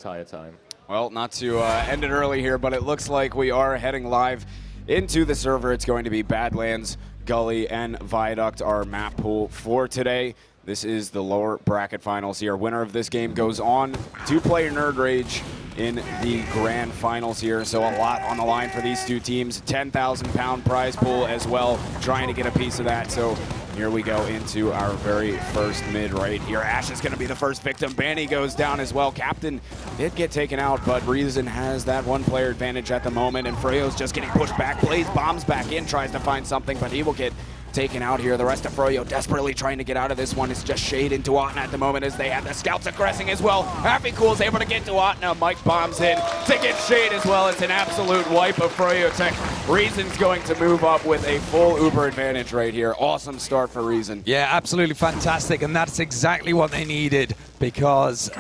Entire time. Well, not to end it early here, but it looks like we are heading live into the server. It's going to be Badlands, Gully, and Viaduct, our map pool for today. This is the lower bracket finals here. Winner of this game goes on to play Nerd Rage in the grand finals here. So a lot on the line for these two teams. 10,000 pound prize pool as well, trying to get a piece of that. So here we go into our very first mid right here. Ash is going to be the first victim. Banny goes down as well. Captain did get taken out, but Reason has that one player advantage at the moment, and Froyo's just getting pushed back. Plays bombs back in, tries to find something, but he will get taken out here. The rest of Froyo desperately trying to get out of this one. It's just Shade into Otna at the moment as they have the scouts aggressing as well. Happy Cool is able to get to Otna. Mike bombs in to get Shade as well. It's an absolute wipe of froyotech. Reason's going to move up with a full Uber advantage right here. Awesome start for Reason. Yeah, absolutely fantastic, and that's exactly what they needed, because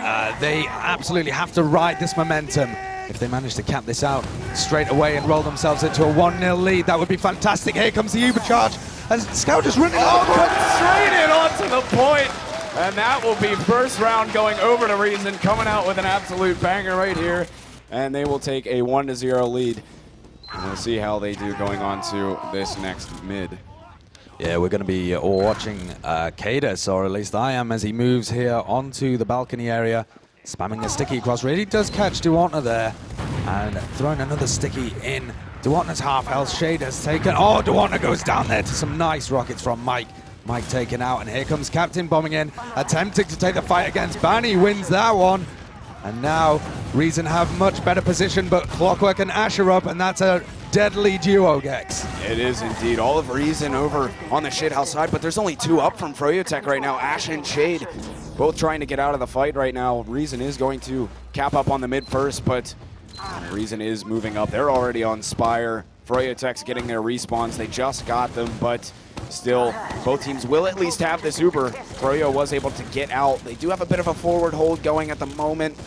they absolutely have to ride this momentum. If they manage to cap this out straight away and roll themselves into a 1-0 lead, that would be fantastic. Here comes the Uber charge, and Scout just running Straight in onto the point, and that will be first round going over to Reason, coming out with an absolute banger right here, and they will take a 1-0 lead. And we'll see how they do going on to this next mid. Yeah, we're going to be watching Cadus, or at least I am, as he moves here onto the balcony area, spamming a sticky across. Really does catch Duantna there, and throwing another sticky in. Duantna's half health. Shade has taken. Oh, Duantna goes down there to some nice rockets from Mike. Mike taken out, and here comes Captain bombing in, attempting to take the fight against Banny. Wins that one. And now Reason have much better position, but Clockwork and Ash are up, and that's a deadly duo, Gecks. It is indeed. All of Reason over on the Shadehouse side, but there's only two up from Froyotech right now. Ash and Shade both trying to get out of the fight right now. Reason is going to cap up on the mid first, but Reason is moving up. They're already on Spire. Froyotech's getting their respawns. They just got them, but still, both teams will at least have this Uber. Froyo was able to get out. They do have a bit of a forward hold going at the moment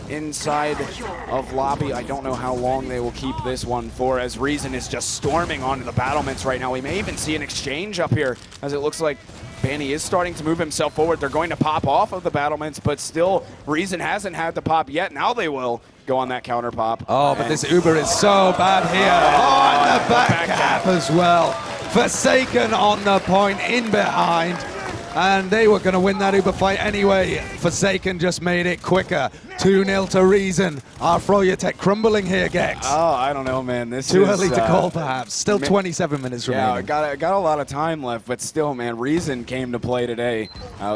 inside of lobby. I don't know how long they will keep this one for, as Reason is just storming onto the battlements right now. We may even see an exchange up here, as it looks like Banny is starting to move himself forward. They're going to pop off of the battlements, but still, Reason hasn't had the pop yet. Now they will go on that counter pop. Oh, but this Uber is so bad here. Oh, and the back cap as well. Forsaken on the point in behind. And they were going to win that Uber fight anyway. Forsaken just made it quicker. 2-0 to Reason. Our Froyotech crumbling here, Gecks. Oh, I don't know, man. This Too is early to call, perhaps. Still 27 minutes remaining. Yeah, got a lot of time left, but still, man, Reason came to play today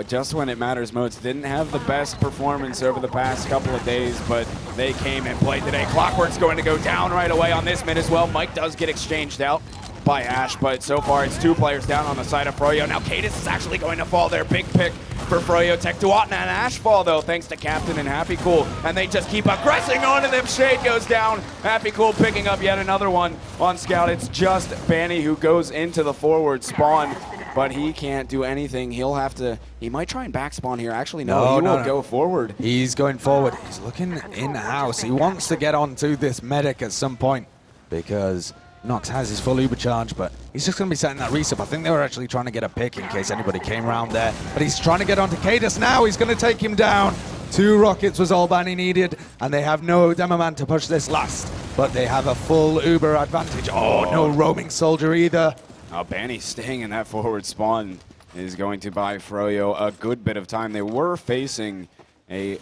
just when it matters most. Didn't have the best performance over the past couple of days, but they came and played today. Clockwork's going to go down right away on this mid as well. Mike does get exchanged out by Ash, but so far it's two players down on the side of Froyo. Now Cadus is actually going to fall there. Big pick for Froyotech. Duantna and Ash fall though, thanks to Captain and Happy Cool, and they just keep aggressing onto them. Shade goes down. Happy Cool picking up yet another one on Scout. It's just Banny who goes into the forward spawn, but he can't do anything. He'll have to, he might try and back spawn here. Actually, no, he will go forward. He's going forward. He's looking in-house. He wants to get onto this medic at some point, because Nox has his full Uber charge, but he's just going to be setting that resup. I think they were actually trying to get a pick in case anybody came around there, but he's trying to get onto Cadus now. He's going to take him down. 2 rockets was all Banny needed, and they have no demo man to push this last, but they have a full Uber advantage. Oh, no roaming soldier either. Banny staying in that forward spawn is going to buy Froyo a good bit of time. They were facing a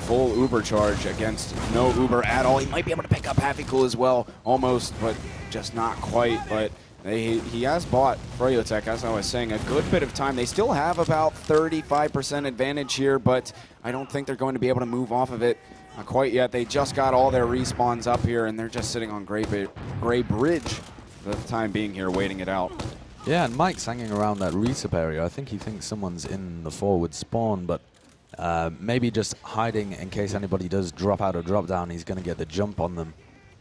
full Uber charge against no Uber at all. He might be able to pick up Happy Cool as well, almost, but just not quite. But he has bought Froyotech, as I was saying, a good bit of time. They still have about 35% advantage here, but I don't think they're going to be able to move off of it quite yet. They just got all their respawns up here, and they're just sitting on Gray Bridge for the time being here, waiting it out. Yeah, and Mike's hanging around that resup area. I think he thinks someone's in the forward spawn, but maybe just hiding in case anybody does drop out or drop down. He's going to get the jump on them.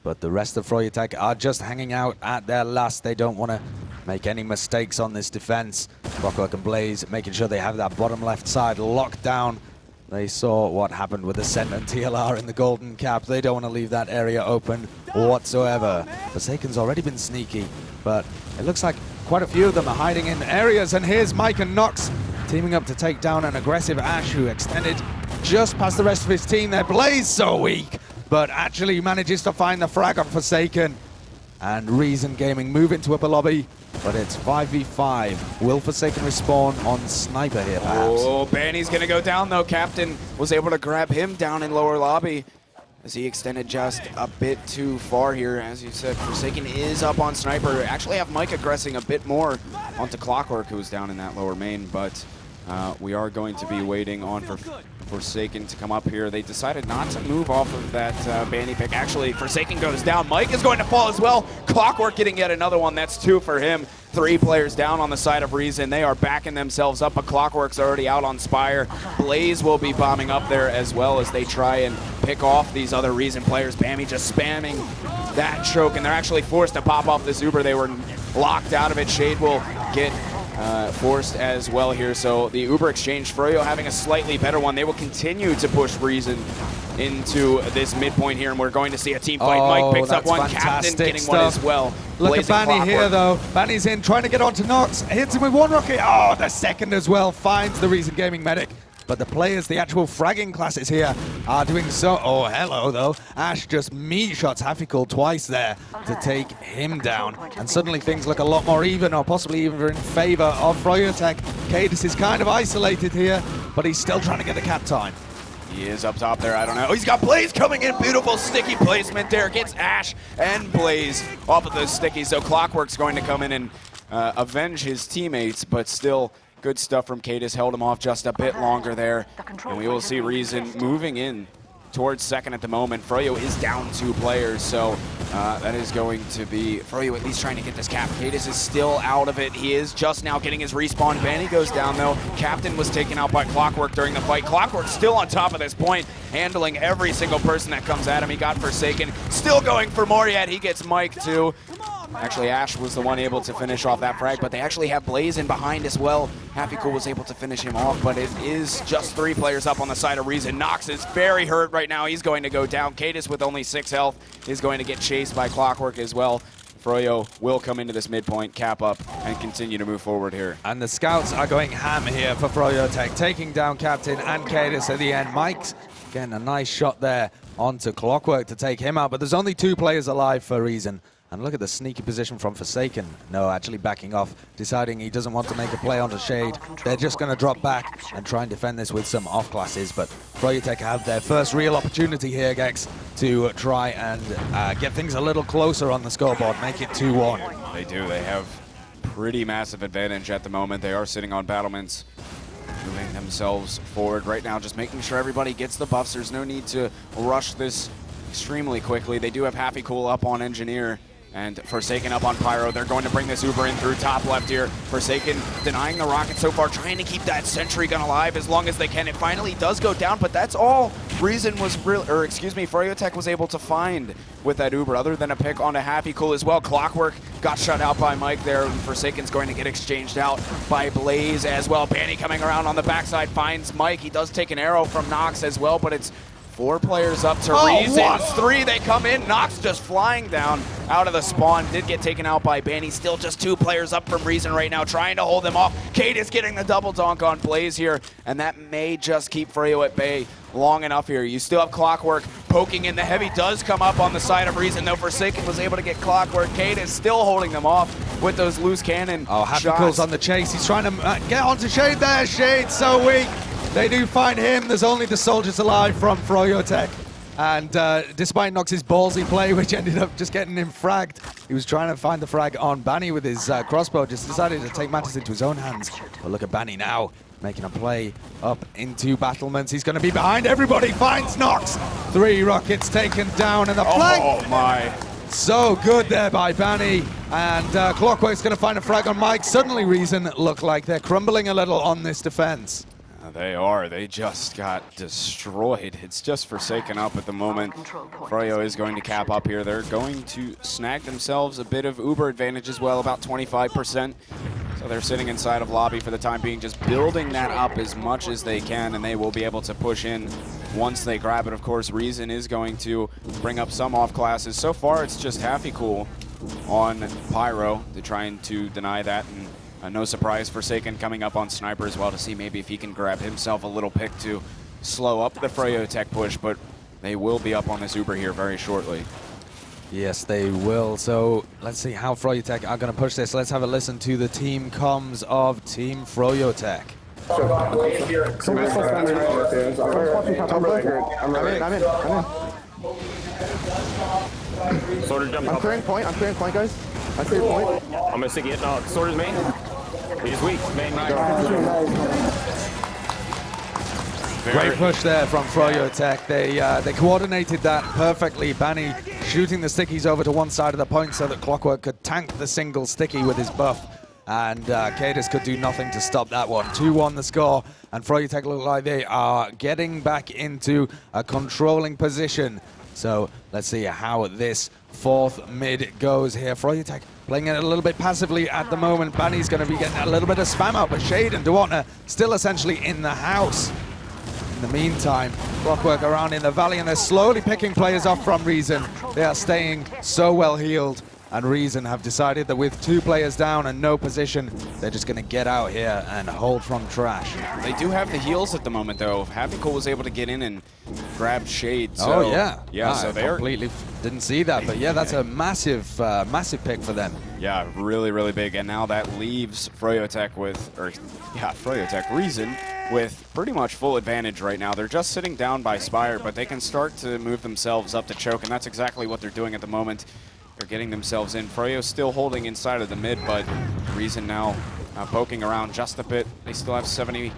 But the rest of Froyotech are just hanging out at their last. They don't want to make any mistakes on this defense. Clockwork and Blaze making sure they have that bottom left side locked down. They saw what happened with Ascent and TLR in the golden cap. They don't want to leave that area open whatsoever. Forsaken's already been sneaky, but it looks like quite a few of them are hiding in areas. And here's Mike and Nox teaming up to take down an aggressive Ash, who extended just past the rest of his team there. bluee so weak, but actually manages to find the frag on Forsaken. And Reason Gaming move into upper lobby, but it's 5v5. Will Forsaken respawn on Sniper here, perhaps? Oh, Banny's going to go down, though. Captain was able to grab him down in lower lobby as he extended just a bit too far here. As you said, Forsaken is up on Sniper. Actually have Mike aggressing a bit more onto Clockwork, who's down in that lower main, but we are going to be waiting on for Forsaken to come up here. They decided not to move off of that Banny pick. Actually, Forsaken goes down. Mike is going to fall as well. Clockwork getting yet another one. That's 2 for him. 3 players down on the side of Reason. They are backing themselves up, but Clockwork's already out on Spire. bluee will be bombing up there as well as they try and pick off these other Reason players. Bammy just spamming that choke, and they're actually forced to pop off this Uber. They were locked out of it. Shade will get forced as well here. So the Uber exchange, Froyo having a slightly better one. They will continue to push Reason into this midpoint here, and we're going to see a team fight. Mike picks up one, Captain getting one as well. Look at Banny here, though. Banny's in, trying to get onto Nox. Hits him with 1 rocket. Oh, the second as well. Finds the Reason Gaming medic. But the players, the actual fragging classes here, are doing so. Oh, hello, though. Ash just meat shots Hafikul twice there to take him down. And suddenly things look a lot more even, or possibly even in favor of froyotech. Cadis is kind of isolated here, but he's still trying to get the cap time. He is up top there. I don't know. Oh, he's got bluee coming in. Beautiful sticky placement there. Gets Ash and bluee off of those stickies. So Clockwork's going to come in and avenge his teammates, but still good stuff from Cadis. Held him off just a bit longer there. And we will see Reason moving in towards second at the moment. Froyo is down 2 players, so that is going to be Froyo at least trying to get this cap. Cadis is still out of it. He is just now getting his respawn. Banny goes down, though. Captain was taken out by Clockwork during the fight. Clockwork still on top of this point, handling every single person that comes at him. He got Forsaken. Still going for more yet. He gets Mike, too. Actually, Ash was the one able to finish off that frag, but they actually have bluee in behind as well. Hafikul was able to finish him off, but it is just 3 players up on the side of Reason. Nox is very hurt right now. He's going to go down. Cadis with only 6 health is going to get chased by Clockwork as well. Froyo will come into this midpoint, cap up, and continue to move forward here. And the scouts are going ham here for froyotech, taking down Captain and Cadis at the end. Mike's getting a nice shot there onto Clockwork to take him out, but there's only 2 players alive for Reason. And look at the sneaky position from Forsaken. No, actually backing off, deciding he doesn't want to make a play onto Shade. They're just going to drop back and try and defend this with some off classes. But froyotech have their first real opportunity here, Gecks, to try and get things a little closer on the scoreboard, make it 2-1. They do. They have pretty massive advantage at the moment. They are sitting on battlements, moving themselves forward right now, just making sure everybody gets the buffs. There's no need to rush this extremely quickly. They do have Hafikul up on Engineer and Forsaken up on Pyro. They're going to bring this Uber in through top left here. Forsaken denying the rocket so far, trying to keep that sentry gun alive as long as they can. It finally does go down, but that's all Reason was froyotech was able to find with that Uber, other than a pick onto Hafikul as well. Clockwork got shut out by Mike there, and Forsaken's going to get exchanged out by bluee as well. Banny coming around on the backside finds Mike. He does take an arrow from Nox as well, but it's 4 players up to Reason's 3. They come in. Nox just flying down out of the spawn. Did get taken out by Banny. Still just 2 players up from Reason right now, trying to hold them off. Cadis getting the double donk on bluee here, and that may just keep Froyo at bay long enough here. You still have Clockwork poking in. The heavy does come up on the side of Reason, though. Forsaken was able to get Clockwork. Cadis still holding them off with those loose cannon Hafikul's on the chase. He's trying to get onto Shade there. Shade's so weak. They do find him. There's only the soldiers alive from froyotech. And despite Nox's ballsy play, which ended up just getting him fragged, he was trying to find the frag on Banny with his crossbow, just decided to take matters into his own hands. But look at Banny now, making a play up into battlements. He's going to be behind everybody, finds Nox. 3 rockets taken down, and the flank. Oh my. So good there by Banny. And Clockwork's going to find a frag on Mike. Suddenly Reason look like they're crumbling a little on this defense. They are. They just got destroyed. It's just Forsaken up at the moment. Froyo is going to cap up here. They're going to snag themselves a bit of Uber advantage as well, about 25%. So they're sitting inside of lobby for the time being, just building that up as much as they can, and they will be able to push in once they grab it. Of course, Reason is going to bring up some off classes. So far, it's just Hafikul on Pyro. They're trying to deny that, and no surprise, Forsaken coming up on Sniper as well to see maybe if he can grab himself a little pick to slow up the froyotech push, but they will be up on this Uber here very shortly. Yes, they will. So let's see how froyotech are going to push this. Let's have a listen to the team comms of Team froyotech. I'm in. Sorter jump I'm up. clearing point, guys. I'm clearing point. I'm gonna stick it. No, sorter's main. He's weak. Main. Great push there from froyotech. They coordinated that perfectly. Banny shooting the stickies over to one side of the point so that Clockwork could tank the single sticky with his buff. And Cadis could do nothing to stop that one. 2-1 the score, and froyotech look like they are getting back into a controlling position. So let's see how this fourth mid goes here. froyotech playing it a little bit passively at the moment. Banny's going to be getting a little bit of spam out, but Shade and Duwatna still essentially in the house. In the meantime, Clockwork around in the valley, and they're slowly picking players off from Reason. They are staying so well healed. And Reason have decided that with 2 players down and no position, they're just going to get out here and hold from trash. They do have the heals at the moment, though. Happy was able to get in and grab Shade. So, oh, yeah. Yeah, so they completely didn't see that. But, yeah, that's a massive pick for them. Yeah, really, really big. And now that leaves froyotech Reason with pretty much full advantage right now. They're just sitting down by Spire, but they can start to move themselves up to choke, and that's exactly what they're doing at the moment. They're getting themselves in. Froyo still holding inside of the mid, but Reason now poking around just a bit. They still have 70%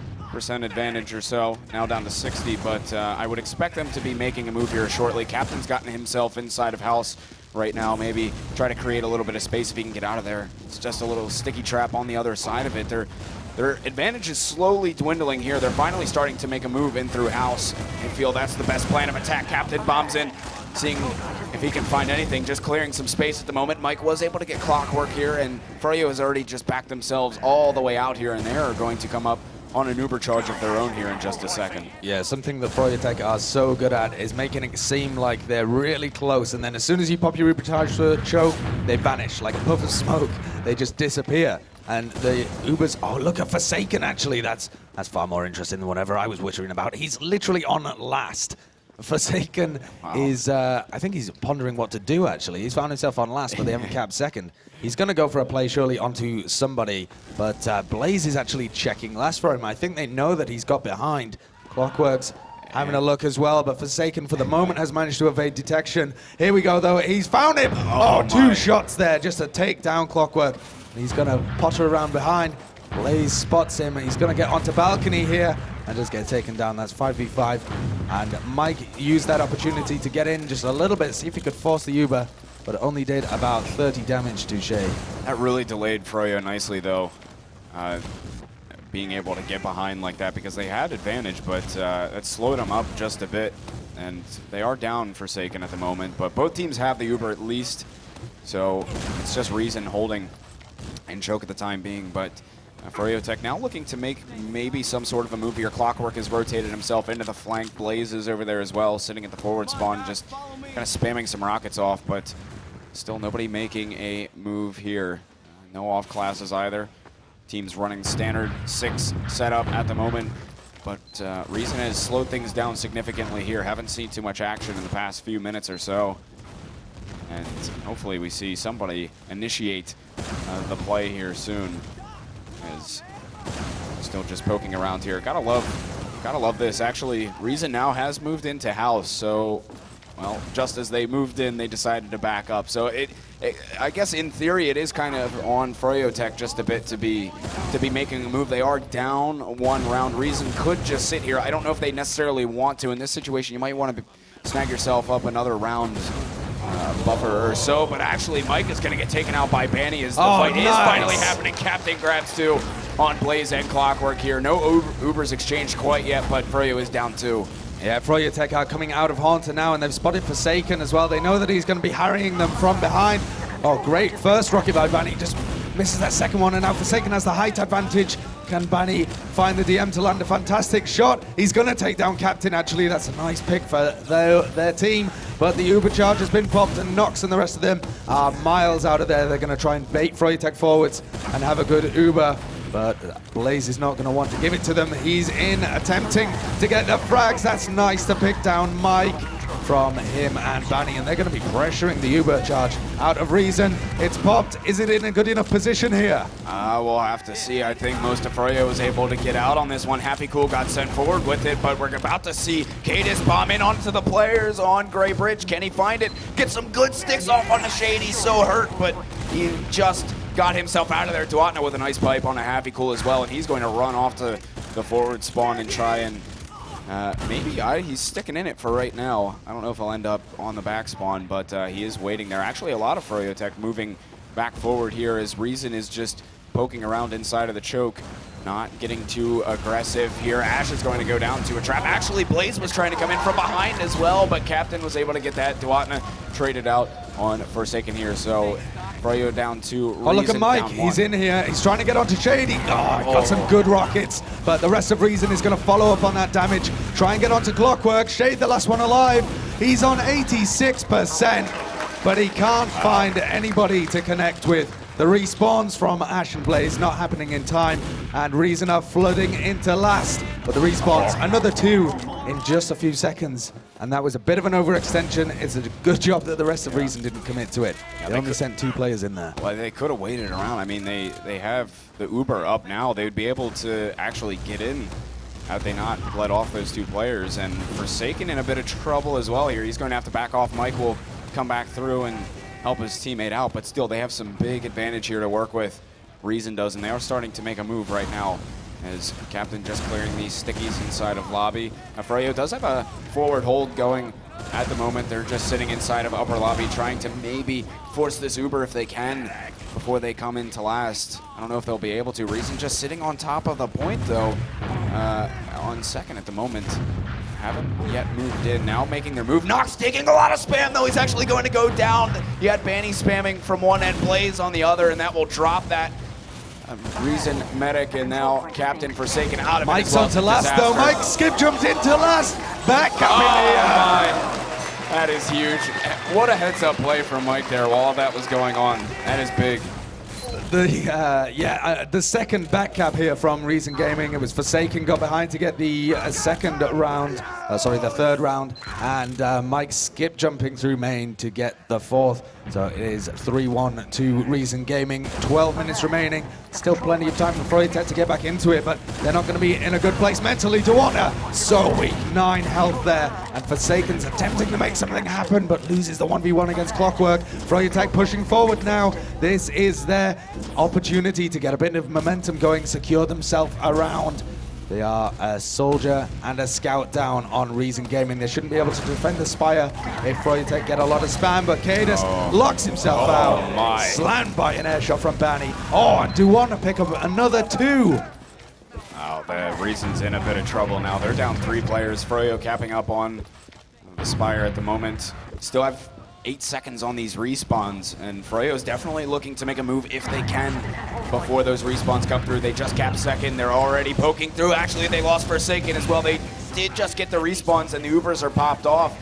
advantage or so, now down to 60, but I would expect them to be making a move here shortly. Captain's gotten himself inside of house right now, maybe try to create a little bit of space if he can get out of there. It's just a little sticky trap on the other side of it. Their advantage is slowly dwindling here. They're finally starting to make a move in through house. They feel that's the best plan of attack. Captain bombs in, seeing if he can find anything, just clearing some space at the moment. Mike was able to get Clockwork here, and Froyo has already just backed themselves all the way out here, and they are going to come up on an Uber charge of their own here in just a second. Yeah, something that froyotech are so good at is making it seem like they're really close, and then as soon as you pop your Uber charge for a choke, they vanish like a puff of smoke. They just disappear. And the Ubers, oh, look at Forsaken, actually. That's far more interesting than whatever I was wittering about. He's literally on last. Forsaken is, I think he's pondering what to do, actually. He's found himself on last, but they haven't capped second. He's going to go for a play, surely, onto somebody. But Blaze is actually checking last for him. I think they know that he's got behind. Clockwork's having a look as well, but Forsaken, for the moment, has managed to evade detection. Here we go, though. He's found him. Oh, 2 shots there just to take down Clockwork. He's going to potter around behind. Blaze spots him, and he's going to get onto balcony here and just get taken down. That's 5v5. And Mike used that opportunity to get in just a little bit, see if he could force the Uber, but only did about 30 damage to Shade. That really delayed Froyo nicely, though, being able to get behind like that, because they had advantage, but it slowed them up just a bit. And they are down Forsaken at the moment, but both teams have the Uber at least, so it's just Reason holding and choke at the time being. But froyotech now looking to make maybe some sort of a move here. Clockwork has rotated himself into the flank. Blaze is over there as well, sitting at the forward spawn, just kind of spamming some rockets off, but still nobody making a move here. No off classes either. Team's running standard 6 setup at the moment, but Reason has slowed things down significantly here. Haven't seen too much action in the past few minutes or so. And hopefully we see somebody initiate the play here soon. As still just poking around here. Gotta love this. Actually, Reason now has moved into house, so well, just as they moved in, they decided to back up. So I guess in theory it is kind of on froyotech just a bit to be making a move. They are down 1 round. Reason could just sit here. I don't know if they necessarily want to. In this situation, you might want to snag yourself up another round buffer or so, but actually Mike is going to get taken out by Banny as the fight is finally happening. Captain grabs 2 on Blaze and Clockwork here. No Ubers exchanged quite yet, but Froyo is down 2. Yeah, froyotech are coming out of Haunter now, and they've spotted Forsaken as well. They know that he's going to be harrying them from behind. Oh, great first rocket by Banny. Just misses that second one, and now Forsaken has the height advantage. Can Banny find the DM to land a fantastic shot? He's going to take down Captain, actually. That's a nice pick for their team. But the Uber charge has been popped, and Nox and the rest of them are miles out of there. They're going to try and bait froyotech forwards and have a good Uber. but bluee is not going to want to give it to them. He's in, attempting to get the frags. That's nice to pick down Mike from him and bani, and they're going to be pressuring the Uber charge out of reason. It's popped. Is it in a good enough position here? We'll have to see. I think most of Froyo was able to get out on this one. Happy Cool got sent forward with it, but we're about to see Cadis bomb in onto the players on Gray Bridge. Can he find it? Get some good sticks off on the Shade. He's so hurt, but he just got himself out of there. Duatna with a nice pipe on a Happy Cool as well, and he's going to run off to the forward spawn and try and he's sticking in it for right now. I don't know if he'll end up on the back spawn, but he is waiting there. Actually, a lot of froyotech moving back forward here as Reason is just poking around inside of the choke, not getting too aggressive here. Ash is going to go down to a trap. Actually, Blaze was trying to come in from behind as well, but Captain was able to get that. Duatna traded out on Forsaken here, so Froyo down to Reason. Oh, look at Mike. He's in here. He's trying to get onto Shady. Got some good rockets, but the rest of Reason is going to follow up on that damage. Try and get onto Clockwork. Shade, the last one alive. He's on 86%, but he can't find anybody to connect with. The respawns from Ash and Blaze not happening in time, and Reason are flooding into last. But the respawns, another 2 in just a few seconds. And that was a bit of an overextension. It's a good job that the rest of Reason didn't commit to it. Yeah, they only sent 2 players in there. Well, they could have waited around. I mean, they have the Uber up now. They would be able to actually get in had they not let off those 2 players. And Forsaken in a bit of trouble as well here. He's going to have to back off. Mike will come back through and help his teammate out, but still they have some big advantage here to work with. Reason does, and they are starting to make a move right now as Captain just clearing these stickies inside of lobby. Froyo does have a forward hold going at the moment. They're just sitting inside of upper lobby trying to maybe force this Uber if they can before they come into last. I don't know if they'll be able to. Reason just sitting on top of the point though, on second at the moment. Haven't yet moved in, now making their move. Nox taking a lot of spam though, he's actually going to go down. You had Banny spamming from one end, Blaze on the other, and that will drop that Reason medic, and now Captain Forsaken out of Mike's it. on to last though. Mike skip jumped into last. Back up in the air. That is huge. What a heads up play from Mike there while that was going on. That is big. The second back cap here from Reason Gaming. It was Forsaken got behind to get the the third round, and Mike skip jumping through main to get the 4th. So it is 3-1 to Reason Gaming. 12 minutes remaining. Still plenty of time for froyotech to get back into it, but they're not going to be in a good place mentally. Duatna, so weak. 9 health there, and Forsaken's attempting to make something happen, but loses the 1v1 against Clockwork. froyotech pushing forward now. This is their opportunity to get a bit of momentum going, secure themselves around. They are a soldier and a scout down on Reason Gaming. They shouldn't be able to defend the Spire if froyotech get a lot of spam, but Cadis locks himself out. Slammed by an air shot from Banny. And Duatna pick up another 2. Oh, the Reason's in a bit of trouble now. They're down 3 players. Froyo capping up on the Spire at the moment. Still have 8 seconds on these respawns, and Froyo's definitely looking to make a move if they can before those respawns come through. They just capped second. They're already poking through. Actually, they lost Forsaken as well. They did just get the respawns, and the Ubers are popped off,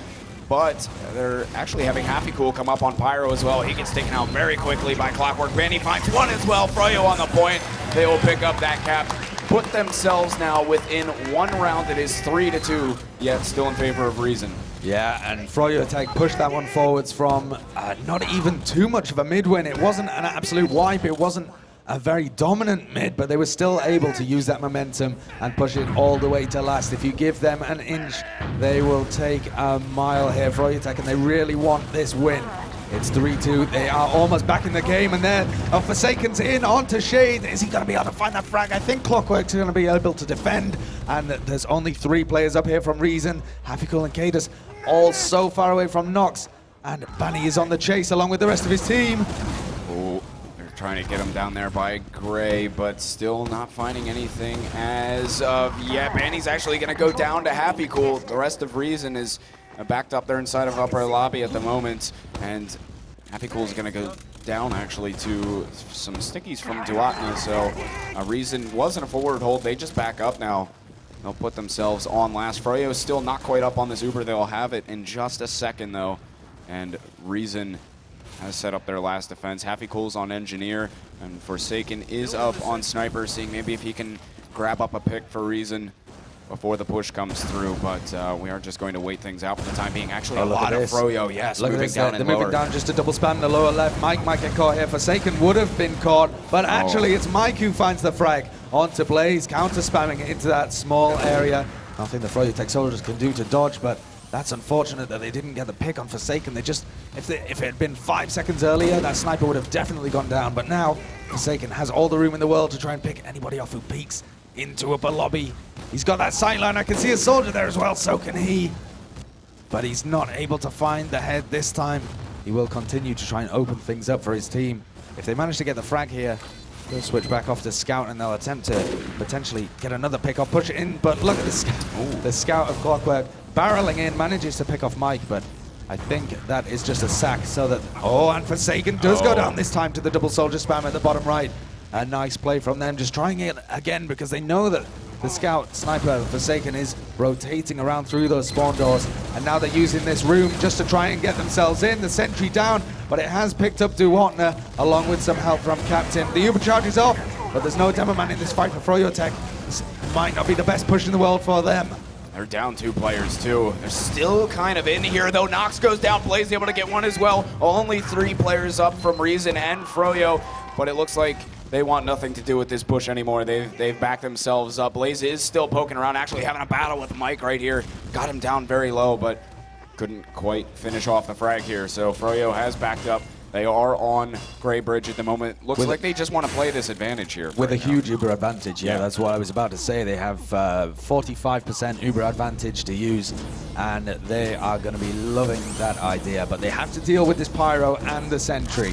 but they're actually having Happy Cool come up on Pyro as well. He gets taken out very quickly by Clockwork. Banny finds 1 as well. Froyo on the point. They will pick up that cap. Put themselves now within 1 round. It is 3-2, yet still in favor of Reason. Yeah, and froyotech pushed that one forwards from not even too much of a mid win. It wasn't an absolute wipe. It wasn't a very dominant mid, but they were still able to use that momentum and push it all the way to last. If you give them an inch, they will take a mile here, froyotech, and they really want this win. It's 3-2. They are almost back in the game, and there Forsaken's in onto Shade. Is he going to be able to find that frag? I think Clockwork's going to be able to defend, and there's only 3 players up here from Reason. Happy Cool and Cadis all so far away from Nox, and Banny is on the chase along with the rest of his team. Oh, they're trying to get him down there by Gray, but still not finding anything as of yet. Banny's actually going to go down to Happy Cool. The rest of Reason is backed up there inside of upper lobby at the moment, and Happy Cool is going to go down actually to some stickies from Duatna. So Reason wasn't a forward hold. They just back up now. They'll put themselves on last. Froyo is still not quite up on this Uber. They'll have it in just a second though, and Reason has set up their last defense. Happy Cool's on Engineer, and Forsaken is up on Sniper, seeing maybe if he can grab up a pick for Reason before the push comes through, but we are just going to wait things out for the time being. Actually, a lot of Froyo, yes, look moving at down this, and they're lower. moving down just a double spam in the lower left. Mike might get caught here. Forsaken would have been caught, but actually it's Mike who finds the frag onto Blaze, counter spamming into that small area. Nothing the froyotech soldiers can do to dodge, but that's unfortunate that they didn't get the pick on Forsaken. They just, if it had been 5 seconds earlier, that sniper would have definitely gone down, but now Forsaken has all the room in the world to try and pick anybody off who peeks into upper lobby. He's got that sightline. I can see a soldier there as well, so can he. But he's not able to find the head this time. He will continue to try and open things up for his team. If they manage to get the frag here, they'll switch back off to Scout and they'll attempt to potentially get another pick off, push it in, but look at the Scout. The Scout of Clockwork barreling in, manages to pick off Mike, but I think that is just a sack so that, and Forsaken does go down this time to the double soldier spam at the bottom right. A nice play from them, just trying it again because they know that the Scout Sniper Forsaken is rotating around through those spawn doors, and now they're using this room just to try and get themselves in. The sentry down, but it has picked up Duwatner along with some help from Captain. The Uber charge is off, but there's no demo man in this fight for froyotech. This might not be the best push in the world for them. They're down 2 players too. They're still kind of in here though. Nox goes down, Blaze able to get one as well. Only 3 players up from Reason and Froyo, but it looks like they want nothing to do with this push anymore. They've backed themselves up. Blaze is still poking around, actually having a battle with Mike right here. Got him down very low, but couldn't quite finish off the frag here. So Froyo has backed up. They are on Grey Bridge at the moment. Looks like they just want to play this advantage here. With a huge Uber advantage, yeah, that's what I was about to say. They have 45% Uber advantage to use, and they are going to be loving that idea. But they have to deal with this Pyro and the Sentry.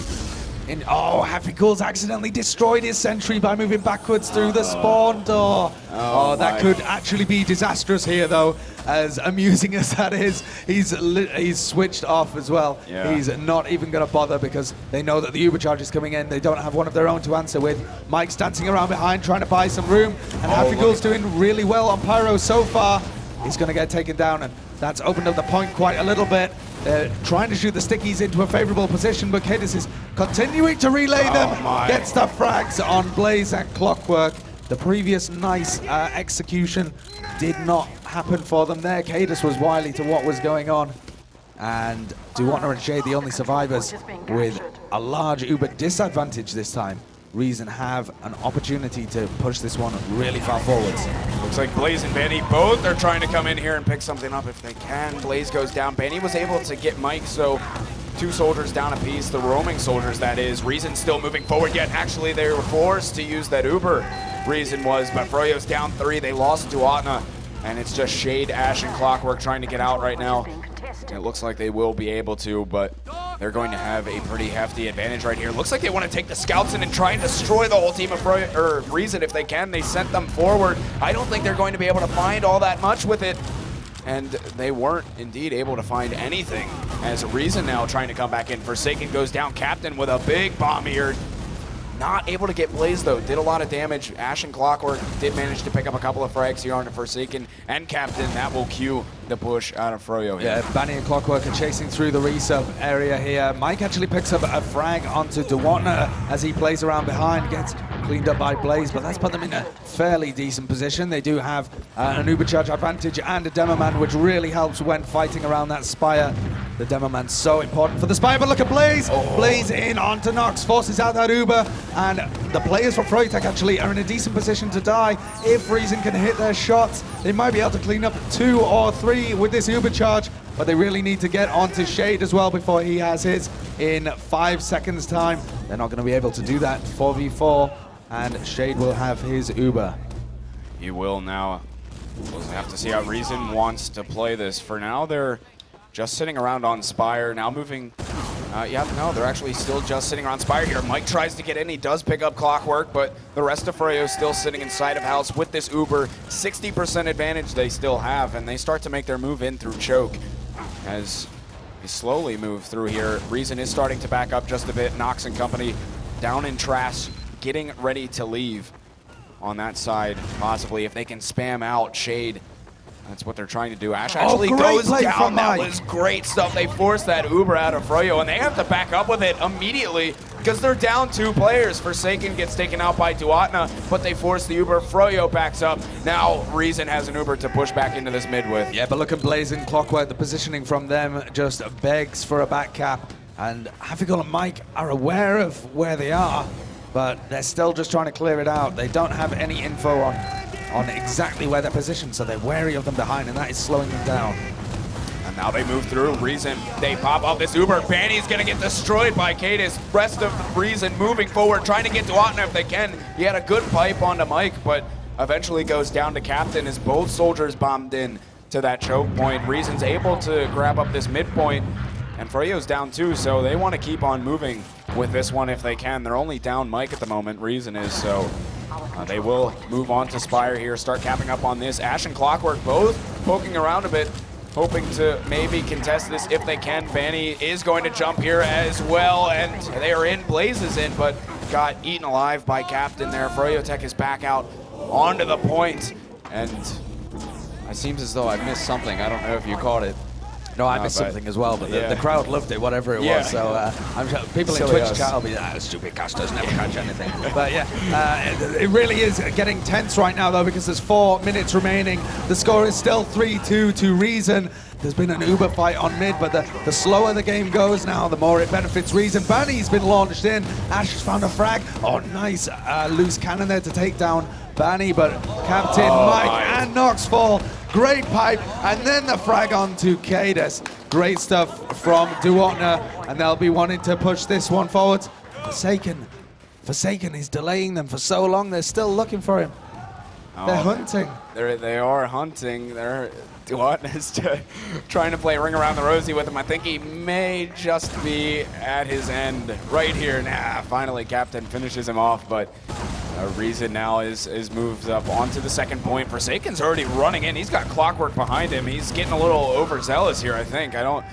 Happy Cool's accidentally destroyed his sentry by moving backwards through the spawn door. That could actually be disastrous here, though. As amusing as that is, he's switched off as well. Yeah. He's not even going to bother because they know that the Uber charge is coming in. They don't have one of their own to answer with. Mike's dancing around behind, trying to buy some room, and Happy Cool's doing really well on Pyro so far. He's going to get taken down, and that's opened up the point quite a little bit. They're trying to shoot the stickies into a favorable position, but Cadis is continuing to relay them. Gets the frags on Blaze and Clockwork. The previous nice execution did not happen for them there. Cadis was wily to what was going on. And Duwatner and Shade, the only survivors, with a large Uber disadvantage this time. Reason have an opportunity to push this one really far forwards. Looks like Blaze and Benny both are trying to come in here and pick something up if they can. Blaze goes down. Benny was able to get Mike, so 2 soldiers down apiece, the roaming soldiers that is. Reason still moving forward, yet actually they were forced to use that Uber. Reason was, but Froyo's down 3. They lost to Atna, and it's just Shade, Ash, and Clockwork trying to get out right now. It looks like they will be able to, but they're going to have a pretty hefty advantage right here. Looks like they want to take the scouts in and try and destroy the whole team of Reason if they can. They sent them forward. I don't think they're going to be able to find all that much with it. And they weren't indeed able to find anything. As Reason now trying to come back in. Forsaken goes down. Captain with a big bomb here. Not able to get Blaze though, did a lot of damage. Ash and Clockwork did manage to pick up a couple of frags here on the Forsaken and Captain. That will cue the push out of Froyo here. Yeah, Banny and Clockwork are chasing through the resub area here. Mike actually picks up a frag onto Duwatner as he plays around behind, gets cleaned up by Blaze, but that's put them in a fairly decent position. They do have an Uber charge advantage and a Demo Man, which really helps when fighting around that Spire. The Demo Man's so important for the Spire, but look at Blaze! Blaze in onto Nox, forces out that Uber, and the players from froyotech actually are in a decent position to die. If Reason can hit their shots, they might be able to clean up 2 or 3 with this Uber charge, but they really need to get onto Shade as well before he has his in 5 seconds time. They're not going to be able to do that 4v4, and Shade will have his Uber. He will now. We'll have to see how Reason wants to play this. For now, they're just sitting around on Spire, now moving. They're actually still just sitting around Spire here. Mike tries to get in, he does pick up Clockwork, but the rest of Froyo is still sitting inside of house with this Uber. 60% advantage they still have, and they start to make their move in through Choke. As they slowly move through here, Reason is starting to back up just a bit. Nox and company down in trash, getting ready to leave on that side, possibly. If they can spam out Shade, That's what they're trying to do. Ash actually great goes play down. from That Mike. was great stuff. They forced that Uber out of Froyo, and they have to back up with it immediately because they're down 2 players. Forsaken gets taken out by Duatna, but they force the Uber. Froyo backs up. Now Reason has an Uber to push back into this mid with. Yeah, but look at Blazing Clockwork. The positioning from them just begs for a back cap. And Hafikul and Mike are aware of where they are, but they're still just trying to clear it out. They don't have any info on exactly where they're positioned, so they're wary of them behind, and that is slowing them down. And now they move through. Reason, they pop off this Uber. Banny's gonna get destroyed by Cadis. Rest of Reason moving forward, trying to get Duatna if they can. He had a good pipe onto Mike, but eventually goes down to Captain as both soldiers bombed in to that choke point. Reason's able to grab up this midpoint, and Froyo's down 2, so they want to keep on moving with this one if they can. They're only down Mike at the moment, Reason is, so they will move on to Spire here, start capping up on this. Ash and Clockwork both poking around a bit, hoping to maybe contest this if they can. Banny is going to jump here as well, and they are in, Blaze is in, but got eaten alive by Captain there. Froyotech is back out onto the point, and it seems as though I missed something. I don't know if you caught it. No, I missed something as well, but the crowd loved it, whatever it was. So I'm sure people in Silly Twitch us. chat will be, stupid casters never catch anything. But yeah, it really is getting tense right now, though, because there's 4 minutes remaining. The score is still 3-2 to Reason. There's been an Uber fight on mid, but the slower the game goes now, the more it benefits Reason. Banny's been launched in. Ash has found a frag. Oh, nice loose cannon there to take down Banny, but Captain, Mike, and Nox fall. Great pipe, and then the frag onto Cadis. Great stuff from Duatna, and they'll be wanting to push this one forward. Forsaken is delaying them for so long. They're still looking for him. They're hunting. They are hunting. Duatna's trying to play ring around the rosy with him. I think he may just be at his end right here. Nah, finally Captain finishes him off, but Reason now is moved up onto the second point. Forsaken's already running in. He's got Clockwork behind him. He's getting a little overzealous here, I think. I don't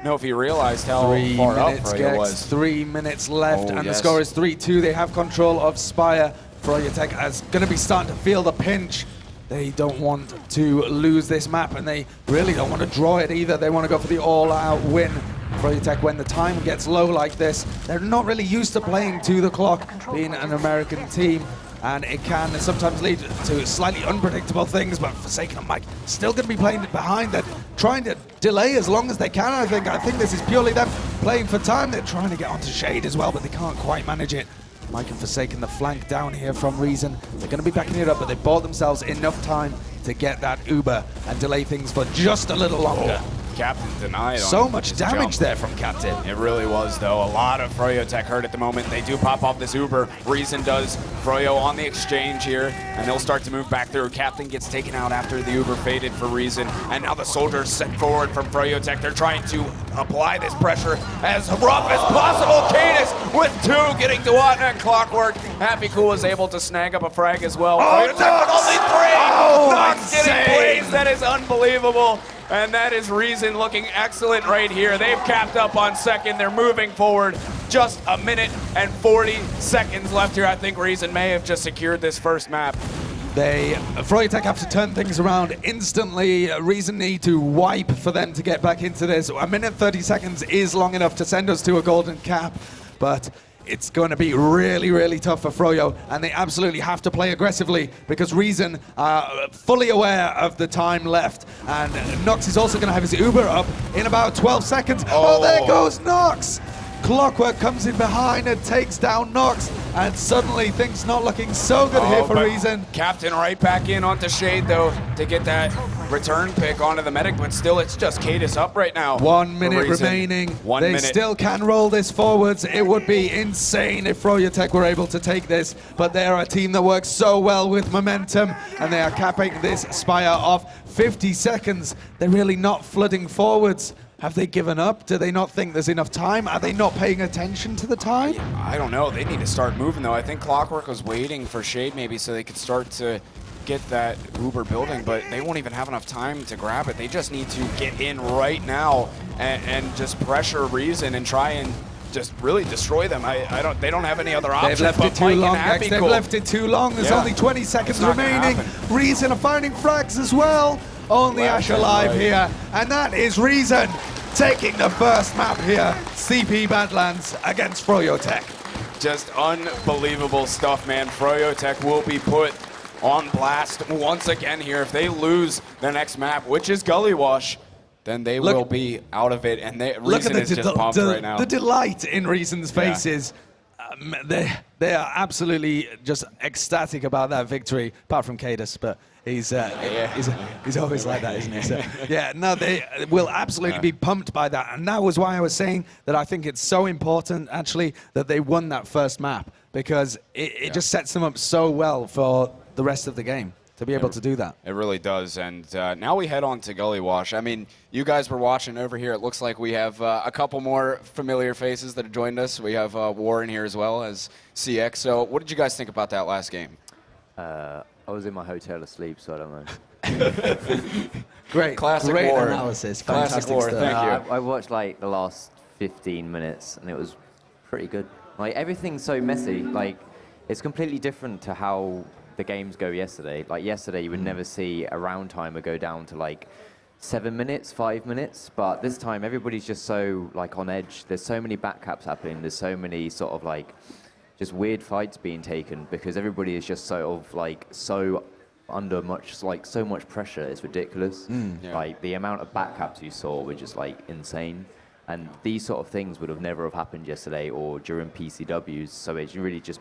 know if he realized how 3 far up minutes, Froyo Gecks, was. 3 minutes left, and the yes. score is 3-2. They have control of Spire. Froyotech is going to be starting to feel the pinch. They don't want to lose this map, and they really don't want to draw it either. They want to go for the all-out win. Froyotech, when the time gets low like this, they're not really used to playing to the clock, being an American team, and it can sometimes lead to slightly unpredictable things. But Forsaken and Mike still going to be playing behind that, trying to delay as long as they can. I think this is purely them playing for time. They're trying to get onto Shade as well, but they can't quite manage it. Mike and Forsaken, the flank down here from Reason. They're going to be backing it up, but they bought themselves enough time to get that Uber and delay things for just a little longer. Captain denied. So much damage jump there from Captain. It really was, though. A lot of Froyotech hurt at the moment. They do pop off this Uber. Reason does. Froyo on the exchange here, and they'll start to move back through. Captain gets taken out after the Uber faded for Reason, and now the soldiers set forward from Froyotech. They're trying to apply this pressure as rough as possible. Cadis with 2, getting Duatna and Clockwork. Happy Cool is able to snag up a frag as well. Froyotech with only 3. Nox getting blazed. That is unbelievable. And that is Reason looking excellent right here. They've capped up on second. They're moving forward. Just a minute and 40 seconds left here. I think Reason may have just secured this first map. Froyotech have to turn things around instantly. Reason need to wipe for them to get back into this. A minute 30 seconds is long enough to send us to a golden cap, but it's going to be really, really tough for Froyo, and they absolutely have to play aggressively because Reason are fully aware of the time left. And Nox is also going to have his Uber up in about 12 seconds. Oh, there goes Nox! Clockwork comes in behind and takes down Nox, and suddenly things not looking so good here for Reason. Captain right back in onto Shade, though, to get that return pick onto the medic, but still it's just Cadis up right now. 1 minute remaining. They still can roll this forwards. It would be insane if Froyotech were able to take this, but they are a team that works so well with momentum, and they are capping this Spire off 50 seconds. They're really not flooding forwards. Have they given up? Do they not think there's enough time? Are they not paying attention to the time? I don't know. They need to start moving, though. I think Clockwork was waiting for Shade maybe so they could start to get that Uber building, but they won't even have enough time to grab it. They just need to get in right now and just pressure Reason and try and just really destroy them. They don't have any other options. They've left it too long, They've left it too long. There's only 20 seconds remaining. Reason are finding frags as well. Only Left Ash and alive right. here, and that is Reason taking the first map here. CP Badlands against froyotech. Just unbelievable stuff, man. froyotech will be put on blast once again here. If they lose the next map, which is Gully Wash, then they will be out of it, and Reason is just pumped right now. The delight in Reason's faces. They are absolutely just ecstatic about that victory, apart from Cadus, but he's always like that, isn't he? So, yeah, no, they will absolutely be pumped by that, and that was why I was saying that I think it's so important, actually, that they won that first map, because it just sets them up so well for the rest of the game to be able to do that. It really does, and now we head on to Gully Wash. I mean, you guys were watching over here. It looks like we have a couple more familiar faces that have joined us. We have Warren here as well as CX. So what did you guys think about that last game? I was in my hotel asleep, so I don't know. Great Classic great Warren. analysis. Classic Fantastic Warren, stuff. thank you. I watched like the last 15 minutes, and it was pretty good. Like everything's so messy. Like it's completely different to how the games go yesterday. Like yesterday, you would never see a round timer go down to like 7 minutes, 5 minutes. But this time, everybody's just so like on edge. There's so many backcaps happening. There's so many sort of like just weird fights being taken because everybody is just sort of like so under so much pressure. It's ridiculous. Like the amount of backcaps you saw were just like insane. And these sort of things would have never have happened yesterday or during PCWs. So it really just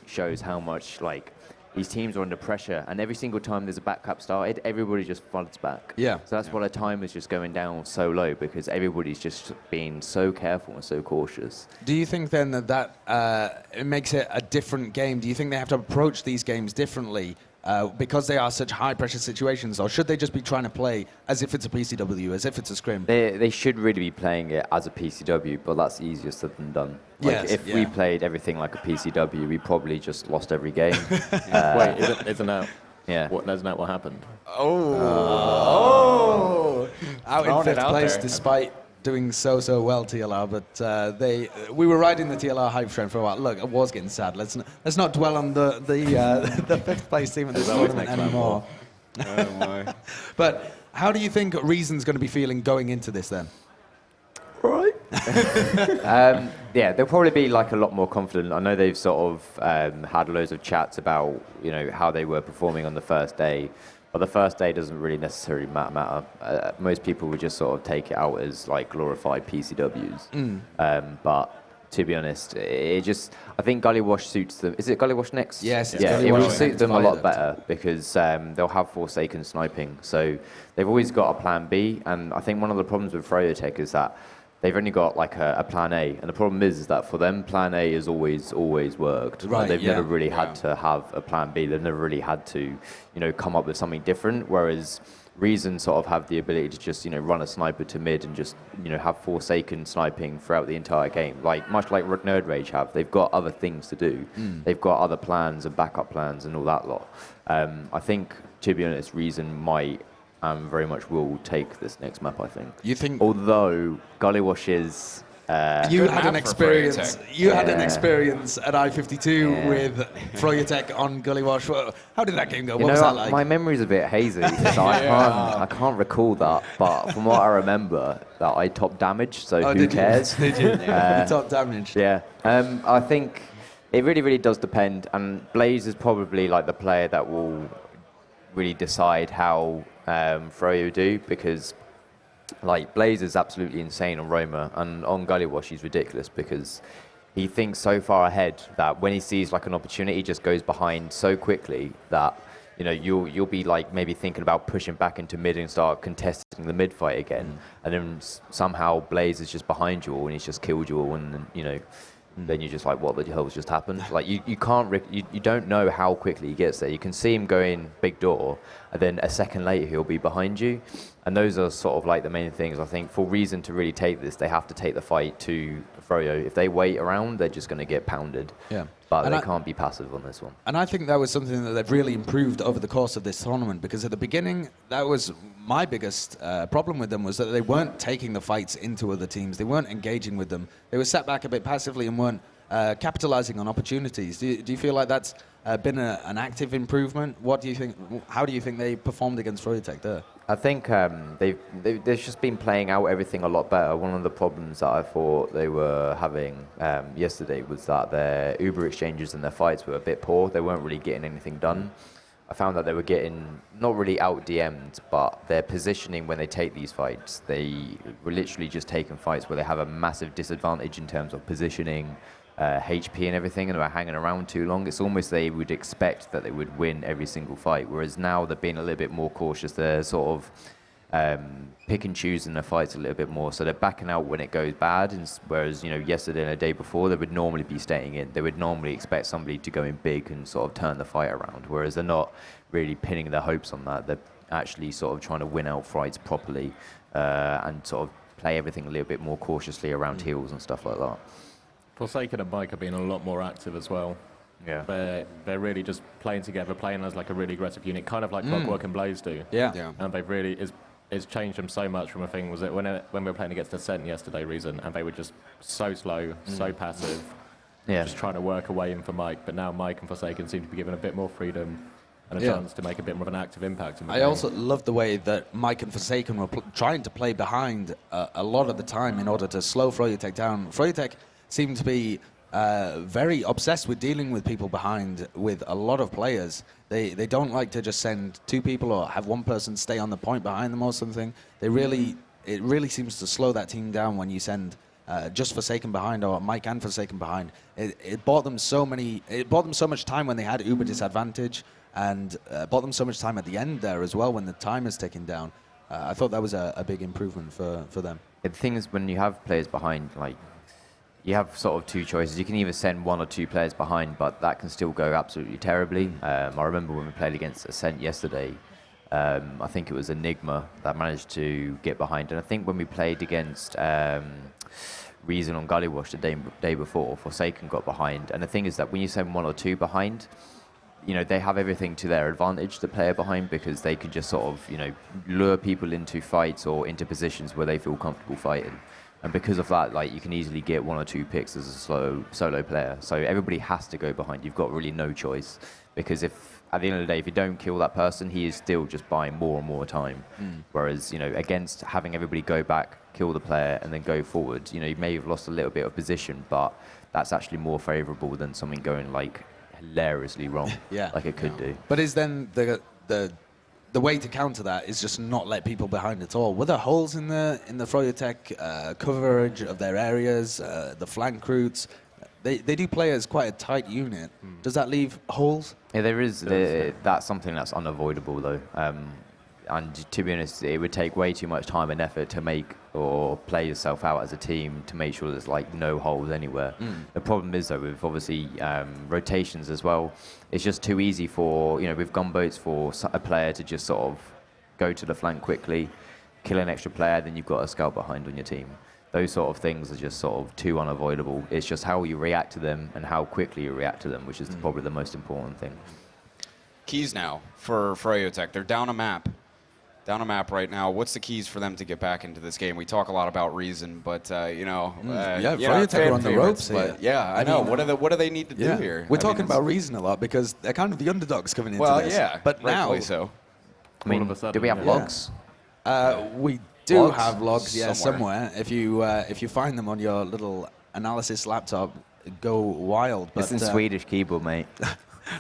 shows how much like these teams are under pressure, and every single time there's a backcap started, everybody just floods back. Yeah. So that's why the time is just going down so low, because everybody's just being so careful and so cautious. Do you think then that it makes it a different game? Do you think they have to approach these games differently because they are such high-pressure situations, or should they just be trying to play as if it's a PCW, as if it's a scrim? They should really be playing it as a PCW, but that's easier said than done. Like Yes, if we played everything like a PCW, we probably just lost every game. Wait, isn't that Yeah. isn't that what happened? Out in Throwing it fifth out place there. despite doing so well, TLR, but we were riding the TLR hype train for a while. Look, it was getting sad. Let's not dwell on the fifth place team at this tournament anymore. Oh my. But how do you think Reason's going to be feeling going into this then? Yeah, they'll probably be like a lot more confident. I know they've sort of had loads of chats about how they were performing on the first day, but the first day doesn't really necessarily matter. Most people would just sort of take it out as like glorified PCWs. But to be honest, I think Gully Wash suits them. Is it Gully Wash next? Yes, it's yeah, Gully it will Wash suit next, them a lot Violet. better because they'll have Forsaken sniping. So they've always got a plan B, and I think one of the problems with froyotech is that they've only got like a plan A, and the problem is that for them, plan A has always worked. Right, They've yeah. never really had to have a plan B. They've never really had to, come up with something different. Whereas Reason sort of have the ability to just, run a sniper to mid and just, have Forsaken sniping throughout the entire game. Like much like Nerd Rage have, they've got other things to do. They've got other plans and backup plans and all that lot. I think, to be honest, Reason might. Very much will take this next map, I think. You think? Although Gully Wash is... You Good had an map for experience. froyotech. You had an Yeah. experience at i52 with froyotech on Gully Wash. How did that game go? What was that like? My memory's a bit hazy, so I can't recall that. But from what I remember, that I top damage, so who did you? cares? Did you? Top damage. Yeah, I think it really does depend, and Blaze is probably like the player that will really decide how Froyo do, because like Blaze is absolutely insane on Roma, and on Gully Wash he's ridiculous because he thinks so far ahead that when he sees like an opportunity, he just goes behind so quickly that you'll be like maybe thinking about pushing back into mid and start contesting the mid fight again, and then somehow Blaze is just behind you all and he's just killed you all, and then you're just like, what the hell has just happened? Like you don't know how quickly he gets there. You can see him going big door, and then a second later he'll be behind you. And those are sort of like the main things. I think for Reason to really take this, they have to take the fight to Froyo. If they wait around, they're just going to get pounded. Yeah. But And they I- can't be passive on this one. And I think that was something that they've really improved over the course of this tournament, because at the beginning, that was my biggest problem with them, was that they weren't taking the fights into other teams. They weren't engaging with them. They were sat back a bit passively and weren't capitalizing on opportunities. Do you feel like that's been an active improvement? What do you think? How do you think they performed against froyotech there? I think they've just been playing out everything a lot better. One of the problems that I thought they were having yesterday was that their Uber exchanges and their fights were a bit poor. They weren't really getting anything done. I found that they were getting not really out DM'd, but their positioning when they take these fights, they were literally just taking fights where they have a massive disadvantage in terms of positioning, HP and everything, and they were hanging around too long. It's almost they would expect that they would win every single fight, whereas now they're being a little bit more cautious. They're sort of pick and choose in their fights a little bit more, so they're backing out when it goes bad, and whereas yesterday and the day before they would normally be staying in. They would normally expect somebody to go in big and sort of turn the fight around, whereas they're not really pinning their hopes on that. They're actually sort of trying to win out fights properly and sort of play everything a little bit more cautiously around heals and stuff like that. Forsaken and Mike have been a lot more active as well. Yeah. They're really just playing together, playing as like a really aggressive unit, kind of like Clockwork and Blaze do. Yeah. And they've really, it's changed them so much from a thing. Was it when we were playing against Ascent yesterday, Reason, and they were just so slow, so passive, just trying to work away in for Mike. But now Mike and Forsaken seem to be given a bit more freedom and a chance to make a bit more of an active impact. In the game. Also love the way that Mike and Forsaken were trying to play behind a lot of the time in order to slow froyotech down. Froyotech seemed to be very obsessed with dealing with people behind with a lot of players. They don't like to just send two people or have one person stay on the point behind them or something. It really seems to slow that team down when you send just Forsaken behind or Mike and Forsaken behind. It bought them so much time when they had Uber disadvantage, and bought them so much time at the end there as well when the time is ticking down. I thought that was a big improvement for them. The thing is, when you have players behind, like, you have sort of two choices. You can either send one or two players behind, but that can still go absolutely terribly. I remember when we played against Ascent yesterday, I think it was Enigma that managed to get behind. And I think when we played against Reason on Gullywash the day before, Forsaken got behind. And the thing is that when you send one or two behind, they have everything to their advantage, the player behind, because they could just sort of, lure people into fights or into positions where they feel comfortable fighting. And because of that, like, you can easily get one or two picks as a solo player. So everybody has to go behind. You've got really no choice, because if at the end of the day, if you don't kill that person, he is still just buying more and more time. Whereas, against having everybody go back, kill the player, and then go forward, you may have lost a little bit of position, but that's actually more favourable than something going like hilariously wrong, like it could do. But is then the way to counter that is just not let people behind at all. Were there holes in the froyotech coverage of their areas, the flank routes? They do play as quite a tight unit. Does that leave holes? Yeah, there is. That's something that's unavoidable, though. And to be honest, it would take way too much time and effort to make or play yourself out as a team to make sure there's like no holes anywhere. The problem is, though, with obviously rotations as well, it's just too easy for, with gunboats, for a player to just sort of go to the flank quickly, kill an extra player, then you've got a scout behind on your team. Those sort of things are just sort of too unavoidable. It's just how you react to them and how quickly you react to them, which is probably the most important thing. Keys now for froyotech. They're down a map. Down a map right now. What's the keys for them to get back into this game? We talk a lot about Reason, but froyotech are on the ropes. But I know. What do they need to do here? We're talking about Reason a lot because they're kind of the underdogs coming into this. But now, so. I mean, do we have logs? We do have logs, somewhere. If you find them on your little analysis laptop, go wild. But it's in Swedish keyboard, mate.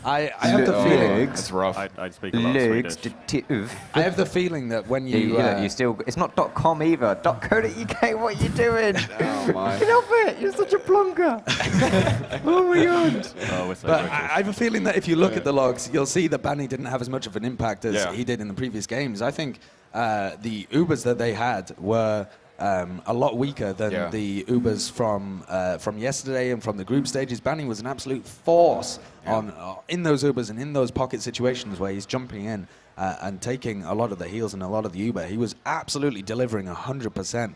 I have the feeling it's rough. I speak a lot of Swedish. I have the feeling that when you still, it's not .com either. .co.uk. What are you doing? Oh my! Get off it! You're such a plonker. Oh my god! Oh, so but I have a feeling that if you look at the logs, you'll see that Banny didn't have as much of an impact as he did in the previous games. I think the Ubers that they had were a lot weaker than the Ubers from yesterday and from the group stages. Banny was an absolute force in those Ubers and in those pocket situations where he's jumping in and taking a lot of the heals and a lot of the Uber. He was absolutely delivering 100%.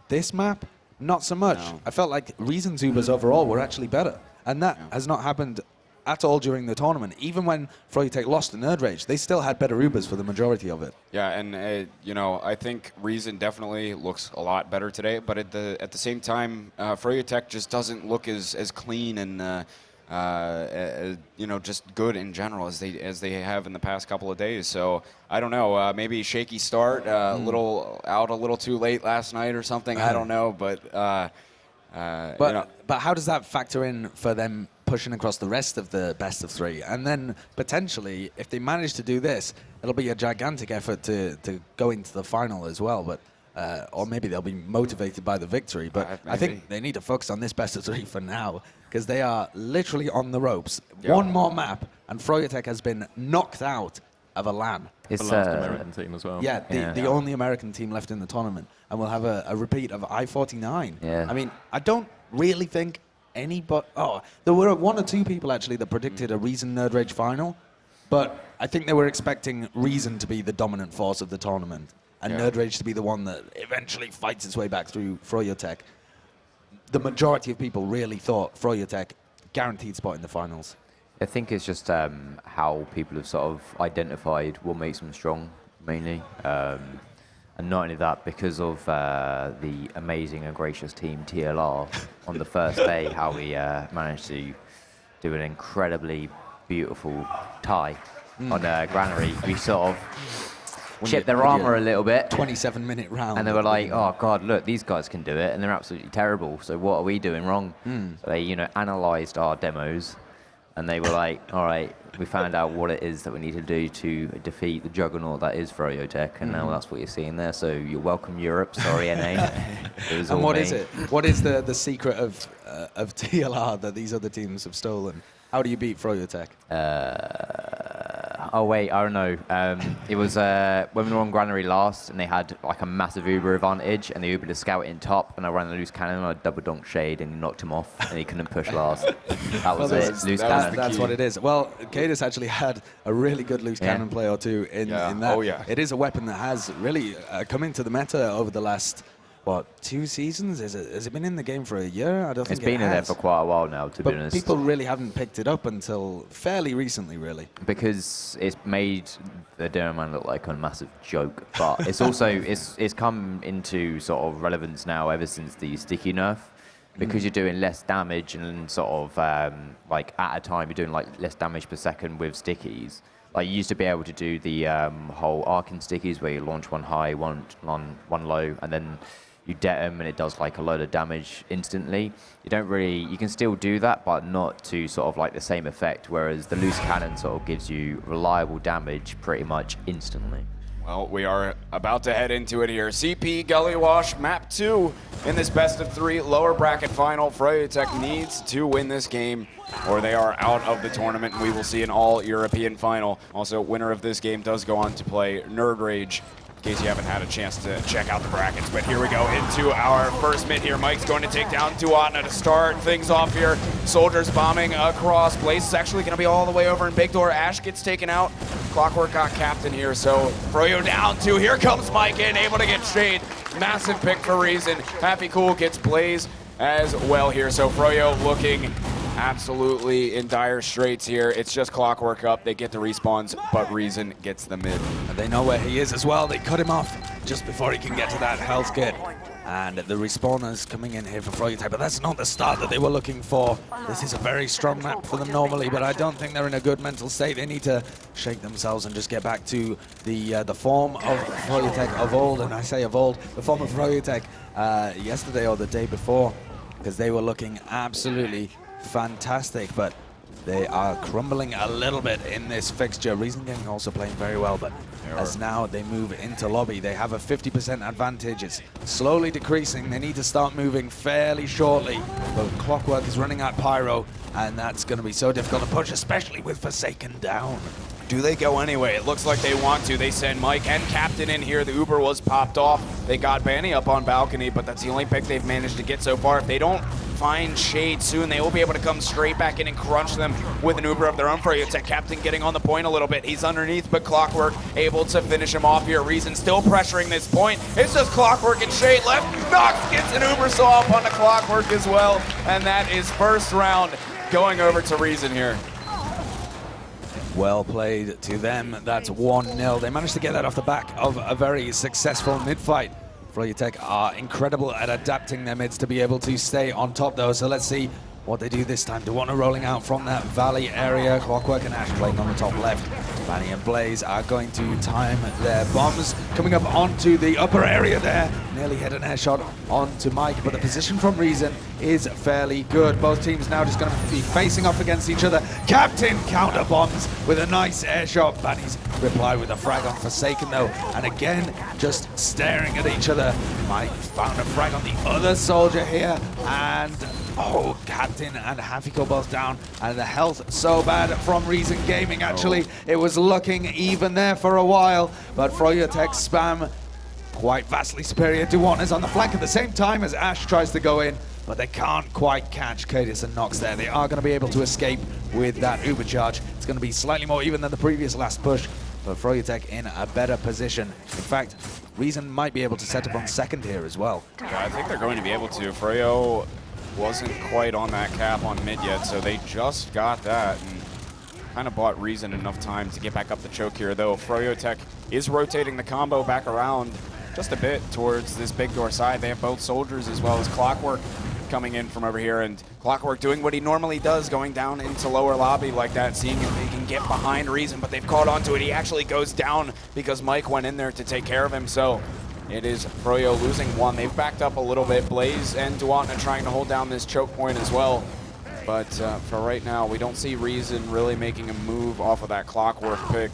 This map, not so much. No. I felt like Reason's Ubers overall were actually better, and that has not happened at all during the tournament. Even when froyotech lost to Nerd Rage, they still had better Ubers for the majority of it. Yeah, and you know, I think Reason definitely looks a lot better today, but at the same time, froyotech just doesn't look as clean and you know, just good in general as they have in the past couple of days. So I don't know, maybe shaky start, a little too late last night or something. I don't know, but you know. But how does that factor in for them pushing across the rest of the best of 3? And then potentially, if they manage to do this, it'll be a gigantic effort to go into the final as well. But or maybe they'll be motivated by the victory. But I think they need to focus on this best of 3 for now, because they are literally on the ropes. Yeah. One more map, and froyotech has been knocked out of a LAN. It's the last American team as well. Yeah, the only American team left in the tournament. And we'll have a repeat of i55. Yeah. I mean, I don't really think anybody... Oh, there were 1 or 2 people, actually, that predicted a Reason Nerd Rage final. But I think they were expecting Reason to be the dominant force of the tournament, and Nerd Rage to be the one that eventually fights its way back through froyotech. The majority of people really thought froyotech guaranteed spot in the finals. I think it's just how people have sort of identified what makes them strong, mainly. And not only that, because of the amazing and gracious team TLR on the first day, how we managed to do an incredibly beautiful tie on Granary. We sort of chipped their armor a little bit. 27-minute round. And they were like, oh, God, look, these guys can do it, and they're absolutely terrible, so what are we doing wrong? So they, you know, analysed our demos, and they were like, all right, we found out what it is that we need to do to defeat the juggernaut that is froyotech, and now that's what you're seeing there. So you're welcome, Europe. Sorry, NA. It was and all what me. is it? What is the secret of TLR that these other teams have stolen? How do you beat froyotech? Oh wait, I don't know. It was when we were on Granary last, and they had like a massive Uber advantage, and they Ubered a scout in top, and I ran a loose cannon on a double donk shade, and knocked him off, and he couldn't push last. That was it. Loose cannon. That's what it is. Well, Cadus actually had a really good loose cannon play or two in that. Oh yeah. It is a weapon that has really come into the meta over the last, what, 2 seasons? Has it been in the game for a year? I don't think it's been in there for quite a while now, to be honest. But people really haven't picked it up until fairly recently, really. Because it's made the Demo Man look like a massive joke, but it's also it's come into sort of relevance now ever since the sticky nerf, because you're doing less damage and sort of like at a time you're doing like less damage per second with stickies. Like you used to be able to do the whole arcing stickies where you launch one high, one low, and then you det them and it does like a load of damage instantly. You don't really, you can still do that, but not to sort of like the same effect, whereas the loose cannon sort of gives you reliable damage pretty much instantly. Well, we are about to head into it here. CP Gully Wash, map 2 in this best of 3 lower bracket final. froyotech needs to win this game or they are out of the tournament, and we will see an all-European final. Also, winner of this game does go on to play Nerd Rage, in case you haven't had a chance to check out the brackets. But here we go into our first mid here. Mike's going to take down Duatna to start things off here. Soldiers bombing across. Blaze is actually going to be all the way over in Big Door. Ash gets taken out. Clockwork got captain here, so Froyo down 2. Here comes Mike in, able to get Shade. Massive pick for Reason. Happy Cool gets Blaze as well here. So Froyo looking absolutely in dire straits here. It's just Clockwork up. They get the respawns, but Reason gets the mid. And they know where he is as well. They cut him off just before he can get to that health kit. And the respawners coming in here for froyotech, but that's not the start that they were looking for. This is a very strong map for them normally, but I don't think they're in a good mental state. They need to shake themselves and just get back to the form of froyotech of old. And I say of old, the form of froyotech yesterday or the day before, because they were looking absolutely fantastic, but they are crumbling a little bit in this fixture. Reason Gang also playing very well, but as now they move into lobby, they have a 50% advantage. It's slowly decreasing. They need to start moving fairly shortly, but Clockwork is running out Pyro, and that's going to be so difficult to push, especially with Forsaken down. Do they go anyway? It looks like they want to. They send Mike and Captain in here. The Uber was popped off. They got Banny up on balcony, but that's the only pick they've managed to get so far. If they don't find Shade soon, they will be able to come straight back in and crunch them with an Uber of their own. froyotech Captain getting on the point a little bit. He's underneath, but Clockwork able to finish him off here. Reason still pressuring this point. It's just Clockwork and Shade left. Nox gets an Uber saw up on the Clockwork as well, and that is first round going over to Reason here. Well played to them. That's 1-0. They managed to get that off the back of a very successful mid-fight. froyotech are incredible at adapting their mids to be able to stay on top, though. So let's see what they do this time. Duana rolling out from that valley area. Clockwork and Ash playing on the top left. Manny and Blaze are going to time their bombs. Coming up onto the upper area there. Nearly hit an air shot onto Mike, but the position from Reason is fairly good. Both teams now just going to be facing off against each other. Captain counter bombs with a nice air shot. Manny's reply with a frag on Forsaken though. And again, just staring at each other. Mike found a frag on the other soldier here. And oh, Captain and Hafiko both down, and the health so bad from Reason Gaming. Actually, it was looking even there for a while, but froyotech spam quite vastly superior. Duan is on the flank at the same time as Ash tries to go in, but they can't quite catch Cadis and Nox there. They are going to be able to escape with that Uber charge. It's going to be slightly more even than the previous last push, but froyotech in a better position. In fact, Reason might be able to set up on second here as well. Yeah, I think they're going to be able to. Froyo wasn't quite on that cap on mid yet, so they just got that and kind of bought Reason enough time to get back up the choke here, though froyotech is rotating the combo back around just a bit towards this big door side. They have both soldiers as well as Clockwork coming in from over here, and Clockwork doing what he normally does, going down into lower lobby like that, seeing if they can get behind Reason, but they've caught onto it. He actually goes down because Mike went in there to take care of him, so it is Froyo losing one. They've backed up a little bit. Blaze and Duana trying to hold down this choke point as well. But for right now, we don't see Reason really making a move off of that Clockwork pick.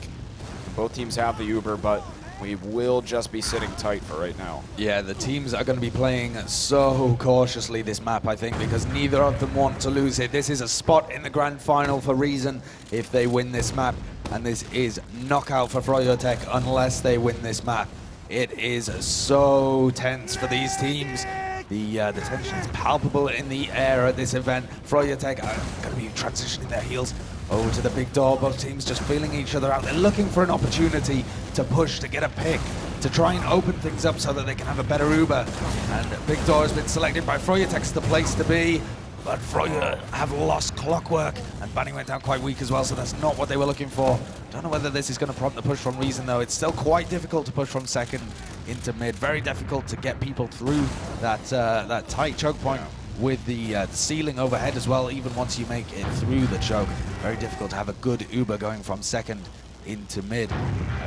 Both teams have the Uber, but we will just be sitting tight for right now. Yeah, the teams are going to be playing so cautiously this map, I think, because neither of them want to lose it. This is a spot in the grand final for Reason if they win this map, and this is knockout for froyotech unless they win this map. It is so tense for these teams. The tension is palpable in the air at this event. froyotech are going to be transitioning their heels over to the big door. Both teams just feeling each other out. They're looking for an opportunity to push, to get a pick, to try and open things up so that they can have a better Uber. And big door has been selected by froyotech as the place to be. But Froyo have lost Clockwork, and Banning went down quite weak as well, so that's not what they were looking for. Don't know whether this is going to prompt the push from Reason, though. It's still quite difficult to push from second into mid. Very difficult to get people through that tight choke point with the ceiling overhead as well, even once you make it through the choke. Very difficult to have a good Uber going from second into mid.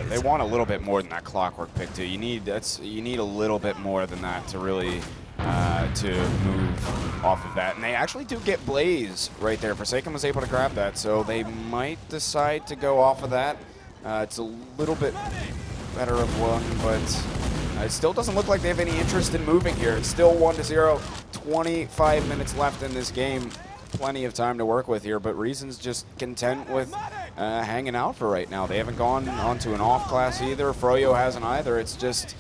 They want a little bit more than that Clockwork pick, too. You need a little bit more than that to really to move off of that. And they actually do get Blaze right there. Forsaken was able to grab that, so they might decide to go off of that. It's a little bit better of one, but it still doesn't look like they have any interest in moving here. It's still 1-0, 25 minutes left in this game. Plenty of time to work with here, but Reason's just content with hanging out for right now. They haven't gone onto an off class either. Froyo hasn't either. It's just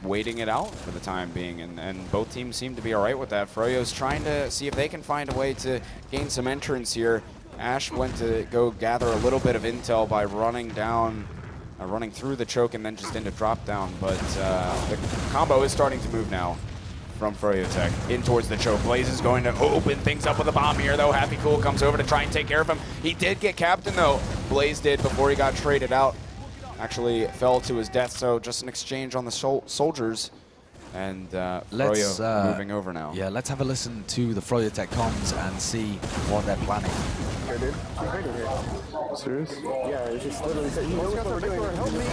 waiting it out for the time being, and both teams seem to be all right with that. Froyo's trying to see if they can find a way to gain some entrance here. Ash went to go gather a little bit of intel by running down, running through the choke and then just into drop down, but the combo is starting to move now from froyotech in towards the choke. Blaze is going to open things up with a bomb here, though. Happy Cool comes over to try and take care of him. He did get Captain, though. Blaze did before he got traded out. Actually fell to his death, so just an exchange on the soldiers, and Froyo moving over now. Yeah, let's have a listen to the froyotech comms and see what they're planning. Here, dude. I'm right here. Serious? Yeah, it's just literally said, you know what we're doing. Help me!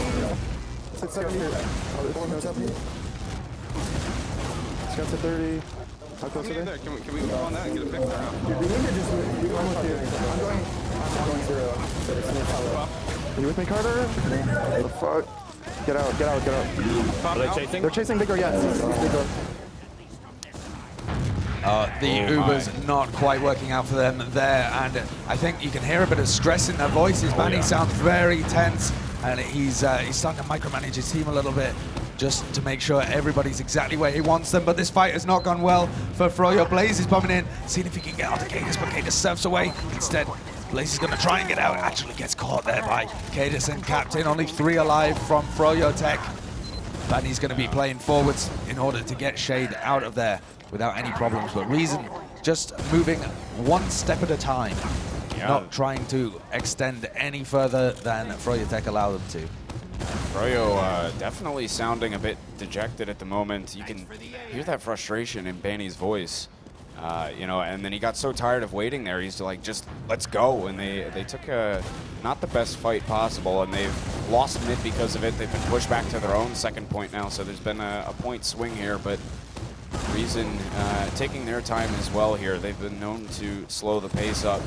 It's at 70. Help me. Scouts at 30. How close are they? Can we move on that and get a pick there? Dude, we need to just move. I'm with you. I'm going 0. So it's near power. Are you with me, Carter? What the fuck? Get out, get out, get out. Are they chasing? They're chasing Big Door, yes. Big Door. The Uber's not quite working out for them there, and I think you can hear a bit of stress in their voices. Manny sounds very tense, and he's starting to micromanage his team a little bit just to make sure everybody's exactly where he wants them. But this fight has not gone well for Froyo. Blaze is bombing in, seeing if he can get onto Cadis, but Cadis surfs away. Instead, Blaze is going to try and get out. Actually gets caught there by Cadis and Captain. Only 3 alive from froyotech. Banny's going to be playing forwards in order to get Shade out of there without any problems. But Reason just moving one step at a time. not trying to extend any further than froyotech allow them to. Froyo definitely sounding a bit dejected at the moment. You can hear that frustration in Banny's voice. You know, and then he got so tired of waiting there, he's like, just let's go. And they took not the best fight possible, and they've lost mid because of it. They've been pushed back to their own second point now, so there's been a point swing here, but Reason taking their time as well here. They've been known to slow the pace up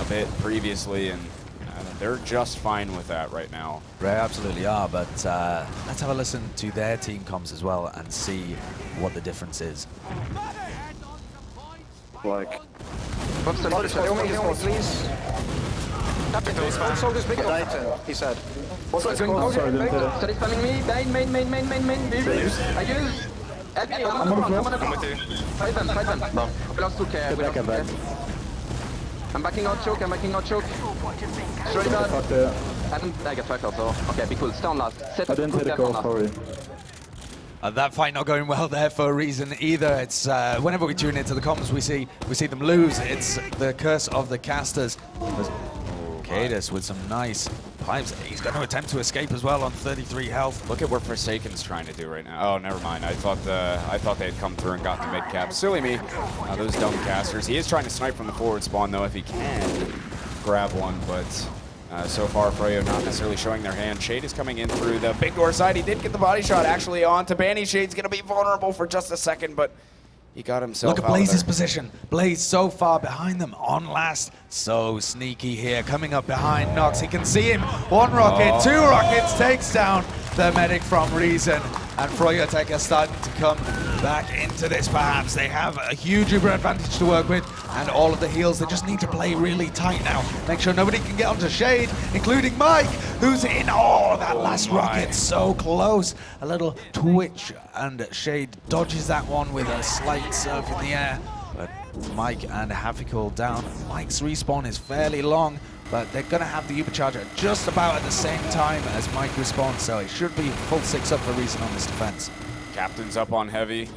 a bit previously, and they're just fine with that right now. They absolutely are, but let's have a listen to their team comms as well and see what the difference is. Like, what's the notice? Please. Also, this big he said. Also, it's going Sorry, spamming me. Main. I use. I'm with you. Fight them. No. We lost 2k. I'm backing out choke. Straight out. And I get tracked also. Okay, be cool. Stay on last. Set up. I didn't hit a goal, sorry. That fight not going well there for a reason either. It's whenever we tune into the comms, we see them lose. It's the curse of the casters. Cadis with some nice pipes. He's going to attempt to escape as well on 33 health. Look at what Forsaken's trying to do right now. Oh, never mind. I thought they had come through and got the mid cap. Silly me. Those dumb casters. He is trying to snipe from the forward spawn though if he can grab one, but so far Froyo not necessarily showing their hand. Shade is coming in through the big door side. He did get the body shot actually onto Banny. Shade's going to be vulnerable for just a second, but he got himself Look at Blaze's position. Blaze so far behind them on last. So sneaky here, coming up behind Nox. He can see him. One rocket, two rockets, takes down the medic from Reason. And froyotech are starting to come back into this perhaps. They have a huge Uber advantage to work with, and all of the heals, they just need to play really tight now. Make sure nobody can get onto Shade, including Mike, who's in. Oh, that last rocket, so close. A little twitch, and Shade dodges that one with a slight surf in the air. But Mike and Hafikul down. Mike's respawn is fairly long, but they're going to have the Ubercharger just about at the same time as Mike respawns, so it should be full 6 up for Reason on this defense. Captain's up on Heavy,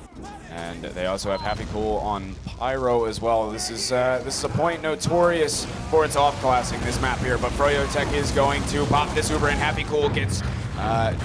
and they also have Hafikul on Pyro as well. This is a point notorious for its off-classing, this map here, but froyotech is going to pop this Uber, and Hafikul gets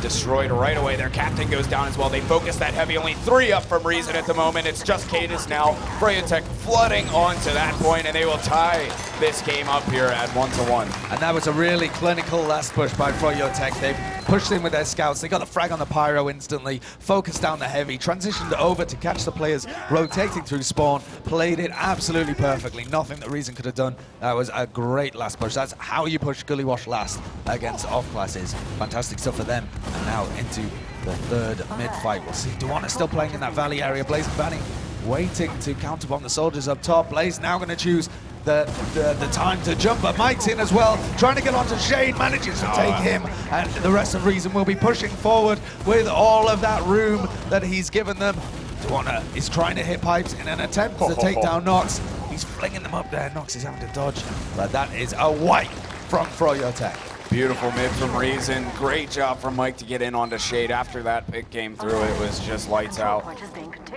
destroyed right away. Their captain goes down as well. They focus that Heavy, only 3 up from Reason at the moment. It's just Cadis now. froyotech flooding onto that point, and they will tie this game up here at 1-1. And that was a really clinical last push by froyotech. They pushed in with their scouts. They got the frag on the Pyro instantly, focused down the Heavy, transitioned over to catch the players rotating through spawn, played it absolutely perfectly. Nothing that Reason could have done. That was a great last push. That's how you push Gully Wash last against off-classes. Fantastic stuff for them. And now into the third mid-fight. We'll see Duana still playing in that valley area. Blaze and Banny waiting to counterbomb the soldiers up top. Blaze now going to choose the time to jump, but Mike's in as well, trying to get onto Shade, manages to take him, and the rest of Reason will be pushing forward with all of that room that he's given them. Duana is trying to hit pipes in an attempt to take down Nox. He's flinging them up there. Nox is having to dodge, but that is a wipe from froyotech. Beautiful mid from Reason. Great job from Mike to get in onto Shade. After that pick came through, it was just lights out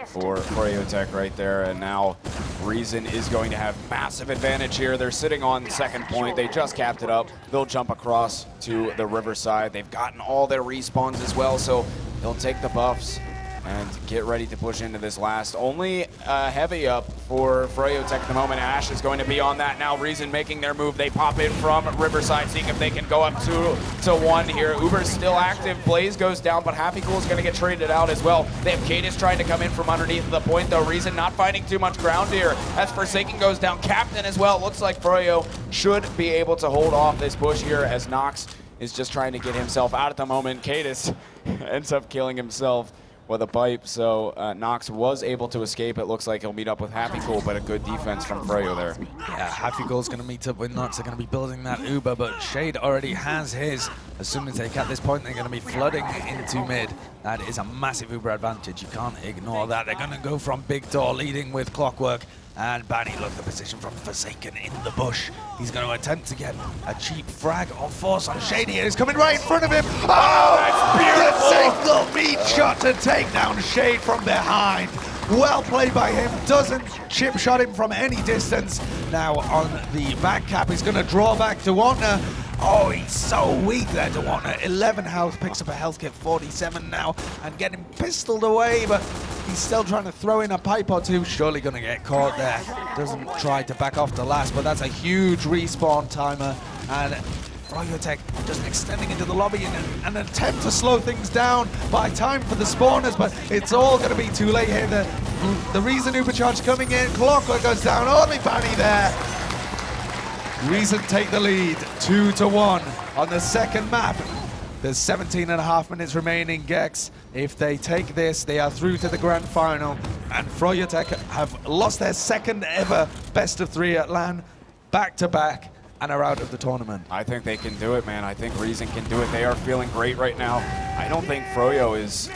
for froyotech right there. And now Reason is going to have massive advantage here. They're sitting on second point. They just capped it up. They'll jump across to the riverside. They've gotten all their respawns as well, so they'll take the buffs and get ready to push into this last. Only Heavy up for froyotech at the moment. Ash is going to be on that now. Reason making their move. They pop in from riverside, seeing if they can go up 2-1 here. Uber's still active. Blaze goes down, but Hafikul is going to get traded out as well. They have Cadis trying to come in from underneath the point, though. Reason not finding too much ground here. As Forsaken goes down, Captain as well. Looks like Froyo should be able to hold off this push here, as Nox is just trying to get himself out at the moment. Cadis ends up killing himself with a pipe, so Nox was able to escape. It looks like he'll meet up with Hafikul, but a good defense from Froyo there. Yeah, Hafikul's going to meet up with Nox. They're going to be building that Uber, but Shade already has his. As soon as they get this point, they're going to be flooding into mid. That is a massive Uber advantage. You can't ignore that. They're going to go from big door, leading with Clockwork. And Banny, look at the position from Forsaken in the bush. He's going to attempt to get a cheap frag or force on Shade here. He's coming right in front of him. Oh, that's beautiful! The single meat shot to take down Shade from behind. Well played by him. doesn't chip shot him from any distance. Now on the back cap, he's going to draw back Dewantner. Oh, he's so weak there, Dewantner. 11 health, picks up a health kit, 47 now, and getting pistoled away, but he's still trying to throw in a pipe or two. Surely going to get caught there. Doesn't try to back off the last, but that's a huge respawn timer. And froyotech just extending into the lobby in an attempt to slow things down, buy time for the spawners, but it's all going to be too late here. The Reason Ubercharge coming in, Clockwork goes down, only Bunny there. Reason take the lead, 2-1 on the second map. There's 17.5 minutes remaining, Gecks. If they take this, they are through to the grand final, and froyotech have lost their second ever best of 3 at LAN, back-to-back, and are out of the tournament. I think they can do it, man. I think Reason can do it. They are feeling great right now. I don't think Froyo is,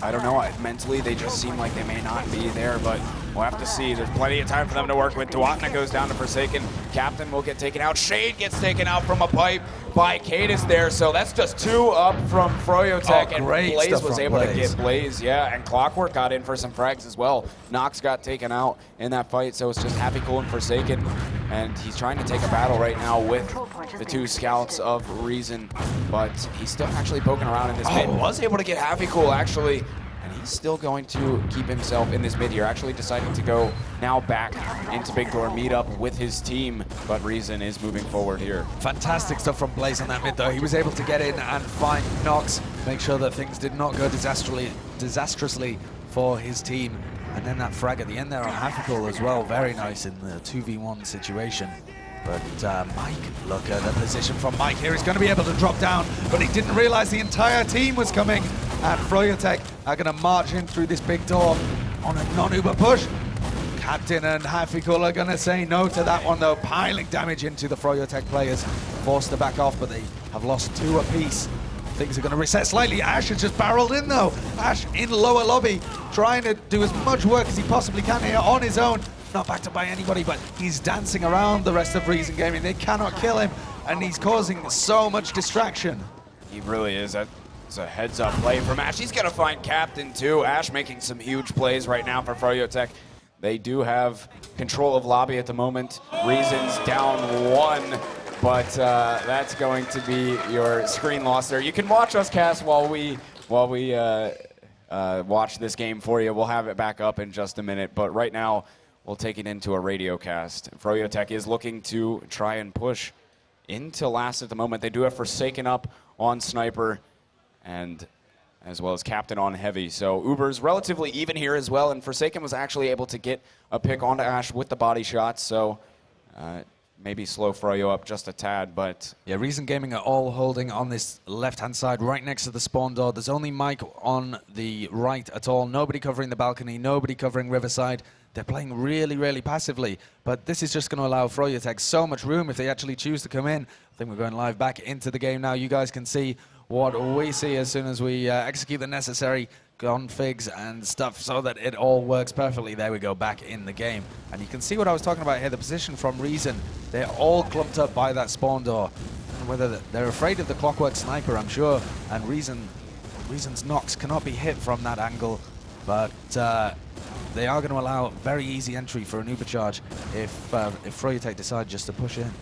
I don't know, mentally they just seem like they may not be there, but we'll have to see. There's plenty of time for them to work with. Dewantner goes down to Forsaken. Captain will get taken out. Shade gets taken out from a pipe by Cadis there, so that's just 2 up from froyotech, and Blaze was able to get Blaze, yeah, and Clockwork got in for some frags as well. Nox got taken out in that fight, so it's just Happy Cool and Forsaken, and he's trying to take a battle right now with the 2 scouts of Reason, but he's still actually poking around in this mid. Was able to get Happy Cool actually, and he's still going to keep himself in this mid here, actually deciding to go now back into Big Door, meet up with his team, but Reason is moving forward here. Fantastic stuff from Blaze on that mid though. He was able to get in and find Nox, make sure that things did not go disastrously for his team. And then that frag at the end there on Hafikul as well, very nice in the 2v1 situation. But Mike, look at the position from Mike here. He's going to be able to drop down, but he didn't realize the entire team was coming. And froyotech are going to march in through this big door on a non-Uber push. Captain and Hafikul are going to say no to that one though, piling damage into the froyotech players. Forced to back off, but they have lost 2 apiece. Things are going to reset slightly. Ash has just barreled in though. Ash in lower lobby, trying to do as much work as he possibly can here on his own. Not backed up by anybody, but he's dancing around the rest of Reason Gaming. They cannot kill him, and he's causing so much distraction. He really is. It's a heads-up play from Ash. He's going to find Captain too. Ash making some huge plays right now for froyotech. They do have control of lobby at the moment. Reason's down 1. But that's going to be your screen loss there. You can watch us cast while we watch this game for you. We'll have it back up in just a minute. But right now, we'll take it into a radio cast. froyotech is looking to try and push into last at the moment. They do have Forsaken up on Sniper, and as well as Captain on Heavy. So Uber's relatively even here as well, and Forsaken was actually able to get a pick onto Ash with the body shots. So maybe slow Froyo up just a tad, but... Yeah, Reason Gaming are all holding on this left-hand side, right next to the spawn door. There's only Mike on the right at all. Nobody covering the balcony, nobody covering Riverside. They're playing really, really passively, but this is just going to allow froyotech so much room if they actually choose to come in. I think we're going live back into the game now. You guys can see what we see as soon as we execute the necessary configs and stuff so that it all works perfectly. There we go, back in the game. And you can see what I was talking about here, the position from Reason. They're all clumped up by that spawn door. And whether they're afraid of the Clockwork Sniper, I'm sure, and Reason's Nox cannot be hit from that angle, but they are going to allow very easy entry for an Ubercharge if froyotech decide just to push in.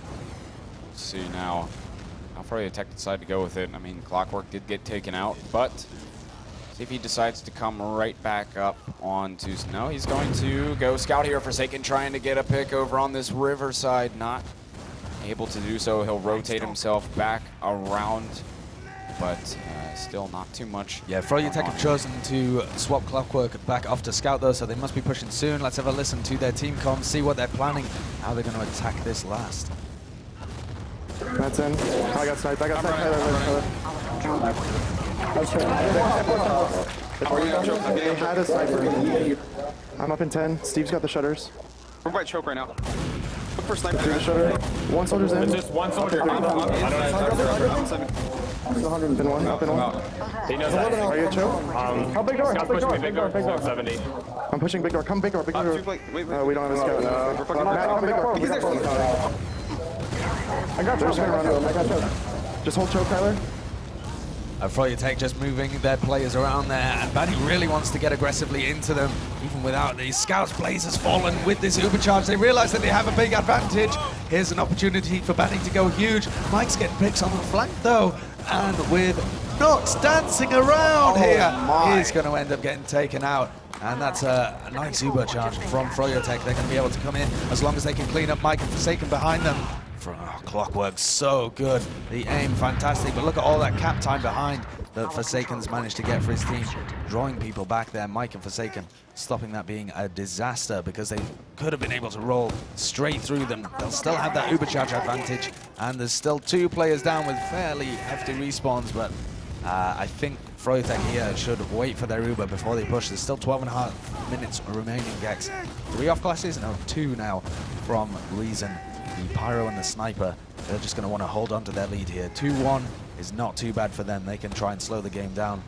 Let's see now how froyotech decide to go with it. I mean, Clockwork did get taken out, but see if he decides to come right back up onto... No, he's going to go scout here. Forsaken trying to get a pick over on this Riverside. Not able to do so. He'll rotate himself back around, but still not too much. Yeah, froyotech have chosen to swap Clockwork back off to scout though, so they must be pushing soon. Let's have a listen to their team comms, see what they're planning, how they're going to attack this last. That's in. I got sniped. They had a sniper. I'm up in 10. Steve's got the shutters. We're by choke right now. Look for sniper. Through the shutter. One soldier's in. It's just one soldier. I don't know. Been one. Up in one. He knows that. Are you at choke? Come big door. Scout's pushing me. Big door. 70. I'm pushing big door. Come big door. Big door. We don't have a scout. Matt, come big door. He's there. I got choke. I got choke. Just hold choke, Tyler. froyotech just moving their players around there, and Banny really wants to get aggressively into them, even without the Scouts. Blaze has fallen with this Uber charge. They realize that they have a big advantage. Here's an opportunity for Banny to go huge. Mike's getting picks on the flank though, and with Nox dancing around here, he's going to end up getting taken out. And that's a nice Uber charge from froyotech. They're going to be able to come in as long as they can clean up Mike and Forsaken behind them. Clockwork so good, the aim fantastic, but look at all that cap time behind that Forsaken's managed to get for his team, drawing people back there. Mike and Forsaken stopping that being a disaster, because they could have been able to roll straight through them. They'll still have that Uber charge advantage, and there's still 2 players down with fairly hefty respawns, but I think froyotech here should wait for their Uber before they push. There's still 12.5 minutes remaining, Gecks. 3 off classes? No, 2 now from Reason. The Pyro and the Sniper, they're just going to want to hold on to their lead here. 2-1 is not too bad for them. They can try and slow the game down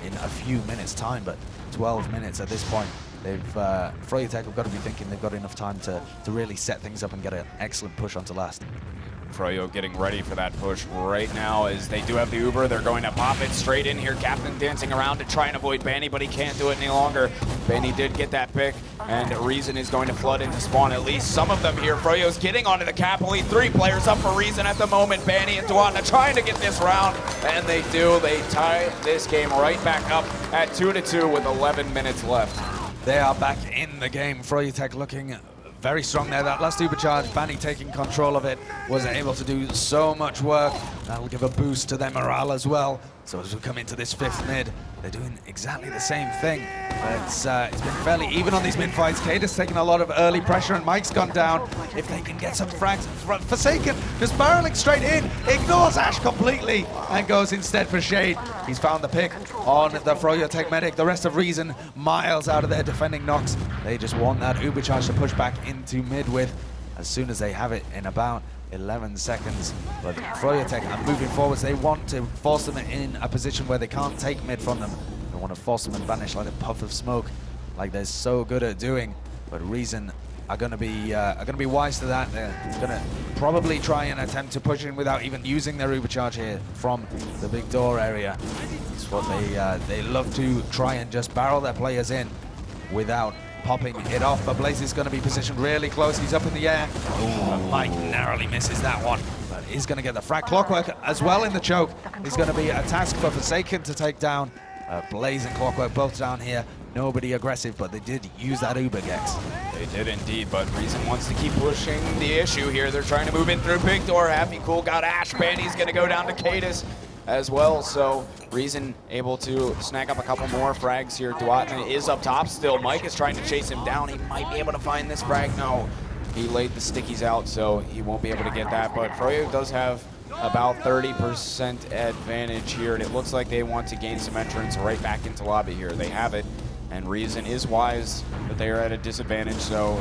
in a few minutes' time, but 12 minutes at this point. froyotech have got to be thinking they've got enough time to really set things up and get an excellent push onto last. Froyo getting ready for that push right now as they do have the Uber. They're going to pop it straight in here. Captain dancing around to try and avoid Banny, but he can't do it any longer. Banny did get that pick, and Reason is going to flood into spawn, at least some of them here. Froyo's getting onto the cap. Only 3 players up for Reason at the moment. Banny and Duatna trying to get this round, and they do. They tie this game right back up at 2-2 with 11 minutes left. They are back in the game. froyotech looking very strong there. That last Uber charge, Banny taking control of it, was able to do so much work. That'll give a boost to their morale as well. So as we come into this 5th mid, they're doing exactly the same thing. But it's been fairly even on these mid fights. Kada's taking a lot of early pressure, and Mike's gone down. If they can get some frags, Forsaken just barreling straight in, ignores Ash completely, and goes instead for Shade. He's found the pick on the froyotech medic. The rest of Reason miles out of there defending Nox. They just want that Uber charge to push back into mid with as soon as they have it in about 11 seconds. But froyotech are moving forwards. They want to force them in a position where they can't take mid from them. They want to force them and vanish like a puff of smoke, like they're so good at doing. But Reason are going to be wise to that. They're going to probably try and attempt to push in without even using their Uber charge here from the big door area. It's what they love to try and just barrel their players in without popping it off. But Blaze is going to be positioned really close. He's up in the air. Ooh, Mike narrowly misses that one, but he's going to get the frag. Clockwork as well in the choke is going to be a task for Forsaken to take down. Blaze and Clockwork both down here. Nobody aggressive, but they did use that Uber, Gecks. They did indeed, but Reason wants to keep pushing the issue here. They're trying to move in through big door. Happy Cool got Ash. Banny's going to go down to Cadis as well, so Reason able to snag up a couple more frags here. Duatna is up top still. Mike is trying to chase him down. He might be able to find this frag. No, he laid the stickies out, so he won't be able to get that, but Froyo does have about 30% advantage here, and it looks like they want to gain some entrance right back into lobby here. They have it, and Reason is wise that they are at a disadvantage, so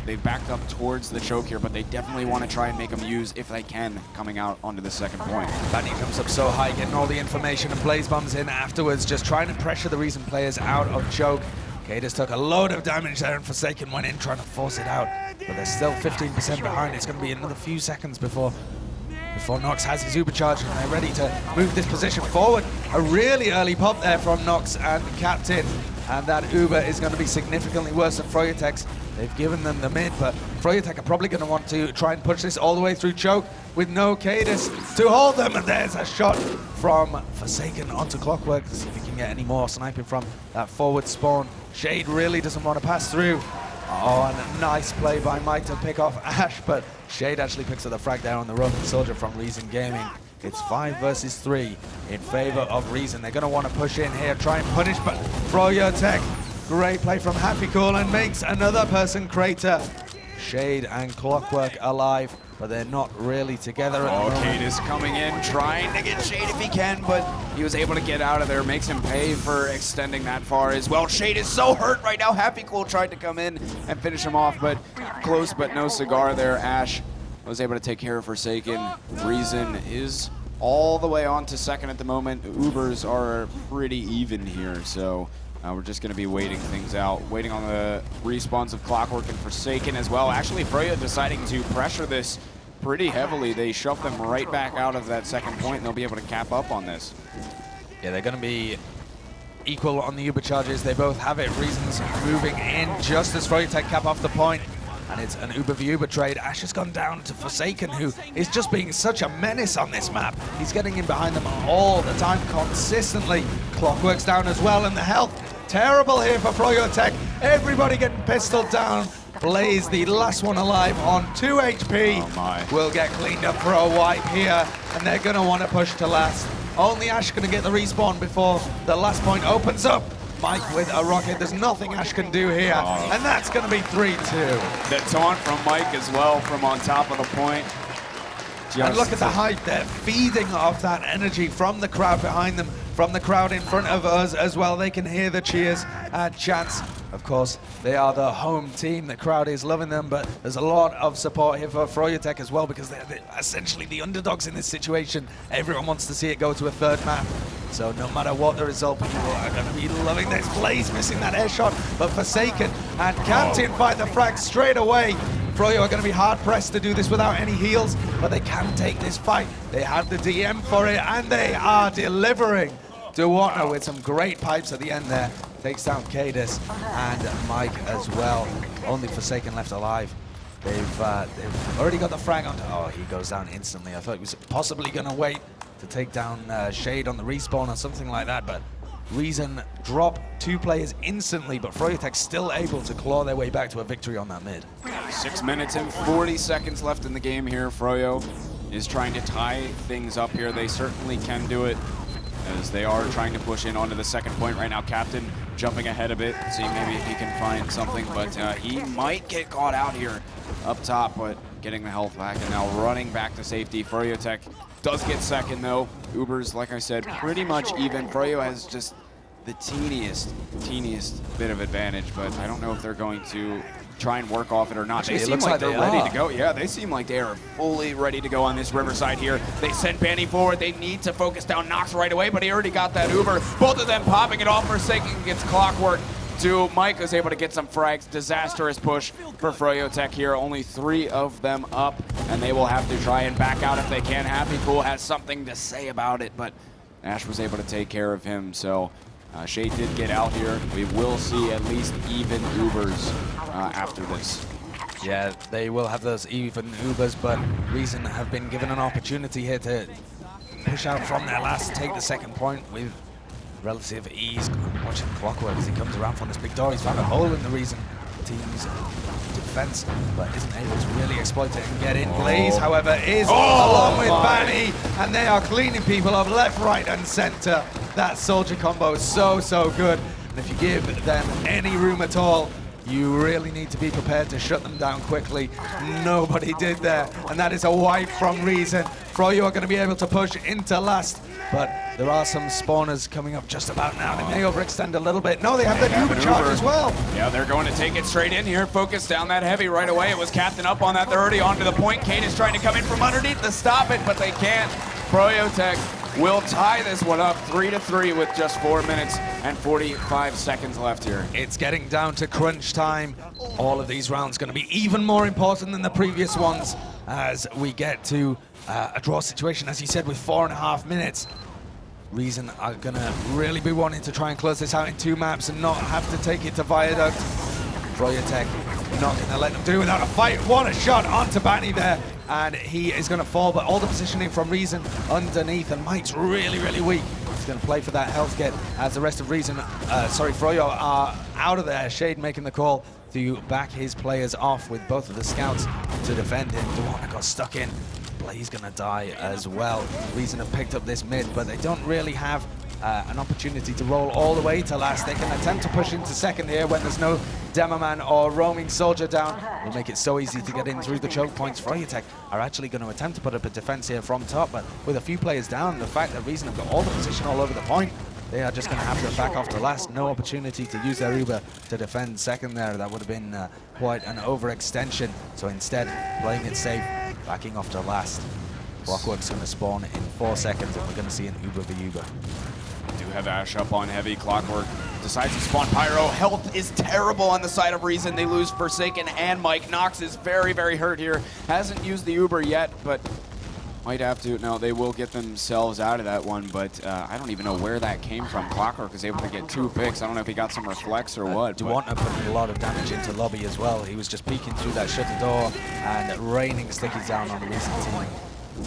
they've backed up towards the choke here, but they definitely want to try and make them use, if they can, coming out onto the 2nd point. Banny comes up so high, getting all the information, and Blaze bombs in afterwards, just trying to pressure the Reason players out of choke. Cadis took a load of damage there, and Forsaken went in trying to force it out, but they're still 15% behind. It's going to be another few seconds before Nox has his Uber charge, and they're ready to move this position forward. A really early pop there from Nox and Captain, and that Uber is going to be significantly worse than froyotech's. They've given them the mid, but froyotech are probably going to want to try and push this all the way through choke with no Cadis to hold them, and there's a shot from Forsaken onto Clockwork to see if he can get any more sniping from that forward spawn. Shade really doesn't want to pass through. Oh, and a nice play by Mike to pick off Ash, but Shade actually picks up the frag there on the Roman Soldier from Reason Gaming. It's 5 versus 3 in favor of Reason. They're going to want to push in here, try and punish, but froyotech, great play from Happy Cool, and makes another person crater. Shade and Clockwork alive, but they're not really together at the moment. Cade is coming in, trying to get Shade if he can, but he was able to get out of there. Makes him pay for extending that far as well. Shade is so hurt right now. Happy Cool tried to come in and finish him off, but close but no cigar there. Ash was able to take care of Forsaken. Reason is all the way on to 2nd at the moment. Ubers are pretty even here, so we're just going to be waiting things out, waiting on the respawns of Clockwork and Forsaken as well. Actually, Froyo deciding to pressure this pretty heavily. They shove them right back out of that second point, and they'll be able to cap up on this. Yeah, they're going to be equal on the Uber charges. They both have it. Reason's moving in just as froyotech cap off the point. And it's an Uber v Uber trade. Ash has gone down to Forsaken, who is just being such a menace on this map. He's getting in behind them all the time, consistently. Clockwork's down as well, and the health terrible here for froyotech. Everybody getting pistoled down. bluee, the last one alive on 2 HP. Oh my. Will get cleaned up for a wipe here, and they're going to want to push to last. Only Ash going to get the respawn before the last point opens up. Mike with a rocket. There's nothing Ash can do here, and that's going to be 3-2. The taunt from Mike as well from on top of the point. And look at the hype. They're feeding off that energy from the crowd behind them, from the crowd in front of us as well. They can hear the cheers and chants. Of course, they are the home team. The crowd is loving them, but there's a lot of support here for froyotech as well, because they're essentially the underdogs in this situation. Everyone wants to see it go to a third map. So no matter what the result, people are going to be loving this. bluee missing that air shot, but Forsaken and Captain find the frag straight away. Froyo are going to be hard-pressed to do this without any heals, but they can take this fight. They have the DM for it, and they are delivering. Duwatna with some great pipes at the end there. Takes down Cadis and Mike as well. Only Forsaken left alive. They've already got the frag on. Oh, he goes down instantly. I thought he was possibly going to wait to take down Shade on the respawn or something like that, but Reason drop 2 players instantly, but froyotech still able to claw their way back to a victory on that mid. 6 minutes and 40 seconds left in the game here. Froyo is trying to tie things up here. They certainly can do it, as they are trying to push in onto the second point right now. Captain jumping ahead a bit, seeing maybe if he can find something, but he might get caught out here up top, but getting the health back and now running back to safety. froyotech does get second though. Uber's, like I said, pretty much even. Froyo has just the teeniest bit of advantage, but I don't know if they're going to try and work off it or not. Actually, they seem like they're ready to go. Yeah, they seem like they are fully ready to go on this Riverside here. They send Banny forward. They need to focus down Nox right away, but he already got that Uber. Both of them popping it off. Forsaken gets Clockwork to Mike, is able to get some frags. Disastrous push for froyotech here. Only 3 of them up, and they will have to try and back out if they can. Happy Cool has something to say about it, but Ash was able to take care of him, so Shade did get out here. We will see at least even Ubers after this. Yeah, they will have those even Ubers, but Reason have been given an opportunity here to push out from their last, take the second point with relative ease. Watching Clockwork as he comes around from this big door. He's found a hole in the Reason team's defense, but isn't able to really exploit it and get in. bluee, however, is along with Banny, and they are cleaning people up left, right, and center. That soldier combo is so good, and if you give them any room at all, you really need to be prepared to shut them down quickly. Nobody did there, and that is a wipe from Reason. Froyo are going to be able to push into last, but there are some spawners coming up just about now. They may overextend a little bit. No, they have the Uber charge as well. Yeah, they're going to take it straight in here. Focus down that heavy right away. It was Captain up on that. They're already onto the point. Kane is trying to come in from underneath to stop it, but they can't. froyotech will tie this one up 3-3 with just 4 minutes and 45 seconds left here. It's getting down to crunch time. All of these rounds going to be even more important than the previous ones as we get to a draw situation, as you said, with 4.5 minutes. Reason are going to really be wanting to try and close this out in 2 maps and not have to take it to Viaduct. froyotech not going to let them do it without a fight. What a shot onto Banny there, and he is going to fall, but all the positioning from Reason underneath, and Mike's really weak. He's going to play for that health get as the rest of Froyo are out of there. Shade making the call to back his players off with both of the scouts to defend him. Duwatna got stuck in. bluee's going to die as well. Reason have picked up this mid, but they don't really have an opportunity to roll all the way to last. They can attempt to push into second here when there's no Demoman or roaming soldier down. Will make it so easy to get in through the choke points. froyotech are actually going to attempt to put up a defense here from top, but with a few players down, the fact that Reason have got all the position all over the point, they are just going to have to back off to last. No opportunity to use their Uber to defend second there. That would have been quite an overextension. So instead, playing it safe, backing off to last. Clockwork's going to spawn in 4 seconds, and we're going to see an Uber v Uber. Do have Ash up on heavy. Clockwork decides to spawn Pyro. Health is terrible on the side of Reason. They lose Forsaken and Mike. Nox is very, very hurt here. Hasn't used the Uber yet, but might have to. No, they will get themselves out of that one, but I don't even know where that came from. Clockwork was able to get 2 picks. I don't know if he got some reflex or what. Duwantna put a lot of damage into lobby as well. He was just peeking through that shutter door and raining stickies down on the Reason team.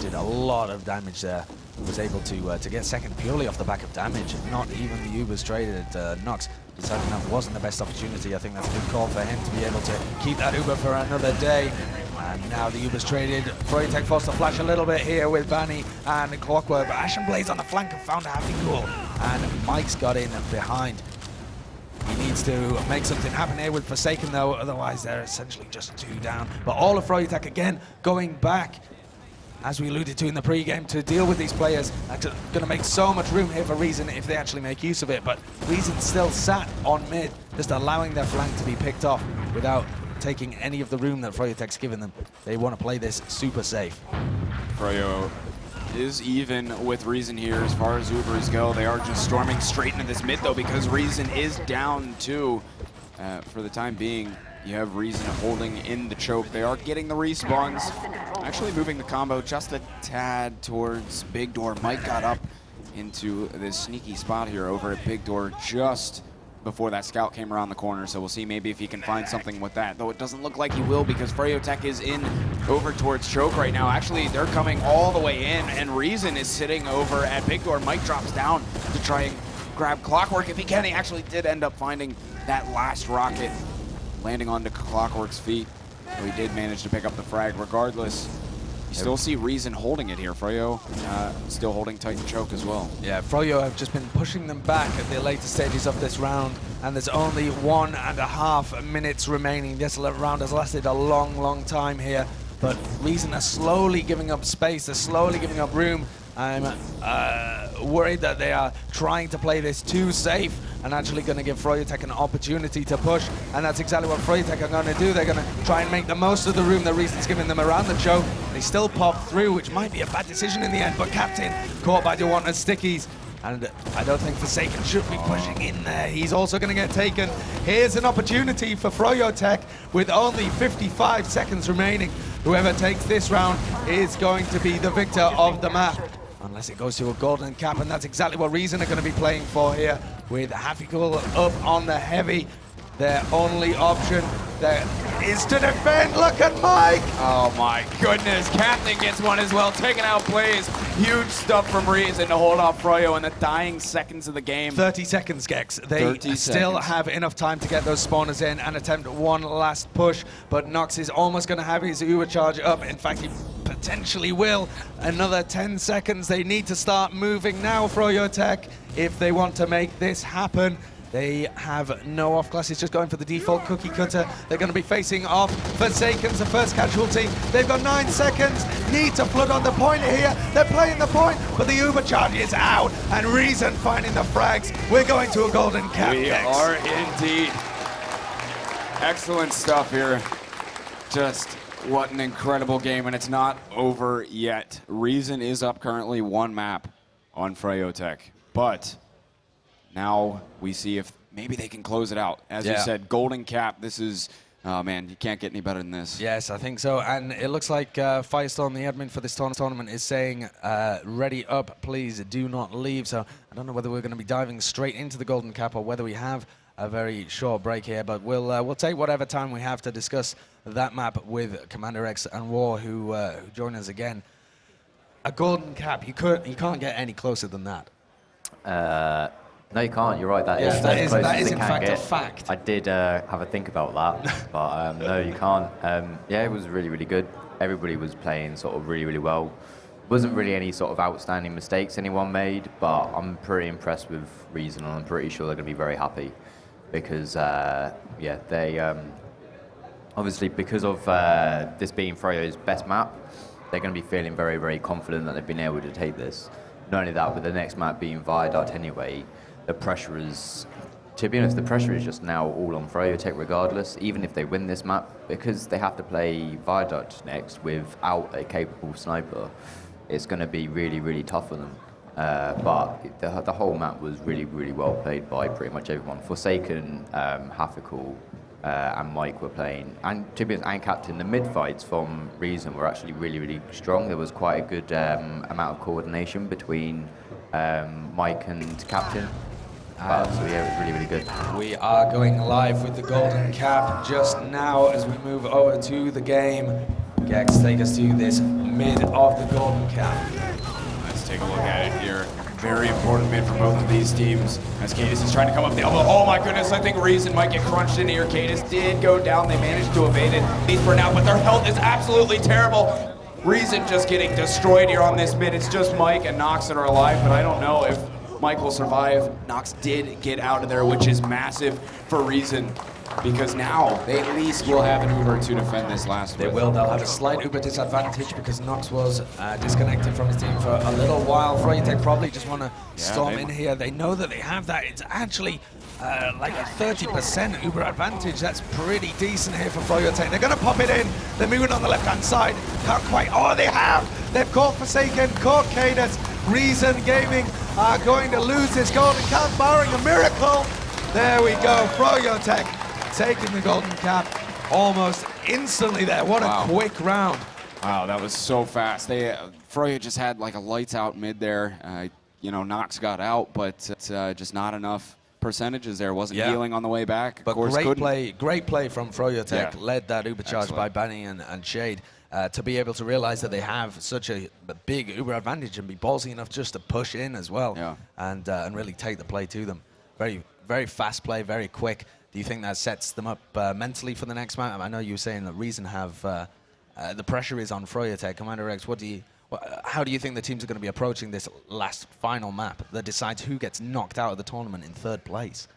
Did a lot of damage there. Was able to get second purely off the back of damage. Not even the Ubers traded. Nox decided that wasn't the best opportunity. I think that's a good call for him to be able to keep that Uber for another day. And now the Uber's traded. froyotech forced to flash a little bit here with Banny and Clockwork. But Ashen Blaze on the flank and found a happy cool. And Mike's got in behind. He needs to make something happen here with Forsaken though, otherwise they're essentially just 2 down. But all of froyotech again going back, as we alluded to in the pre-game, to deal with these players. That's going to make so much room here for Reason if they actually make use of it. But Reason still sat on mid, just allowing their flank to be picked off without taking any of the room that froyotech's given them. They want to play this super safe. Froyo is even with Reason here as far as Ubers go. They are just storming straight into this mid though, because Reason is down 2 for the time being. You have Reason holding in the choke. They are getting the respawns. Actually moving the combo just a tad towards Big Door. Mike got up into this sneaky spot here over at Big Door just before that scout came around the corner. So we'll see maybe if he can find something with that. Though it doesn't look like he will, because froyotech is in over towards choke right now. Actually, they're coming all the way in, and Reason is sitting over at Big Door. Mike drops down to try and grab Clockwork if he can. He actually did end up finding that last rocket, landing onto Clockwork's feet. So he did manage to pick up the frag. Regardless, you still see Reason holding it here. Froyo still holding tight and choke as well. Yeah, Froyo have just been pushing them back at the later stages of this round, and there's only 1.5 minutes remaining. This round has lasted a long, long time here, but Reason are slowly giving up space. They're slowly giving up room. I'm worried that they are trying to play this too safe and actually going to give froyotech an opportunity to push, and that's exactly what froyotech are going to do. They're going to try and make the most of the room that Reason's giving them around the choke. They still pop through, which might be a bad decision in the end, but Captain caught by Duwantna's stickies, and I don't think Forsaken should be pushing in there. He's also going to get taken. Here's an opportunity for froyotech with only 55 seconds remaining. Whoever takes this round is going to be the victor of the map, unless it goes to a golden cap, and that's exactly what Reason are going to be playing for here, with Happy Cool up on the heavy. Their only option there is to defend. Look at Mike! Oh my goodness, Captain gets one as well, taking out Blaze. Huge stuff from Reason to hold off Froyo in the dying seconds of the game. 30 seconds, Gecks. They still have enough time to get those spawners in and attempt one last push, but Nox is almost going to have his Uber charge up. In fact, he potentially will. Another 10 seconds. They need to start moving now, froyotech, if they want to make this happen. They have no off classes, just going for the default cookie cutter. They're going to be facing off Forsaken's the first casualty. They've got 9 seconds. Need to flood on the point here. They're playing the point, but the Uber charge is out, and Reason finding the frags. We're going to a golden cap. We are indeed. Excellent stuff here. Just what an incredible game, and it's not over yet. Reason is up currently 1 map on froyotech, but now we see if maybe they can close it out. As you said, golden cap. This is, oh man, you can't get any better than this. Yes, I think so. And it looks like Firestorm, the admin for this tournament, is saying, ready up, please do not leave. So I don't know whether we're going to be diving straight into the golden cap or whether we have a very short break here. But we'll take whatever time we have to discuss that map with Commander X and War, who join us again. A golden cap, you can't get any closer than that. No, you can't. You're right. That is in fact a fact. I did have a think about that, but no, you can't. Yeah, it was really, really good. Everybody was playing sort of really, really well. Wasn't really any sort of outstanding mistakes anyone made, but I'm pretty impressed with Reason, and I'm pretty sure they're going to be very happy because, yeah, they obviously because of this being Froyo's best map, they're going to be feeling very, very confident that they've been able to take this. Not only that, with the next map being Viaduct anyway, the pressure is, to be honest, the pressure is just now all on froyotech regardless, even if they win this map, because they have to play Viaduct next without a capable sniper. It's going to be really, really tough for them. but the whole map was really, really well played by pretty much everyone. Forsaken, Haffical, and Mike were playing, and to be honest, and Captain, the mid fights from Reason were actually really, really strong. There was quite a good amount of coordination between Mike and Captain. So yeah, it was really, really good. We are going live with the golden cap just now as we move over to the game. Gecks, take us to this mid of the golden cap. Let's take a look at it here. Very important mid for both of these teams. As Cadis is trying to come up the elbow. Oh my goodness, I think Reason might get crunched in here. Cadis did go down. They managed to evade it. He's for now, but their health is absolutely terrible. Reason just getting destroyed here on this mid. It's just Mike and Nox that are alive, but I don't know if Mike will survive. Nox did get out of there, which is massive for Reason, because now they at least will have an Uber to defend this last They with. will. They'll have a slight Uber disadvantage because Nox was disconnected from his team for a little while. froyotech probably just want to storm in here. They know that they have that. It's actually like a 30% Uber advantage. That's pretty decent here for froyotech. They're going to pop it in. They're moving on the left-hand side. Can't quite. Oh, they have. They've caught Forsaken, caught Cadis. Reason Gaming are going to lose this golden cap, barring a miracle. There we go. froyotech taking the golden cap almost instantly there. What a quick round. Wow, that was so fast. Froyo just had like a lights out mid there. You know, Nox got out, but just not enough percentages there. Wasn't healing on the way back. But great play from froyotech. Yeah. Led that Uber charge by Banny and Shade to be able to realize that they have such a big Uber advantage and be ballsy enough just to push in as well and really take the play to them. Very, very fast play, very quick. Do you think that sets them up mentally for the next match? I know you were saying that Reason have the pressure is on froyotech. Commander X, how do you think the teams are going to be approaching this last final map that decides who gets knocked out of the tournament in third place?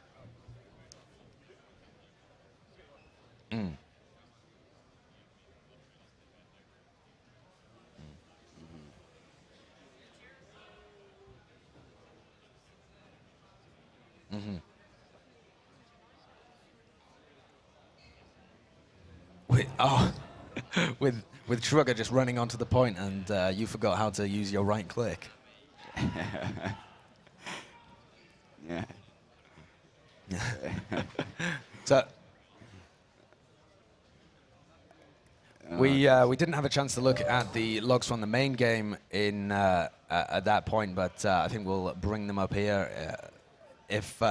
With Shrugger just running onto the point and you forgot how to use your right click. Yeah. So we didn't have a chance to look at the logs from the main game in at that point, but I think we'll bring them up here if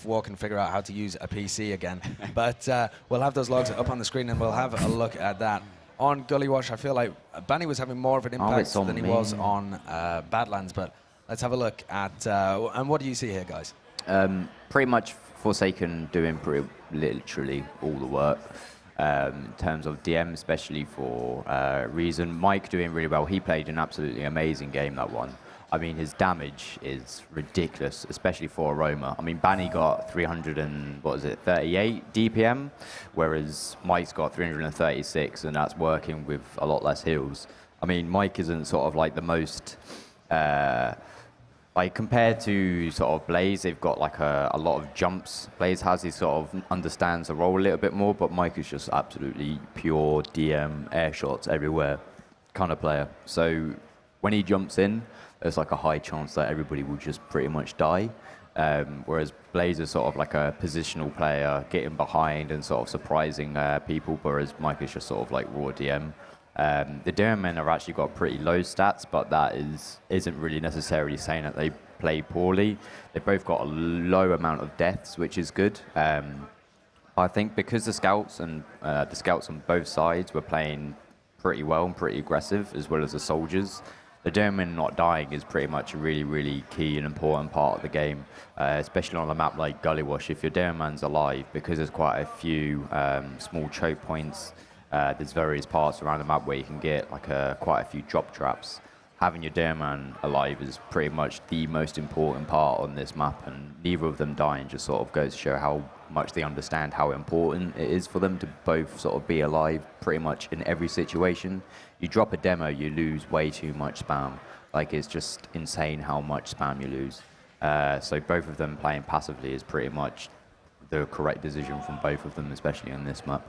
War can figure out how to use a PC again. But we'll have those logs up on the screen and we'll have a look at that. On Gullywash, I feel like Banny was having more of an impact than he was on Badlands, but let's have a look at, and what do you see here, guys? Pretty much Forsaken doing literally all the work in terms of DM, especially for Reason. Mike doing really well. He played an absolutely amazing game, that one. I mean, his damage is ridiculous, especially for Aroma. I mean, Banny got 38 DPM, whereas Mike's got 336, and that's working with a lot less heals. I mean, Mike isn't sort of like the most, like compared to sort of Blaze, they've got like a lot of jumps. Blaze has, he sort of understands the role a little bit more, but Mike is just absolutely pure DM, air shots everywhere kind of player. So when he jumps in, there's like a high chance that everybody will just pretty much die. Whereas Blaze is sort of like a positional player, getting behind and sort of surprising people, whereas Mike is just sort of like raw DM. The DM men have actually got pretty low stats, but that isn't really necessarily saying that they play poorly. They've both got a low amount of deaths, which is good. I think because the scouts on both sides were playing pretty well and pretty aggressive, as well as the soldiers, the Derman not dying is pretty much a really, really key and important part of the game, especially on a map like Gullywash. If your Derman's alive, because there's quite a few small choke points, there's various parts around the map where you can get like quite a few drop traps. Having your Derman alive is pretty much the most important part on this map, and neither of them dying just sort of goes to show how much they understand how important it is for them to both sort of be alive pretty much in every situation. You drop a demo, you lose way too much spam. Like, it's just insane how much spam you lose. So both of them playing passively is pretty much the correct decision from both of them, especially on this map.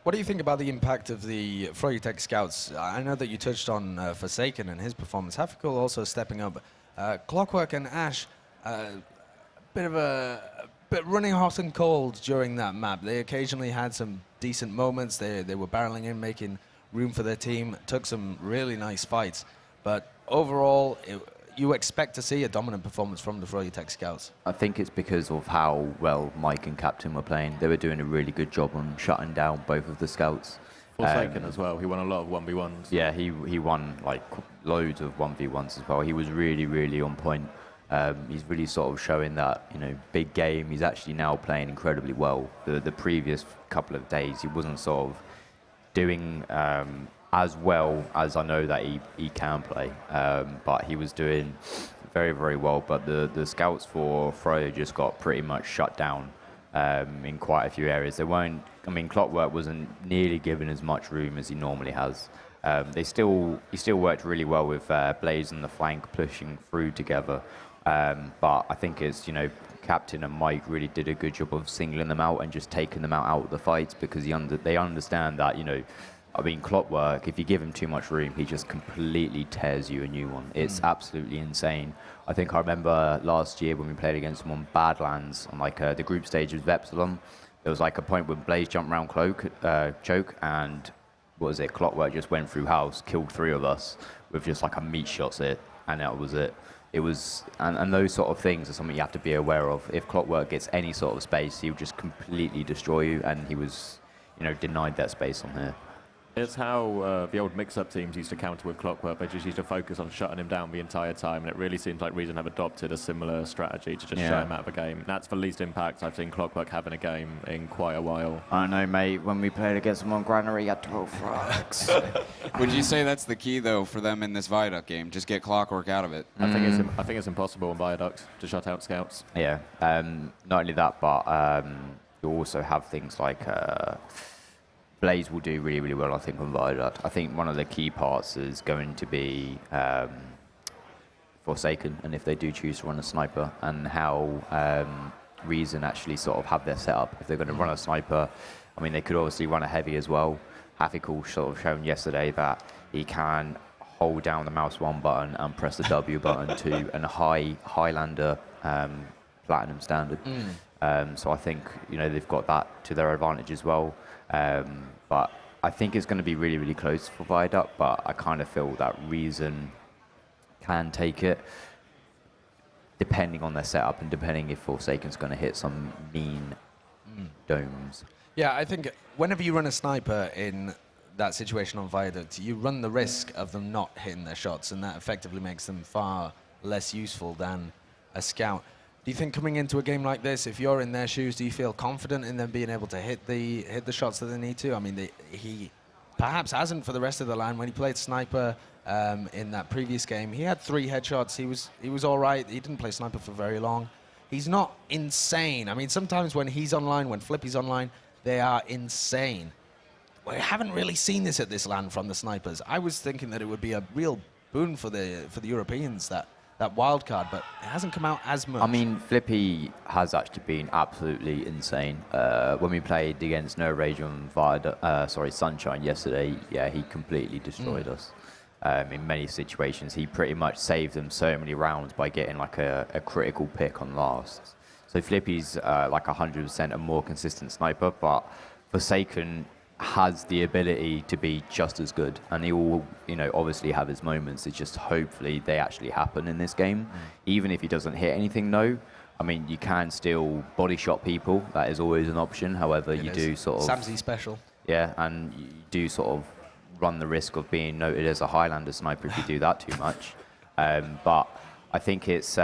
What do you think about the impact of the froyotech scouts? I know that you touched on Forsaken and his performance. Haffical also stepping up Clockwork and Ash, bit running hot and cold during that map. They occasionally had some decent moments. They were barreling in, making room for their team, took some really nice fights. But overall, you expect to see a dominant performance from the froyotech scouts. I think it's because of how well Mike and Captain were playing. They were doing a really good job on shutting down both of the scouts. Forsaken as well. He won a lot of 1v1s. Yeah, he won like loads of 1v1s as well. He was really, really on point. He's really sort of showing that, big game. He's actually now playing incredibly well. The previous couple of days, he wasn't sort of doing as well as I know that he can play. But he was doing very, very well. But the scouts for Froyo just got pretty much shut down in quite a few areas. They weren't. I mean, Clockwork wasn't nearly given as much room as he normally has. He still worked really well with Blaze on the flank, pushing through together. But I think it's, Captain and Mike really did a good job of singling them out and just taking them out of the fights, because they understand that, Clockwork, if you give him too much room, he just completely tears you a new one. It's absolutely insane. I think I remember last year when we played against him on Badlands on the group stage of Epsilon, there was a point when Blaze jumped around choke, and what was it? Clockwork just went through house, killed 3 of us with just a meat shot and that was it. It was, and those sort of things are something you have to be aware of. If Clockwork gets any sort of space, he would just completely destroy you, and he was, denied that space on here. It's how the old mix-up teams used to counter with Clockwork. They just used to focus on shutting him down the entire time, and it really seems like Reason have adopted a similar strategy to just shut him out of the game. That's the least impact I've seen Clockwork have in a game in quite a while. I know, mate. When we played against him on Granary, he had 12 frags. Would you say that's the key, though, for them in this Viaduct game? Just get Clockwork out of it? I think it's impossible in Viaduct to shut out scouts. Yeah. Not only that, but you also have things like... Blaze will do really, really well, I think, on Viaduct. I think one of the key parts is going to be Forsaken, and if they do choose to run a sniper, and how Reason actually sort of have their setup. If they're going to run a sniper, I mean, they could obviously run a heavy as well. Hafiko sort of shown yesterday that he can hold down the mouse 1 button and press the W button 2, and a Highlander Platinum standard. So I think, they've got that to their advantage as well. But I think it's going to be really, really close for Viaduct, but I kind of feel that Reason can take it, depending on their setup and depending if Forsaken's going to hit some mean domes. Yeah, I think whenever you run a sniper in that situation on Viaduct, you run the risk of them not hitting their shots, and that effectively makes them far less useful than a scout. Do you think coming into a game like this, if you're in their shoes, do you feel confident in them being able to hit the shots that they need to? I mean, he perhaps hasn't for the rest of the line. When he played sniper in that previous game, he had 3 headshots. He was all right. He didn't play sniper for very long. He's not insane. I mean, sometimes when he's online, when Flippy's online, they are insane. We haven't really seen this at this LAN from the snipers. I was thinking that it would be a real boon for the Europeans, that wild card, but it hasn't come out as much. I mean, Flippy has actually been absolutely insane. When we played against No Rage on Sunshine yesterday, yeah, he completely destroyed us. In many situations, he pretty much saved them so many rounds by getting a critical pick on last. So Flippy's 100% a more consistent sniper, but Forsaken has the ability to be just as good, and he will, obviously have his moments. It's just hopefully they actually happen in this game. Even if he doesn't hit anything, I mean, you can still body shot people. That is always an option. However, you do sort of Samsy special. Yeah, and you do sort of run the risk of being noted as a Highlander sniper if you do that too much. But I think it's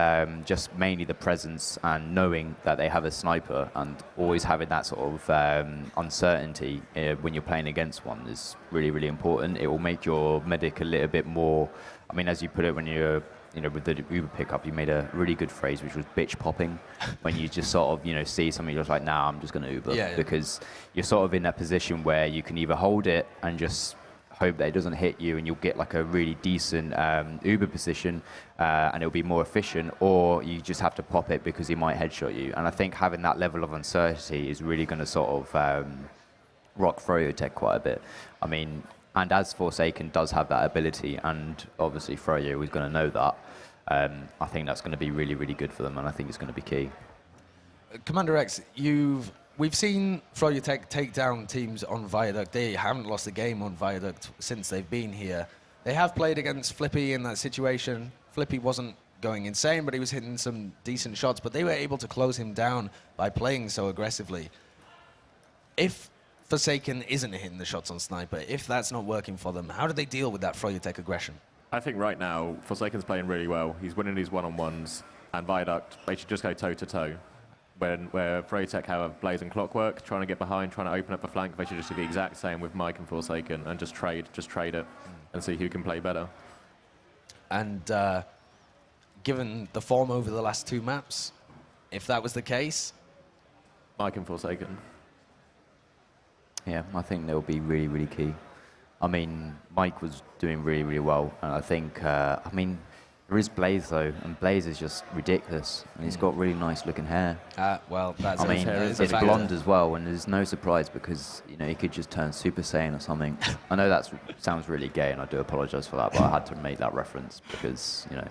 just mainly the presence and knowing that they have a sniper, and always having that sort of uncertainty when you're playing against one is really, really important. It will make your medic a little bit more, I mean, as you put it when you're, with the Uber pickup, you made a really good phrase, which was bitch popping, when you just sort of, see something, you're just like, nah, I'm just going to Uber. Because you're sort of in that position where you can either hold it and just hope that it doesn't hit you, and you'll get a really decent Uber position, and it'll be more efficient, or you just have to pop it because he might headshot you. And I think having that level of uncertainty is really going to sort of rock froyotech quite a bit. I mean, and as Forsaken does have that ability, and obviously Froyo is going to know that, I think that's going to be really, really good for them, and I think it's going to be key. Commander X, we've seen froyotech take down teams on Viaduct. They haven't lost a game on Viaduct since they've been here. They have played against Flippy in that situation. Flippy wasn't going insane, but he was hitting some decent shots, but they were able to close him down by playing so aggressively. If Forsaken isn't hitting the shots on Sniper, if that's not working for them, how do they deal with that froyotech aggression? I think right now, Forsaken's playing really well. He's winning his one-on-ones, and Viaduct, they should just go toe-to-toe. Where froyotech have Blaze and Clockwork, trying to get behind, trying to open up a flank, they should just do the exact same with Mike and Forsaken, and just trade it, and see who can play better. And given the form over the last 2 maps, if that was the case? Mike and Forsaken. Yeah, I think they'll be really, really key. I mean, Mike was doing really, really well, and I think, I mean, there is Blaze though, and Blaze is just ridiculous, and he's got really nice looking hair. Well, that's I mean, it's it's blonde as well, and there's no surprise because, you know, he could just turn Super Saiyan or something. I know that sounds really gay, and I do apologize for that, but I had to make that reference because, you know,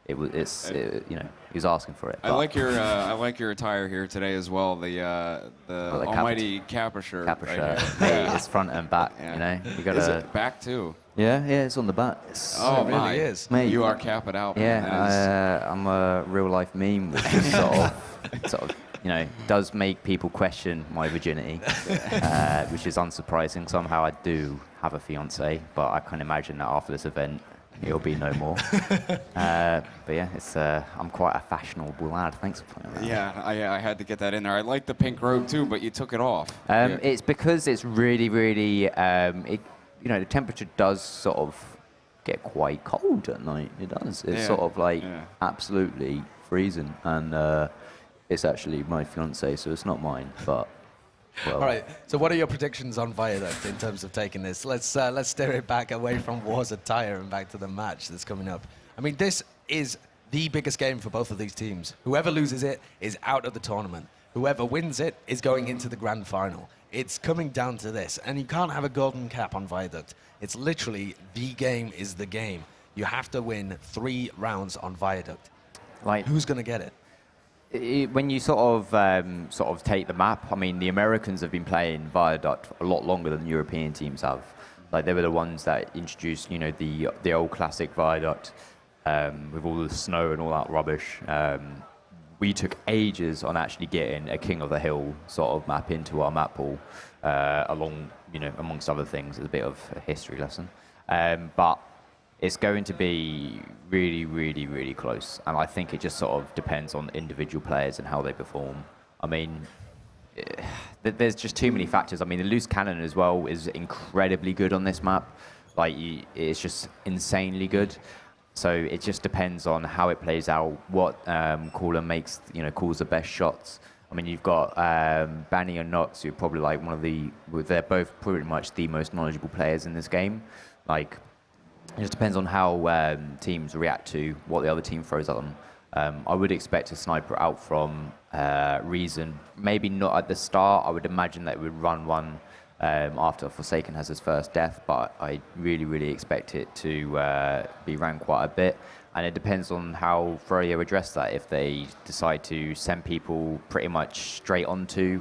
you know, he was asking for it. I like your attire here today as well. The almighty Kappa shirt. Kappa right shirt. here. Hey, it's front and back. Yeah. You know, you gotta. Is it back too? Yeah, it's on the back. Oh, it my. really is. Mate, You are capping out. Yeah, I'm a real life meme, which is sort of, you know, does make people question my virginity, which is unsurprising. Somehow I do have a fiance, but I can imagine that after this event, it'll be no more. But yeah, I'm quite a fashionable lad. Thanks for pointing that out. Yeah, I had to get that in there. I like the pink robe too, but you took it off. It's because it's really, really, you know, the temperature does sort of get quite cold at night. It does. It's sort of like absolutely freezing, and it's actually my fiance, so it's not mine. But well. All right. So, what are your predictions on Viaduct in terms of taking this? Let's steer it back away from War's attire and back to the match that's coming up. I mean, this is the biggest game for both of these teams. Whoever loses it is out of the tournament. Whoever wins it is going into the grand final. It's coming down to this, and you can't have a golden cap on Viaduct. It's literally the game is the game. You have to win 3 rounds on Viaduct. Like, who's going to get it? When you sort of take the map, I mean, the Americans have been playing Viaduct a lot longer than European teams have. Like, they were the ones that introduced, you know, the old classic Viaduct with all the snow and all that rubbish. We took ages on actually getting a King of the Hill sort of map into our map pool, along, you know, amongst other things. It's a bit of a history lesson, but it's going to be really, really, really close. And I think it just sort of depends on individual players and how they perform. I mean, there's just too many factors. I mean, the loose cannon as well is incredibly good on this map. Like, it's just insanely good. So it just depends on how it plays out, what caller makes, you know, calls the best shots. I mean, you've got Banny and Nox, who are probably like they're both pretty much the most knowledgeable players in this game. Like, it just depends on how teams react to what the other team throws at them. I would expect a sniper out from Reason, maybe not at the start. I would imagine that it would run one after Forsaken has his first death, but I really, really expect it to be ran quite a bit. And it depends on how Froyo address that. If they decide to send people pretty much straight onto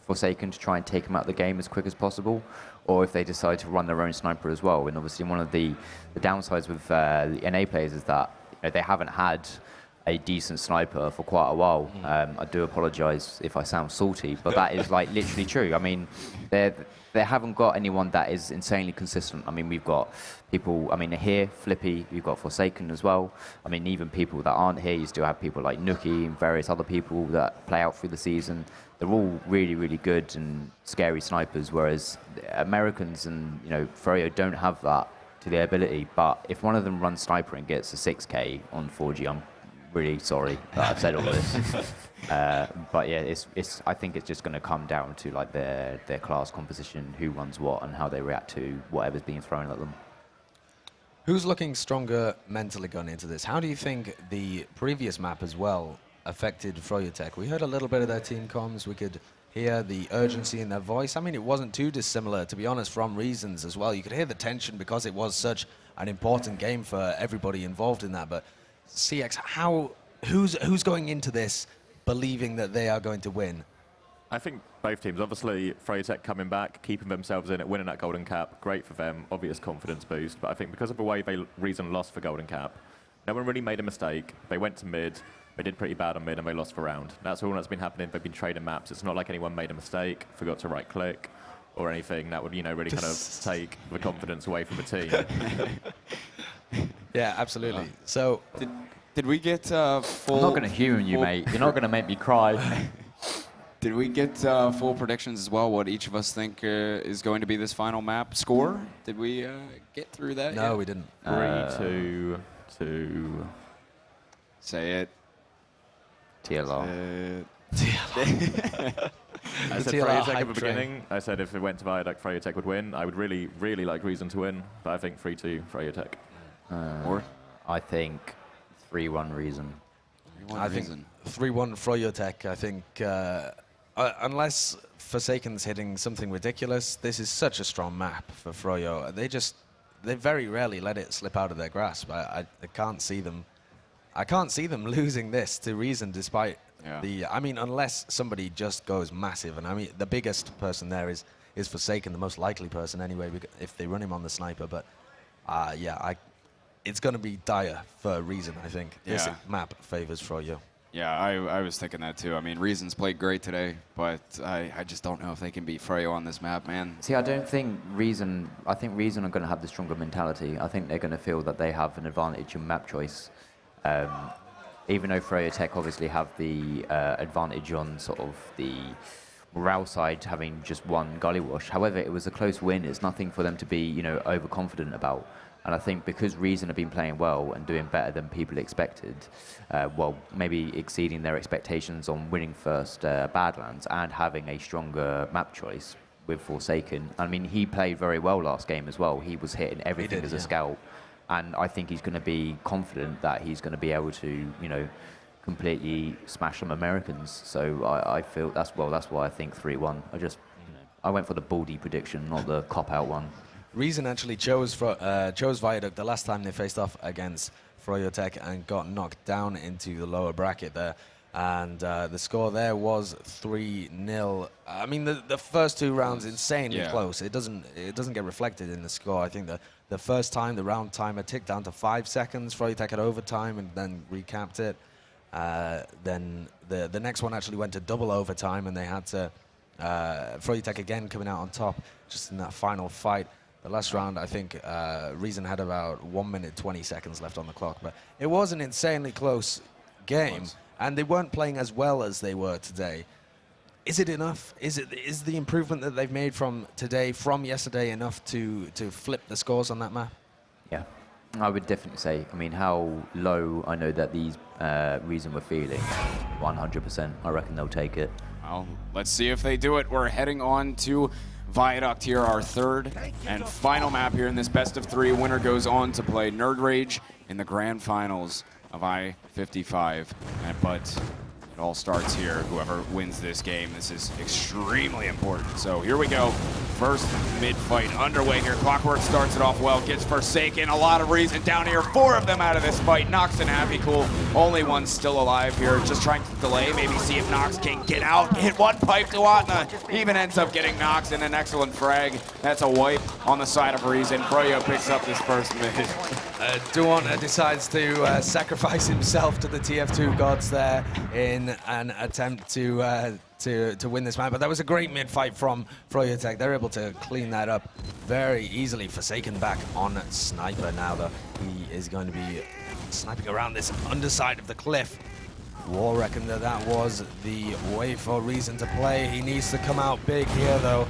Forsaken to try and take him out of the game as quick as possible, or if they decide to run their own sniper as well. And obviously one of the downsides with the NA players is that, you know, they haven't had a decent sniper for quite a while. I do apologise if I sound salty, but that is like literally true. I mean, they haven't got anyone that is insanely consistent. I mean, we've got people, I mean, here, Flippy, we've got Forsaken as well. I mean, even people that aren't here, you still have people like Nookie and various other people that play out through the season. They're all really, really good and scary snipers, whereas Americans and, you know, Froyo don't have that to their ability. But if one of them runs sniper and gets a 6K on 4G, I'm really sorry that I've said all this. But yeah, I think it's just going to come down to like their class composition, who runs what, and how they react to whatever's being thrown at them. Who's looking stronger mentally going into this? How do you think the previous map as well affected froyotech? We heard a little bit of their team comms. We could hear the urgency in their voice. I mean, it wasn't too dissimilar, to be honest, from Reasons as well. You could hear the tension because it was such an important game for everybody involved in that. But CX, who's going into this believing that they are going to win? I think both teams, obviously froyotech coming back, keeping themselves in it, winning that Golden Cap, great for them, obvious confidence boost. But I think because of the way Reason lost for Golden Cap, no one really made a mistake. They went to mid, they did pretty bad on mid, and they lost for round. That's all that's been happening. They've been trading maps. It's not like anyone made a mistake, forgot to right click, or anything that would, really kind of take the confidence away from the team. Yeah, absolutely. So did we get full... I'm not going to humour you, mate. You're not going to make me cry. Did we get full predictions as well, what each of us think is going to be this final map score? Did we get through that No, yet? we didn't. 3, 2... Say it. TLR. I said TLR froyotech hype at the train. beginning. I said if it went to Viaduct, froyotech would win. I would really, really like Reason to win, but I think 3-2 froyotech. Or? I think 3-1 Reason. I think 3-1 froyotech. I think unless Forsaken's hitting something ridiculous, this is such a strong map for Froyo. They very rarely let it slip out of their grasp. I can't see them. I can't see them losing this to Reason, despite the. I mean, unless somebody just goes massive, and I mean, the biggest person there is Forsaken, the most likely person anyway, if they run him on the sniper. But it's going to be dire for Reason. I think this map favors Froyo. Yeah, I was thinking that too. I mean, Reason's played great today, but I just don't know if they can beat Froyo on this map, man. See, I think Reason are going to have the stronger mentality. I think they're going to feel that they have an advantage in map choice. Even though froyotech obviously have the advantage on sort of the morale side, having just one gully wash. However, it was a close win. It's nothing for them to be, overconfident about. And I think because Reason have been playing well and doing better than people expected, maybe exceeding their expectations on winning first Badlands and having a stronger map choice with Forsaken. I mean, he played very well last game as well. He was hitting everything as a scout. And I think he's going to be confident that he's going to be able to, completely smash some Americans. So I feel that's why I think 3-1. I went for the baldy prediction, not the cop-out one. Reason actually chose Viaduct the last time they faced off against froyotech and got knocked down into the lower bracket there. And the score there was 3-0. I mean, the first two rounds insanely close. It doesn't get reflected in the score. I think the first time the round timer ticked down to 5 seconds. froyotech had overtime and then recapped it. Then the next one actually went to double overtime, and they had to froyotech again coming out on top just in that final fight. The last round, I think Reason had about 1 minute 20 seconds left on the clock, but it was an insanely close game, and they weren't playing as well as they were today. Is it enough? Is the improvement that they've made from today, from yesterday, enough to flip the scores on that map? Yeah, I would definitely say. I mean, how low I know that these Reason were feeling. 100%. I reckon they'll take it. Well, let's see if they do it. We're heading on to Viaduct here, our third and final map here in this best of 3. Winner goes on to play Nerd Rage in the grand finals of I55. But it all starts here. Whoever wins this game, this is extremely important. So here we go. First mid-fight underway here. Clockwork starts it off well, gets Forsaken. A lot of Reason down here. 4 of them out of this fight. Nox and Happy Cool, only one still alive here. Just trying to delay, maybe see if Nox can get out. Hit one pipe to Atna. Even ends up getting Nox in an excellent frag. That's a wipe on the side of Reason. Froyo picks up this first mid. Duanta decides to sacrifice himself to the TF2 gods there in an attempt to win this map. But that was a great mid-fight from froyotech. They're able to clean that up very easily. Forsaken back on Sniper now, though. He is going to be sniping around this underside of the cliff. War reckoned that was the way for Reason to play. He needs to come out big here, though.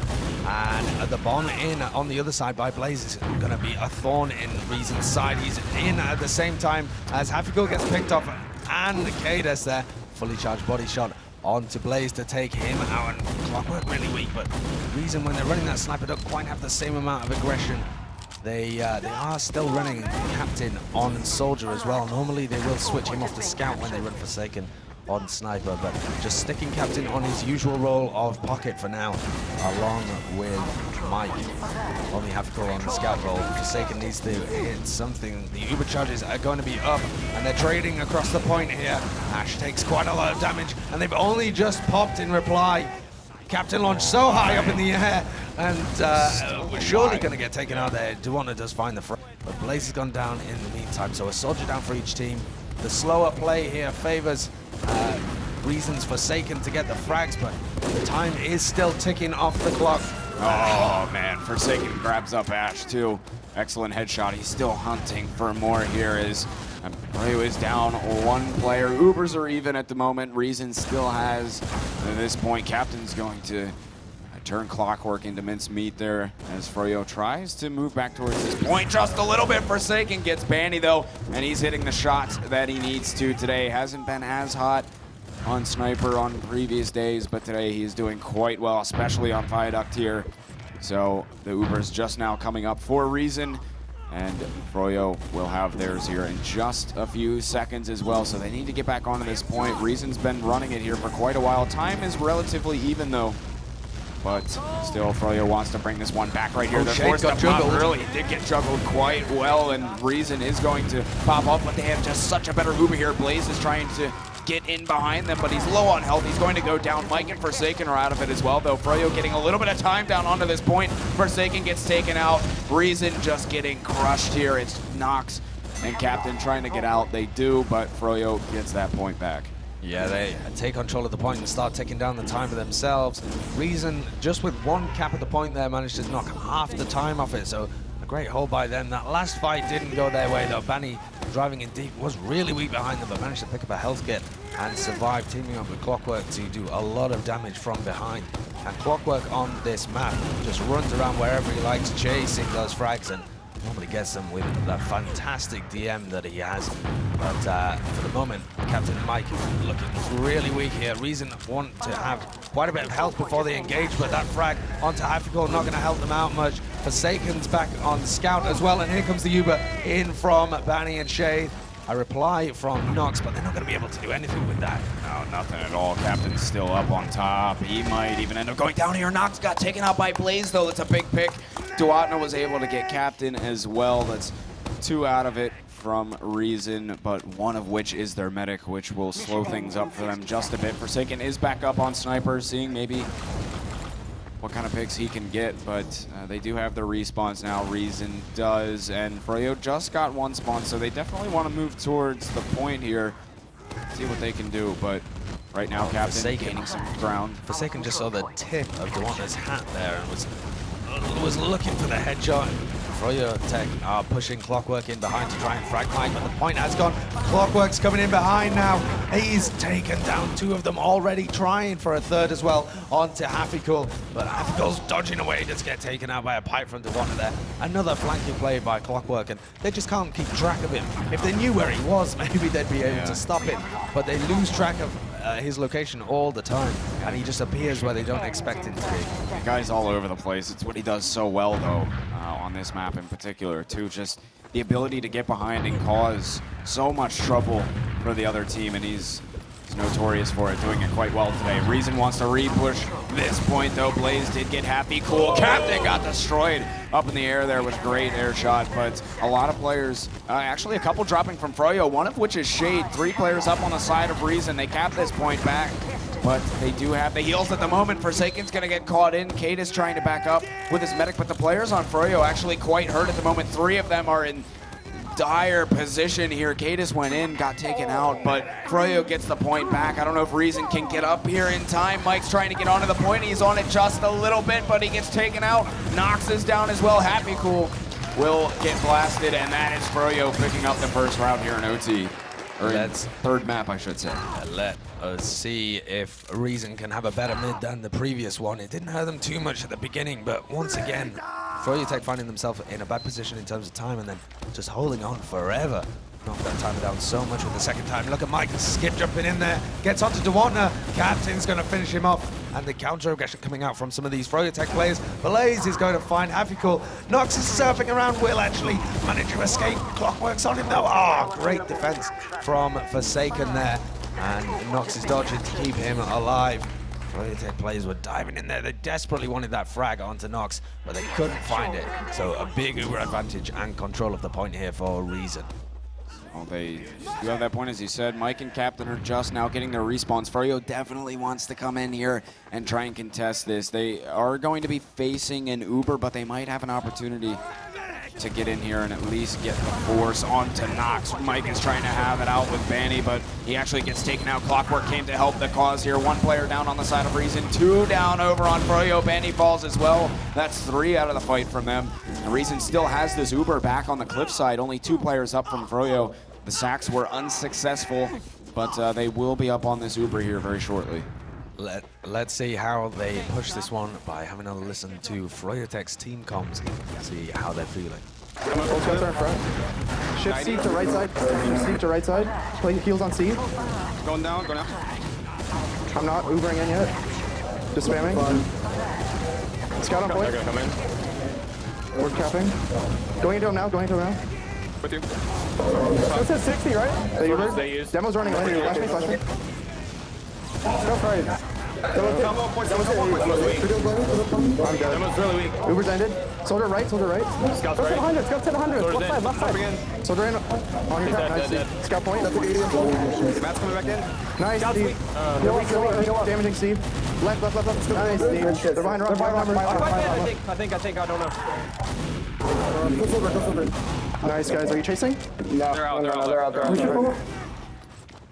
And the bomb in on the other side by Blaze is going to be a thorn in Reason's side. He's in at the same time as Hafiko gets picked off, and Cadus there. Fully charged body shot onto Blaze to take him out, and Clockwork really weak, but Reason, when they're running that sniper, don't quite have the same amount of aggression. They are still running Captain on Soldier as well. Normally they will switch him off to Scout when they run Forsaken on Sniper, but just sticking Captain on his usual role of Pocket for now, along with Mike. Only Hafikul on the scout roll. Forsaken needs to hit something. The Uber charges are going to be up, and they're trading across the point here. Ash takes quite a lot of damage, and they've only just popped in reply. Captain launched so high up in the air, and we're surely going to get taken out there. Duwana does find the frag, but Blaze has gone down in the meantime, so a soldier down for each team. The slower play here favors Reason's Forsaken to get the frags, but the time is still ticking off the clock. Oh man, Forsaken grabs up Ash too. Excellent headshot. He's still hunting for more here as Froyo is down one player. Ubers are even at the moment. Reason still has, at this point, Captain's going to turn Clockwork into mincemeat there as Froyo tries to move back towards this point just a little bit. Forsaken gets Banny though, and he's hitting the shots that he needs to today. Hasn't been as hot on Sniper on previous days, but today he's doing quite well, especially on Viaduct here. So the Uber's just now coming up for Reason, and Froyo will have theirs here in just a few seconds as well, so they need to get back onto this point. Reason's been running it here for quite a while. Time is relatively even though, but still Froyo wants to bring this one back right here. They're forced to pop early. It did get juggled quite well, and Reason is going to pop up, but they have just such a better Uber here. Blaze is trying to get in behind them, but he's low on health. He's going to go down. Mike and Forsaken are out of it as well, though. Froyo getting a little bit of time down onto this point. Forsaken gets taken out. Reason just getting crushed here. It's Nox and Captain trying to get out. They do, but Froyo gets that point back. Yeah, they take control of the point and start taking down the time for themselves. Reason, just with one cap at the point there, managed to knock half the time off it, so a great hold by them. That last fight didn't go their way, though. Banny, driving in deep, was really weak behind them, but managed to pick up a health kit and survive, teaming up with Clockwork to do a lot of damage from behind. And Clockwork on this map just runs around wherever he likes, chasing those frags, and normally gets them with that fantastic DM that he has. But for the moment, Captain Mike looking really weak here. Reason want to have quite a bit of health before they engage, but that frag onto Hafikul not going to help them out much. Forsaken's back on Scout as well, and here comes the Uber in from Banny and Shade. A reply from Nox, but they're not going to be able to do anything with that. No, nothing at all. Captain's still up on top. He might even end up going down here. Nox got taken out by Blaze, though. That's a big pick. Duatna was able to get Captain as well. That's 2 out of it from Reason, but one of which is their medic, which will slow things up for them just a bit. Forsaken is back up on Sniper, seeing maybe what kind of picks he can get, but they do have their respawns now. Reason does, and Froyo just got 1 spawn, so they definitely want to move towards the point here, see what they can do, but right now Captain gaining some ground. Forsaken just saw the tip of Duatna's hat there and was looking for the headshot. froyotech are pushing Clockwork in behind to try and frag Mike, but the point has gone. Clockwork's coming in behind now. He's taken down 2 of them already, trying for a third as well onto Hafikul, but Hafikul's dodging away, just get taken out by a pipe from Duatna there. Another flanking play by Clockwork, and they just can't keep track of him. If they knew where he was, maybe they'd be able to stop it, but they lose track of his location all the time, and he just appears where they don't expect him to be. The guy's all over the place. It's what he does so well, though, on this map in particular, too. Just the ability to get behind and cause so much trouble for the other team, and he's notorious for it, doing it quite well today. Reason wants to re-push this point, though. Blaze did get happy. Cool. Captain got destroyed up in the air there with great air shot, but a lot of players, actually a couple dropping from Froyo, one of which is Shade. 3 players up on the side of Reason. They cap this point back, but they do have the heals at the moment. Forsaken's going to get caught in. Kate is trying to back up with his medic, but the players on Froyo actually quite hurt at the moment. 3 of them are in dire position here. Cadis went in, got taken out, but Froyo gets the point back. I don't know if Reason can get up here in time. Mike's trying to get onto the point. He's on it just a little bit, but he gets taken out. Nox is down as well. Hafikul will get blasted, and that is Froyo picking up the first round here in OT. Or that's third map, I should say. Let us see if Reason can have a better mid than the previous one. It didn't hurt them too much at the beginning, but once again, froyotech finding themselves in a bad position in terms of time and then just holding on forever. Knocked that timer down so much with the second time. Look at Mike, skip jumping in there. Gets onto Duatna. Captain's going to finish him off. And the counter aggression coming out from some of these froyotech players. Blaze is going to find Hafikul. Nox is surfing around. Will actually manage to escape. Clockwork's on him though. Oh, great defense from Forsaken there. And Nox is dodging to keep him alive. froyotech players were diving in there. They desperately wanted that frag onto Nox, but they couldn't find it. So a big Uber advantage and control of the point here for Reason. Well, they do have that point, as you said. Mike and Captain are just now getting their respawns. Froyo definitely wants to come in here and try and contest this. They are going to be facing an Uber, but they might have an opportunity to get in here and at least get the force onto Nox. Mike is trying to have it out with Banny, but he actually gets taken out. Clockwork came to help the cause here. 1 player down on the side of Reason, 2 down over on Froyo. Banny falls as well. That's 3 out of the fight from them. And Reason still has this Uber back on the cliffside. Only 2 players up from Froyo. The sacks were unsuccessful, but they will be up on this Uber here very shortly. Let's see how they push this one by having a listen to froyotech's team comms, see how they're feeling. Both guys are in front. Shift C to right side. Shift C to right side. Play heals on C. Going down, going down. I'm not Ubering in yet. Just spamming. Scout on point. They're gonna come in. We're capping. Going into him now, going into him now. With you. That says 60, right? They Uber. They use. Demo's running in. Flash me, flash me. Go for it. I'm dead. Demo's really weak. Uber's ended. Soldier right, soldier right. Scout's Go right. 700, scout 700. Soldier's Left side, in. left side. Soldier in. On your He's track, dead, nice. dead, Steve. Scout point, that's a 80. Matt's coming back in. Nice, Steve. Heal up, damaging Steve. Left. Nice, Steve. They're behind rock. I think, I don't know. Nice, guys. Are you chasing? They're out.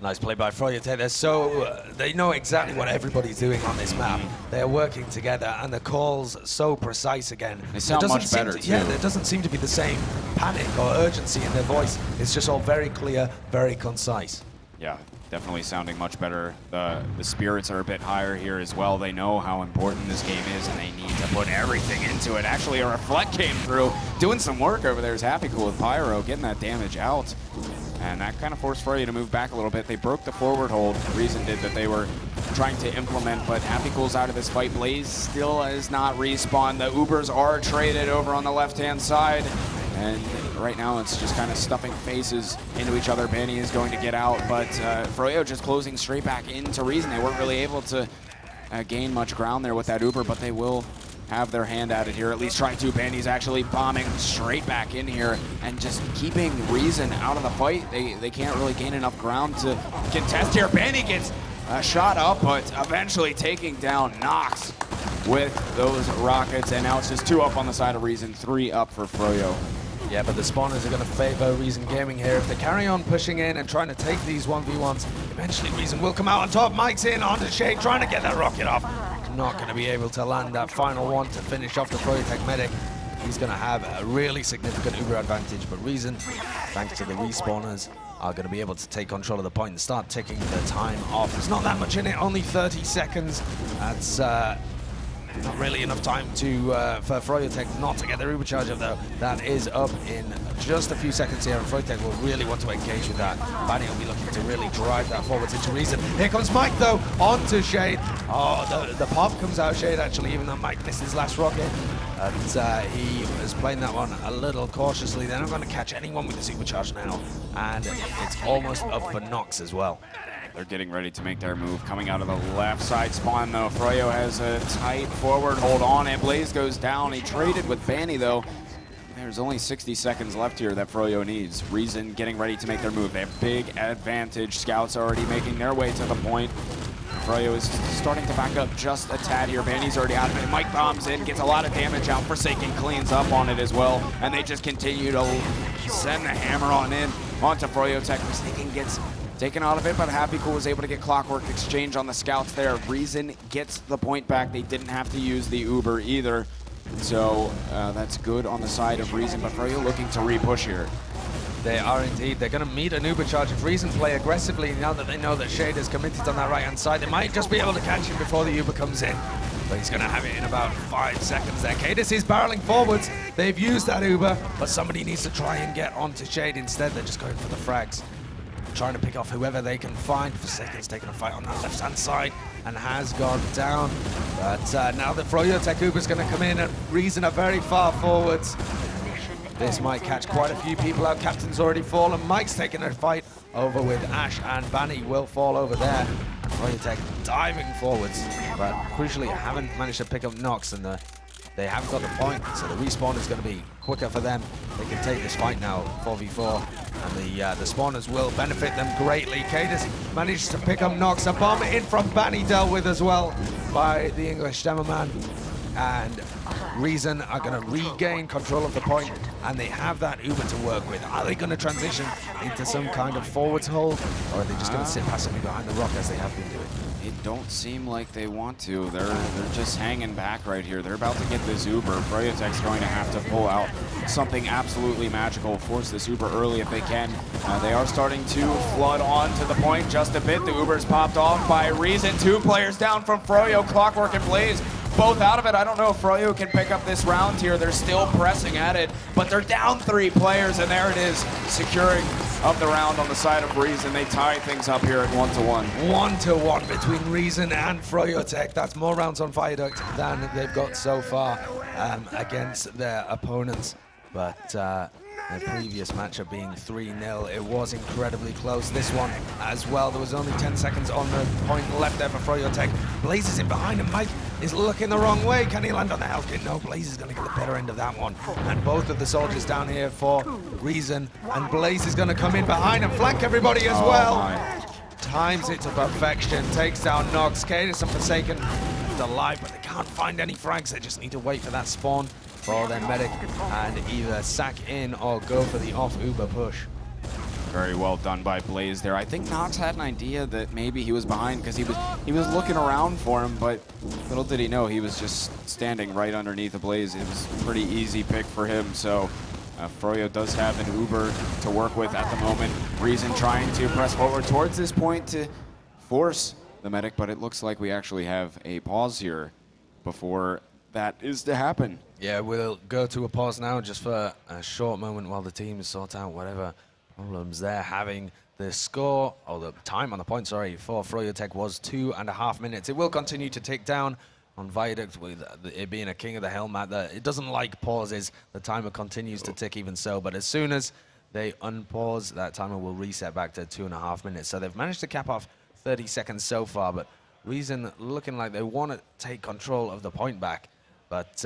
Nice play by froyotech. They're so they know exactly what everybody's doing on this map. They're working together, and the calls so precise again. They sound much better, too. Yeah, there doesn't seem to be the same panic or urgency in their voice. It's just all very clear, very concise. Yeah, definitely sounding much better. The spirits are a bit higher here as well. They know how important this game is, and they need to put everything into it. Actually, a Reflect came through, doing some work over there. Is Happy Cool with Pyro, getting that damage out. And that kind of forced Froyo to move back a little bit. They broke the forward hold. Reason did that they were trying to implement, but Happy Cool's out of this fight. Blaze still is not respawned. The Ubers are traded over on the left-hand side. And right now it's just kind of stuffing faces into each other. Banny is going to get out, but Froyo just closing straight back into Reason. They weren't really able to gain much ground there with that Uber, but they will have their hand at it here, at least try to. Bandy's actually bombing straight back in here and just keeping Reason out of the fight. They can't really gain enough ground to contest here. Bandy gets a shot up, but eventually taking down Nox with those rockets, and now it's just 2 up on the side of Reason, 3 up for Froyo. Yeah, but the spawners are going to favor Reason Gaming here. If they carry on pushing in and trying to take these 1v1s, eventually Reason will come out on top. Mike's in onto Shade, trying to get that rocket off. Not going to be able to land that final one to finish off the froyotech medic. He's going to have a really significant Uber advantage, but Reason, thanks to the respawners, are going to be able to take control of the point and start ticking the time off. There's not that much in it, only 30 seconds. That's not really enough time to for froyotech not to get their Uber charge up, though. That is up in just a few seconds here, and froyotech will really want to engage with that. Banny will be looking to really drive that forwards into Reason. Here comes Mike, though, onto Shade. Oh, the pop comes out Shade, actually, even though Mike missed his last rocket. And he was playing that one a little cautiously. They're not going to catch anyone with the supercharge now, and it's almost up for Nox as well. They're getting ready to make their move. Coming out of the left side spawn, though. Froyo has a tight forward hold on it. Blaze goes down. He traded with Banny, though. There's only 60 seconds left here that Froyo needs. Reason getting ready to make their move. They have big advantage. Scouts already making their way to the point. Froyo is starting to back up just a tad here. Banny's already out of it. Mike bombs in, gets a lot of damage out. Forsaken cleans up on it as well. And they just continue to send the hammer on in onto Froyotech. Forsaken gets taken out of it, but Happy Cool was able to get Clockwork exchange on the scouts there. Reason gets the point back. They didn't have to use the Uber either. So that's good on the side of Reason, but Froyo looking to re-push here. They are indeed. They're going to meet an Uber charge. If Reason play aggressively, now that they know that Shade is committed on that right-hand side, they might just be able to catch him before the Uber comes in. But he's going to have it in about 5 seconds there. Cadis is barreling forwards. They've used that Uber, but somebody needs to try and get onto Shade instead. They're just going for the frags, trying to pick off whoever they can find. Forsaken's taking a fight on that left-hand side and has gone down. But now the froyotech Uber's going to come in, and Reason are very far forwards. This might catch quite a few people out. Captain's already fallen. Mike's taking a fight over with Ash, and Banny will fall over there. And froyotech diving forwards, but crucially haven't managed to pick up Nox, and they haven't got the point, so the respawn is going to be quicker for them. They can take this fight now, 4v4, and the spawners will benefit them greatly. Cadus managed to pick up Nox. A bomb in from Banny dealt with as well by the English demo man. And Reason are going to regain control of the point, and they have that Uber to work with. Are they going to transition into some kind of forwards hold, or are they just going to sit passively behind the rock as they have been doing? It don't seem like they want to. They're just hanging back right here. They're about to get this Uber. froyotech's going to have to pull out something absolutely magical, force this Uber early if they can. They are starting to flood on to the point just a bit. The Uber's popped off by Reason. 2 players down from Froyo, Clockwork and Blaze. Both out of it. I don't know if Froyo can pick up this round here. They're still pressing at it, but they're down 3 players, and there it is, securing of the round on the side of Reason. They tie things up here at 1-1. 1-1 between Reason and froyotech. That's more rounds on Viaduct than they've got so far against their opponents. But the previous matchup being 3-0, it was incredibly close. This one as well. There was only 10 seconds on the point left there for froyotech. Blaze is in behind him. Mike is looking the wrong way. Can he land on the health kit? No, Blaze is going to get the better end of that one. And both of the soldiers down here for Reason. And Blaze is going to come in behind and flank everybody as well. Times it to perfection. Takes down Nox. Cadus and Forsaken left alive, but they can't find any frags. They just need to wait for that spawn for their medic and either sack in or go for the off Uber push. Very well done by Blaze there. I think Nox had an idea that maybe he was behind because he was looking around for him, but little did he know he was just standing right underneath the Blaze. It was a pretty easy pick for him. So Froyo does have an Uber to work with at the moment. Reason trying to press forward towards this point to force the medic, but it looks like we actually have a pause here before that is to happen. Yeah, we'll go to a pause now just for a short moment while the teams sort out whatever problems they're having. The score, or the time on the point, sorry, for froyotech was 2.5 minutes. It will continue to tick down on Viaduct with it being a King of the Hill map. It doesn't like pauses. The timer continues to tick even so, but as soon as they unpause, that timer will reset back to 2.5 minutes. So they've managed to cap off 30 seconds so far, but Reason looking like they want to take control of the point back. But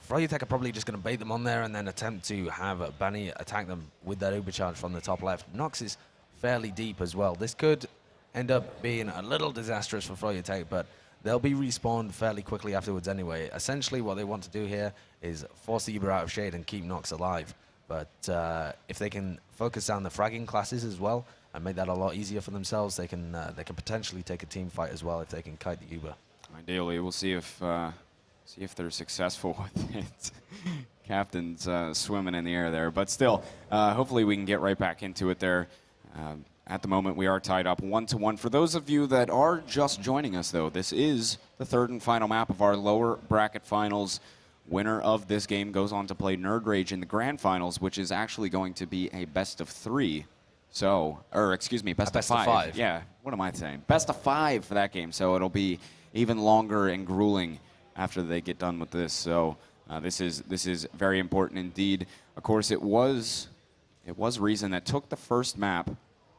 froyotech are probably just going to bait them on there and then attempt to have Banny attack them with that overcharge from the top left. Nox is fairly deep as well. This could end up being a little disastrous for froyotech, but they'll be respawned fairly quickly afterwards anyway. Essentially what they want to do here is force the Uber out of shade and keep Nox alive. But if they can focus on the fragging classes as well and make that a lot easier for themselves, they can potentially take a team fight as well if they can kite the Uber. Ideally, we'll see if they're successful with it. Captain's swimming in the air there, but still, hopefully we can get right back into it there. At the moment, we are tied up 1-1. For those of you that are just joining us, though, this is the 3rd and final map of our lower bracket finals. Winner of this game goes on to play Nerd Rage in the grand finals, which is actually going to be a best of 3. So, or excuse me, best of 5. Yeah, what am I saying? Best of 5 for that game. So it'll be even longer and grueling after they get done with this. So this is very important indeed. Of course, it was Reason that took the first map,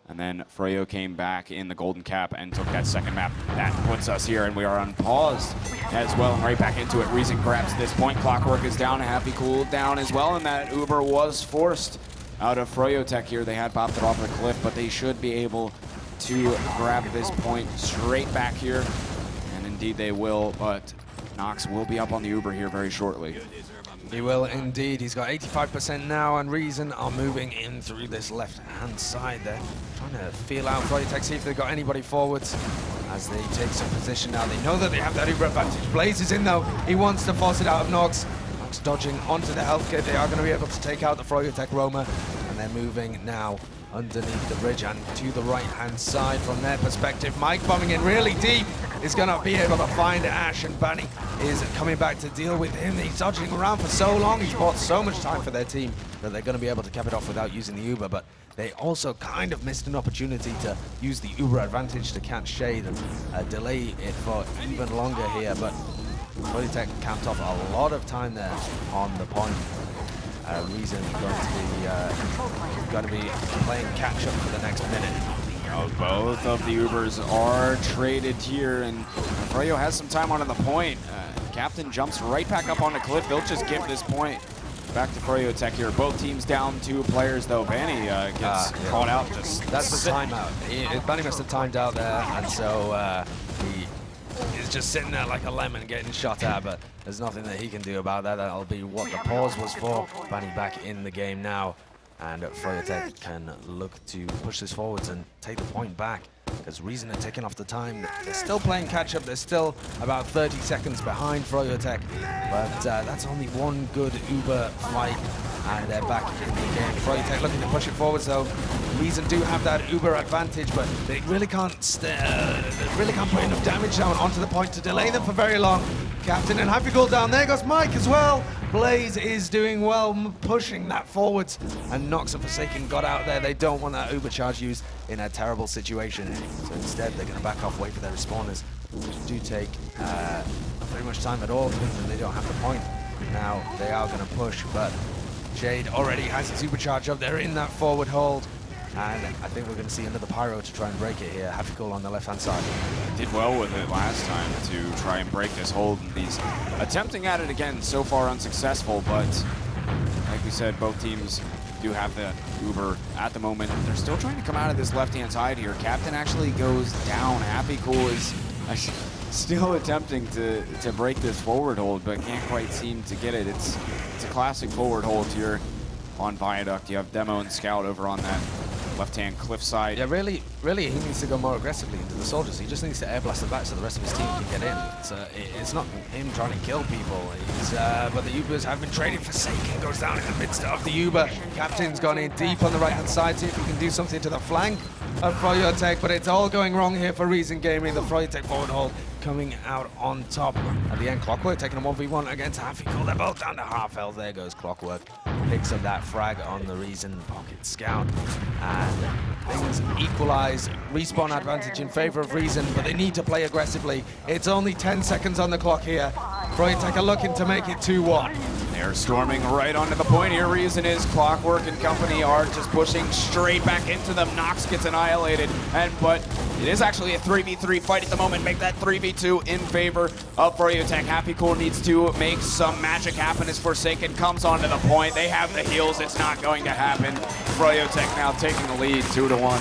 and then Froyo came back in the golden cap and took that second map. That puts us here, and we are unpaused as well, and right back into it. Reason grabs this point. Clockwork is down. Happy cooled down as well, and that Uber was forced out of froyotech here. They had popped it off the cliff, but they should be able to grab this point straight back here, and indeed they will, but Nox will be up on the Uber here very shortly. He will indeed. He's got 85% now, and Reason are moving in through this left-hand side there. Trying to feel out froyotech, see if they've got anybody forwards as they take some position now. They know that they have that Uber advantage. Blaze is in though. He wants to force it out of Nox. Nox dodging onto the health kit. They are going to be able to take out the froyotech roamer, and they're moving now underneath the bridge and to the right-hand side from their perspective. Mike bombing in really deep is going to be able to find Ash, and Banny is coming back to deal with him. He's dodging around for so long. He's bought so much time for their team that they're going to be able to cap it off without using the Uber, but they also kind of missed an opportunity to use the Uber advantage to catch shade and delay it for even longer here, but froyotech camped off a lot of time there on the point. Reason going to be playing catch up for the next minute. Oh, both of the Ubers are traded here, and Froyo has some time onto the point. Captain jumps right back up on the cliff. They'll just give this point back to froyotech here. Both teams down 2 players, though. Benny gets caught out. That's the timeout. Benny must have timed out there, and so he is just sitting there like a lemon getting shot at, but there's nothing that he can do about that. That'll be what the pause was for. Benny back in the game now, and froyotech can look to push this forwards and take the point back, because Reason are taking off the time. They're still playing catch-up. They're still about 30 seconds behind froyotech, but that's only one good Uber fight, and they're back in the game. froyotech looking to push it forwards, though. Reason do have that Uber advantage, but they really can't put enough damage down onto the point to delay them for very long. Captain and Happy Goal down. There goes Mike as well. Blaze is doing well, pushing that forwards, and Nox and Forsaken got out there. They don't want that Uber charge used in a terrible situation, so instead they're going to back off, wait for their respawners, which do take not very much time at all, because they don't have the point. Now they are going to push, but Jade already has his Uber charge up there in that forward hold. And I think we're going to see another Pyro to try and break it here. Happy Goal on the left-hand side. Did well with it last time to try and break this hold. And he's attempting at it again, so far unsuccessful. But like we said, both teams do have the Uber at the moment. They're still trying to come out of this left-hand side here. Captain actually goes down. Happy Goal is still attempting to break this forward hold, but can't quite seem to get it. It's a classic forward hold here on Viaduct. You have Demo and Scout over on that left-hand cliff side. Yeah, really, he needs to go more aggressively into the soldiers. He just needs to air blast them back so the rest of his team can get in. It's not him trying to kill people. But the Ubers have been traded. Forsaken goes down in the midst of the Uber. Captain's gone in deep on the right-hand side, see if he can do something to the flank of froyotech, but it's all going wrong here for Reason Gaming. The froyotech forward hold coming out on top. At the end, Clockwork taking a 1v1 against Happy Goal. They're both down to half health. There goes Clockwork. Picks up that frag on the Reason pocket scout. And things equalize. Respawn advantage in favor of Reason, but they need to play aggressively. It's only 10 seconds on the clock here. froyotech are looking to make it 2-1. They're storming right onto the point here. Reason is Clockwork and company are just pushing straight back into them. Nox gets annihilated, but it is actually a 3v3 fight at the moment. Make that 3v2 in favor of froyotech. Happy Goal needs to make some magic happen as Forsaken comes onto the point. They have the heals. It's not going to happen. froyotech now taking the lead, 2-1.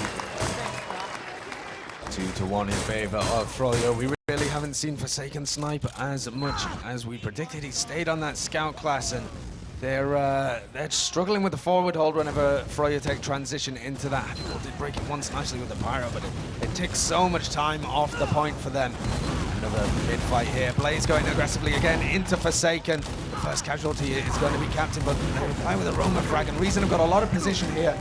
2-1 in favor of Froyo. We really haven't seen Forsaken snipe as much as we predicted. He stayed on that scout class, and they're struggling with the forward hold whenever froyotech transition into that. Happy Goal did break it once nicely with the Pyro, but it takes so much time off the point for them. Another mid-fight here. Blaze going aggressively again into Forsaken. The first casualty is going to be Captain, but they reply with a Roma frag, and Reason have got a lot of position here.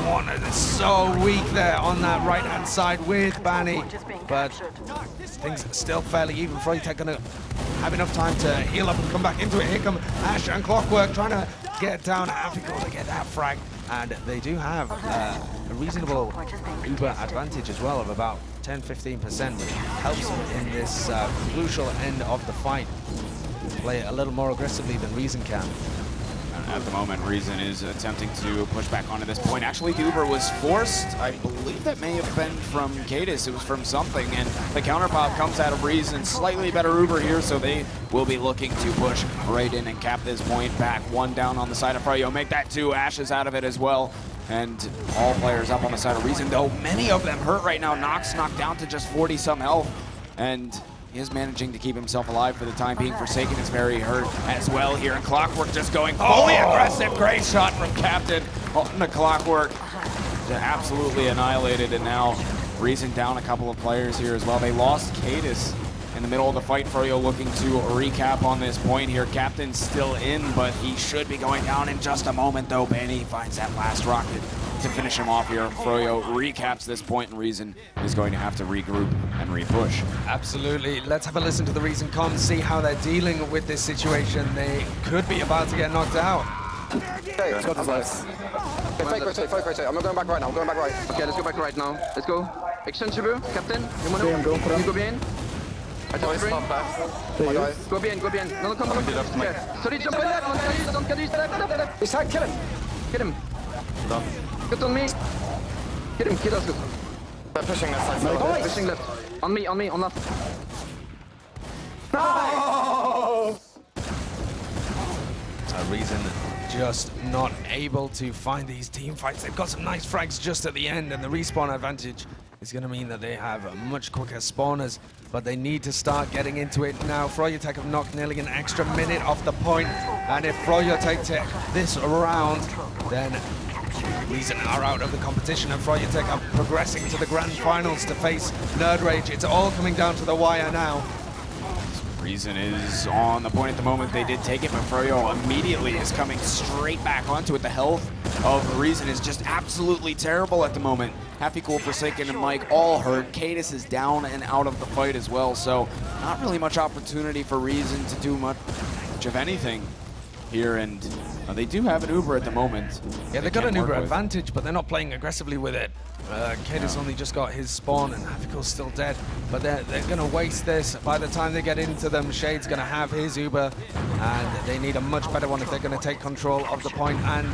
Warner is so weak there on that right-hand side with Banny, but things are still fairly even. froyotech going to have enough time to heal up and come back into it. Here come Ash and Clockwork trying to get down Happy Goal to get that frag, and they do have a reasonable Uber advantage as well of about 10-15%, which helps them in this crucial end of the fight. Play a little more aggressively than Reason can. At the moment, Reason is attempting to push back onto this point. Actually, the Uber was forced. I believe that may have been from Cadis. It was from something, and the counterpop comes out of Reason. Slightly better Uber here, so they will be looking to push right in and cap this point back. 1 down on the side of Froyo. Make that 2. Ash is out of it as well. And all players up on the side of Reason, though many of them hurt right now. Nox knocked down to just 40-some health, and he is managing to keep himself alive for the time being. Forsaken is very hurt as well here, and Clockwork just going fully aggressive. Great shot from Captain on the Clockwork. Absolutely annihilated, and now Reason down a couple of players here as well. They lost Cadis in the middle of the fight. Froyo looking to recap on this point here. Captain's still in, but he should be going down in just a moment, though. Benny finds that last rocket to finish him off here. Froyo recaps this point, and Reason is going to have to regroup and re-push. Absolutely. Let's have a listen to the Reason comms, see how they're dealing with this situation. They could be about to get knocked out. Okay, let's go to this. Fake right. I'm not going back right now. I'm going back right. Okay, let's go back right now. Let's go. Action, tu veux, Captain? You go bien? I just ring. Go behind, go behind. No, come on. Sorry, jump left. Don't get his left. He's kill him. Get him. Get on me. Get him, kill us. They're pushing that side. Nice. Pushing left. On me, on left. Reason just not able to find these team fights. They've got some nice frags just at the end, and the respawn advantage is going to mean that they have much quicker spawners, but they need to start getting into it now. froyotech have knocked nearly an extra minute off the point, and if froyotech take this round, then Reason are out of the competition, and froyotech are progressing to the grand finals to face Nerd Rage. It's all coming down to the wire now. Reason is on the point at the moment. They did take it, but Froyo immediately is coming straight back onto it. The health of Reason is just absolutely terrible at the moment. Happy Cool, Forsaken, and Mike all hurt. Cadis is down and out of the fight as well, so not really much opportunity for Reason to do much of anything here, and they do have an Uber at the moment. Yeah, they got an Uber advantage, but they're not playing aggressively with it. Cadis only just got his spawn, and Happy still dead, but they're going to waste this. By the time they get into them, Shade's going to have his Uber, and they need a much better one if they're going to take control of the point and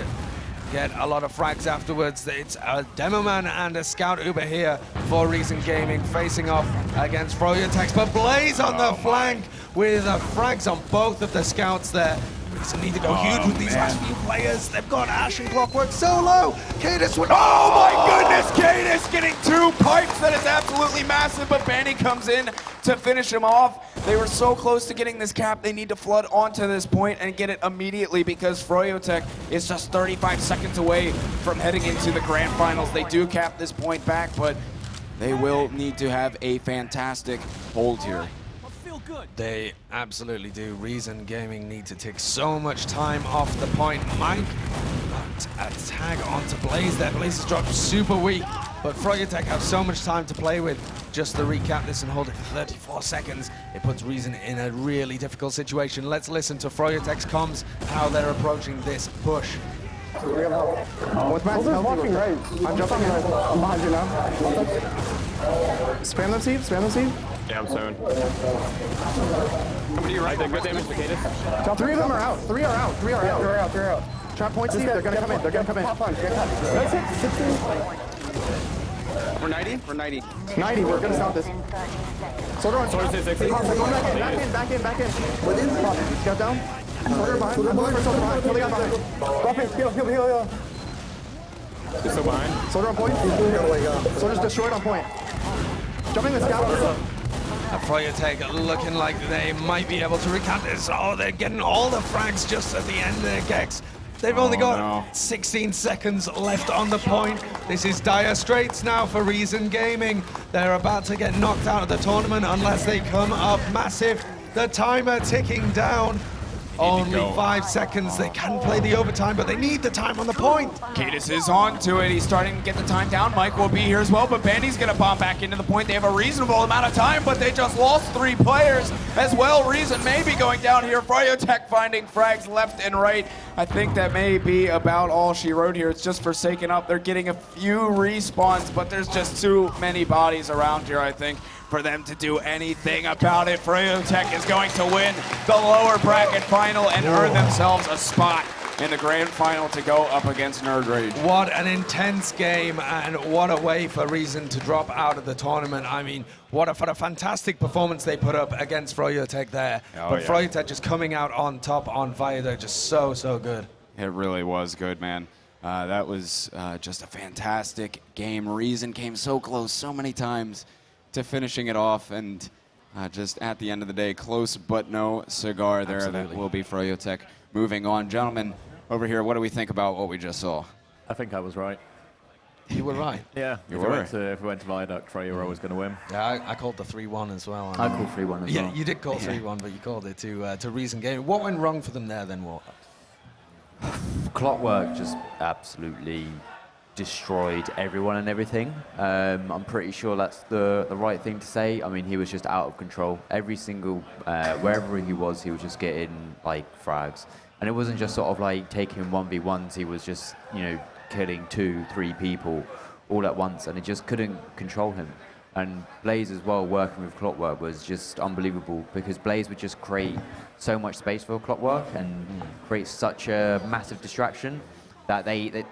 get a lot of frags afterwards. It's a Demo Man and a Scout Uber here for Reason Gaming facing off against froyotech, but bluee on the flank with frags on both of the Scouts there. Reason need to go huge with these last few players. They've got Ash and Clockwork solo. Cadis would. Oh my goodness, Cadis getting 2 pipes. That is absolutely massive, but Banny comes in to finish him off. They were so close to getting this cap. They need to flood onto this point and get it immediately because froyotech is just 35 seconds away from heading into the grand finals. They do cap this point back, but they will need to have a fantastic hold here. They absolutely do. Reason Gaming need to take so much time off the point. Mike got a tag onto bluee there. bluee has dropped super weak, but froyotech have so much time to play with. Just to recap this and hold it for 34 seconds, it puts Reason in a really difficult situation. Let's listen to froyotech's comms, how they're approaching this push. What's I'm watching right. I'm jumping in. I'm behind you now. Spam them, Steve. Spam them, Steve. Yeah, I'm soon. Somebody right there, good damage to Cadis. 3 of them are out. 3 are out. 3 are out. They're out. Trap point, Steve. They're gonna come in. They're gonna come in. Let's hit 16. We're 90? We're 90. 90. We're gonna stop this. Soldier on. Soldier 60. Back in. Within. Scout down. Soldier behind. I'm moving for Soldier behind. Kill the guy behind. Drop in. Heal. He's still behind. Soldier on point. Soldier's destroyed on point. Jumping the Scout. froyotech looking like they might be able to recount this. Oh, they're getting all the frags just at the end there, Gecks. They've only got 16 seconds left on the point. This is dire straits now for Reason Gaming. They're about to get knocked out of the tournament unless they come up massive. The timer ticking down. Only 5 seconds. They can play the overtime, but they need the time on the point. Cadis is on to it. He's starting to get the time down. Mike will be here as well, but Bandy's going to bomb back into the point. They have a reasonable amount of time, but they just lost 3 players as well. Reason may be going down here. froyotech finding frags left and right. I think that may be about all she wrote here. It's just Forsaken up. They're getting a few respawns, but there's just too many bodies around here, I think, for them to do anything about it. froyotech is going to win the lower bracket final and earn themselves a spot in the grand final to go up against Nerd Rage. What an intense game, and what a way for Reason to drop out of the tournament. I mean, what a fantastic performance they put up against froyotech there. froyotech just coming out on top on fire. They're just so good. It really was good, man. That was just a fantastic game. Reason came so close so many times to finishing it off, and just at the end of the day, close but no cigar there. Absolutely. That will be froyotech moving on. Gentlemen, over here, what do we think about what we just saw? I think I was right. You were right. Yeah, You if we went to Viaduct, Froyo were always going to win. Yeah, I called the 3-1 as well. I called 3-1 as well. Yeah, you did call 3-1, but you called it to Reason Gaming. What went wrong for them there then, Walt? Clockwork just absolutely destroyed everyone and everything. I'm pretty sure that's the right thing to say. I mean, he was just out of control. Every single, wherever he was just getting, like, frags. And it wasn't just sort of, like, taking 1v1s. He was just, you know, killing 2-3 people all at once, and it just couldn't control him. And Blaze as well, working with Clockwork, was just unbelievable because Blaze would just create so much space for Clockwork and create such a massive distraction that the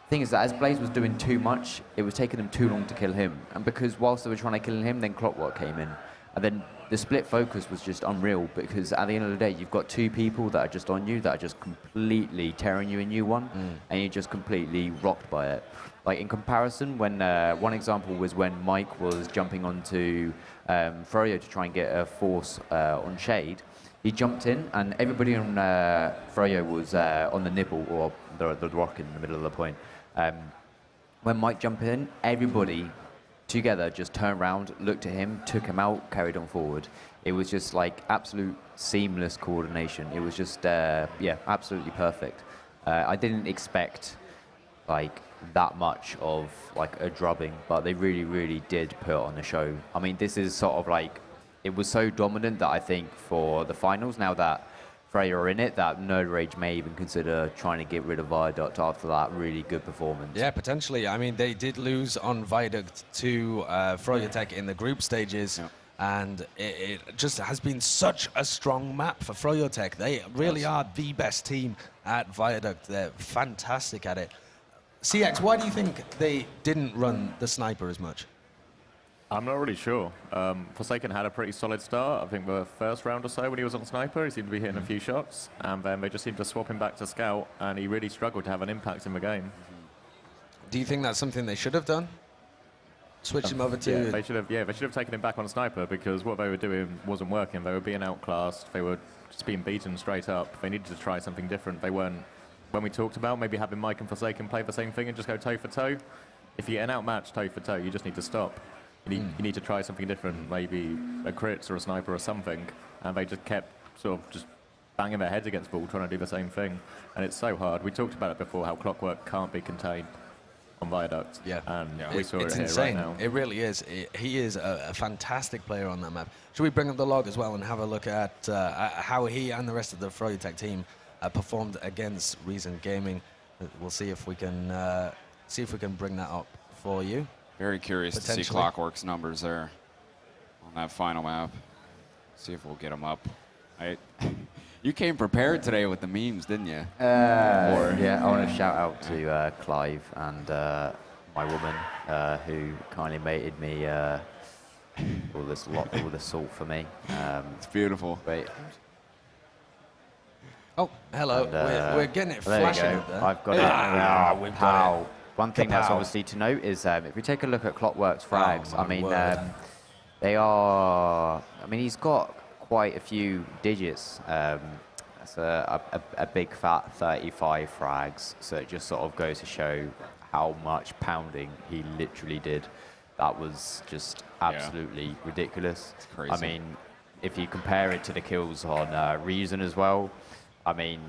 thing is that as Blaze was doing too much, it was taking them too long to kill him. And because whilst they were trying to kill him, then Clockwork came in. And then the split focus was just unreal because at the end of the day, you've got two people that are just on you, that are just completely tearing you a new one, and you're just completely rocked by it. Like in comparison, when one example was when Mike was jumping onto Froyo to try and get a force on Shade. He jumped in, and everybody on Froyo was on the nipple or the rock in the middle of the point. When Mike jumped in, everybody together just turned around, looked at him, took him out, carried on forward. It was just like absolute seamless coordination. It was just, yeah, absolutely perfect. I didn't expect like that much of like a drubbing, but they really, really did put on the show. I mean, this is sort of like, it was so dominant that I think for the finals, now that Freya are in it, that Nerd Rage may even consider trying to get rid of Viaduct after that really good performance. Yeah, potentially. I mean, they did lose on Viaduct to froyotech in the group stages, and it just has been such a strong map for froyotech. They really are the best team at Viaduct. They're fantastic at it. CX, why do you think they didn't run the sniper as much? I'm not really sure. Forsaken had a pretty solid start. I think the first round or so when he was on Sniper, he seemed to be hitting a few shots, and then they just seemed to swap him back to Scout, and he really struggled to have an impact in the game. Do you think that's something they should have done? Switch him over to... Yeah, they should have taken him back on Sniper, because what they were doing wasn't working. They were being outclassed. They were just being beaten straight up. They needed to try something different. They weren't... When we talked about maybe having Mike and Forsaken play the same thing and just go toe for toe, if you get an outmatched toe for toe, you just need to stop. You need to try something different, maybe a crits or a sniper or something, and they just kept sort of just banging their heads against the wall, trying to do the same thing, and it's so hard. We talked about it before, how Clockwork can't be contained on Viaduct, and we saw it here insane. right now. It really is. He is a fantastic player on that map. Should we bring up the log as well and have a look at how he and the rest of the froyotech team performed against Reason Gaming? We'll see if we can bring that up for you. Very curious to see Clockwork's numbers there on that final map. See if we'll get them up. You came prepared today with the memes, didn't you? Yeah, I want to shout out to Clive and my woman who kindly mated me all this salt for me. It's beautiful. Wait. Oh, hello. And, we're getting it there flashing you up go. there. I've got it. We've got it. One thing that's Kapow. obviously to note is if we take a look at Clockwork's frags, Oh, I mean, word. they are. I mean, he's got quite a few digits. That's a big fat 35 frags. So it just sort of goes to show how much pounding he literally did. That was just absolutely ridiculous. It's crazy. I mean, if you compare it to the kills on Reason as well, I mean,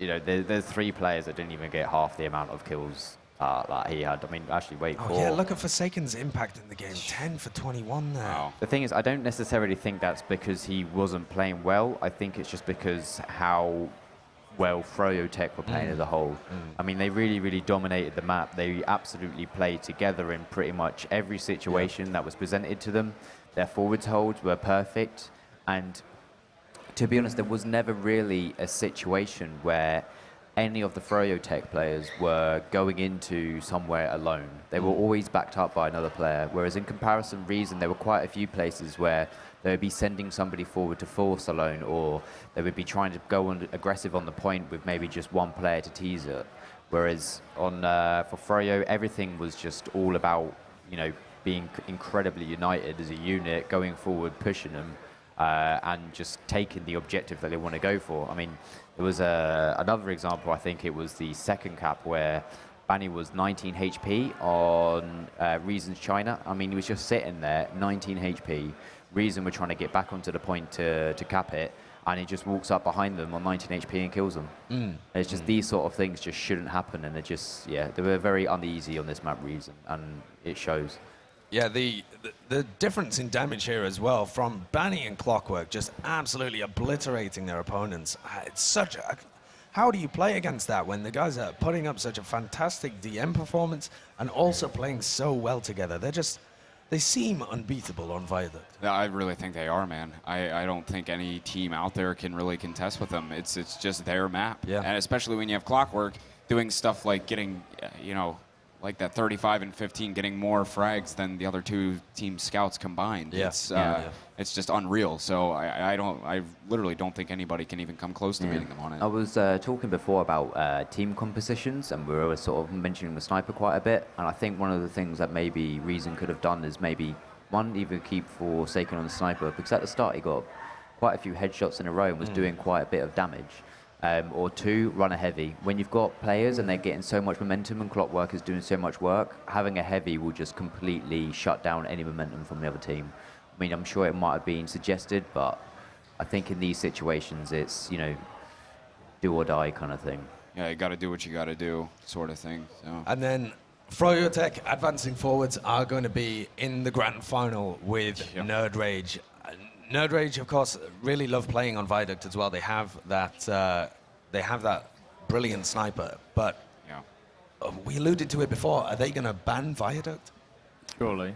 you know, there's 3 players that didn't even get half the amount of kills that he had. I mean, actually, wait. Oh, yeah, look at Forsaken's impact in the game. 10 for 21 there. Wow. The thing is, I don't necessarily think that's because he wasn't playing well. I think it's just because how well froyotech were playing as a whole. I mean, they really, really dominated the map. They absolutely played together in pretty much every situation that was presented to them. Their forwards holds were perfect. And to be honest, there was never really a situation where any of the froyotech players were going into somewhere alone. They were always backed up by another player, whereas in comparison Reason, there were quite a few places where they would be sending somebody forward to force alone, or they would be trying to go on aggressive on the point with maybe just one player to tease it. Whereas on for Froyo, everything was just all about, you know, being incredibly united as a unit, going forward, pushing them, and just taking the objective that they want to go for. I mean, there was another example, I think it was the second cap, where Banny was 19 HP on Reason's China. I mean, he was just sitting there, 19 HP. Reason were trying to get back onto the point to cap it, and he just walks up behind them on 19 HP and kills them. It's just these sort of things just shouldn't happen, and they're just, yeah, they were very uneasy on this map, Reason, and it shows. Yeah, the difference in damage here as well from Banny and Clockwork just absolutely obliterating their opponents. It's such a... How do you play against that when the guys are putting up such a fantastic DM performance and also playing so well together? They're just... They seem unbeatable on Viaduct. I really think they are, man. I don't think any team out there can really contest with them. It's just their map. Yeah. And especially when you have Clockwork doing stuff like getting, like that 35 and 15, getting more frags than the other two team scouts combined. Yeah. It's just unreal. So I literally don't think anybody can even come close to beating them on it. I was talking before about team compositions, and we were sort of mentioning the sniper quite a bit. And I think one of the things that maybe Reason could have done is maybe one, either keep Forsaken on the sniper, because at the start he got quite a few headshots in a row and was doing quite a bit of damage. Or two, run a heavy. When you've got players and they're getting so much momentum and Clockwork is doing so much work, having a heavy will just completely shut down any momentum from the other team. I mean, I'm sure it might have been suggested, but I think in these situations it's, do or die kind of thing. Yeah, you got to do what you got to do, sort of thing. So. And then froyotech advancing forwards are going to be in the grand final with Nerd Rage. Nerd Rage, of course, really love playing on Viaduct as well. They have that brilliant sniper. But we alluded to it before. Are they going to ban Viaduct? Surely.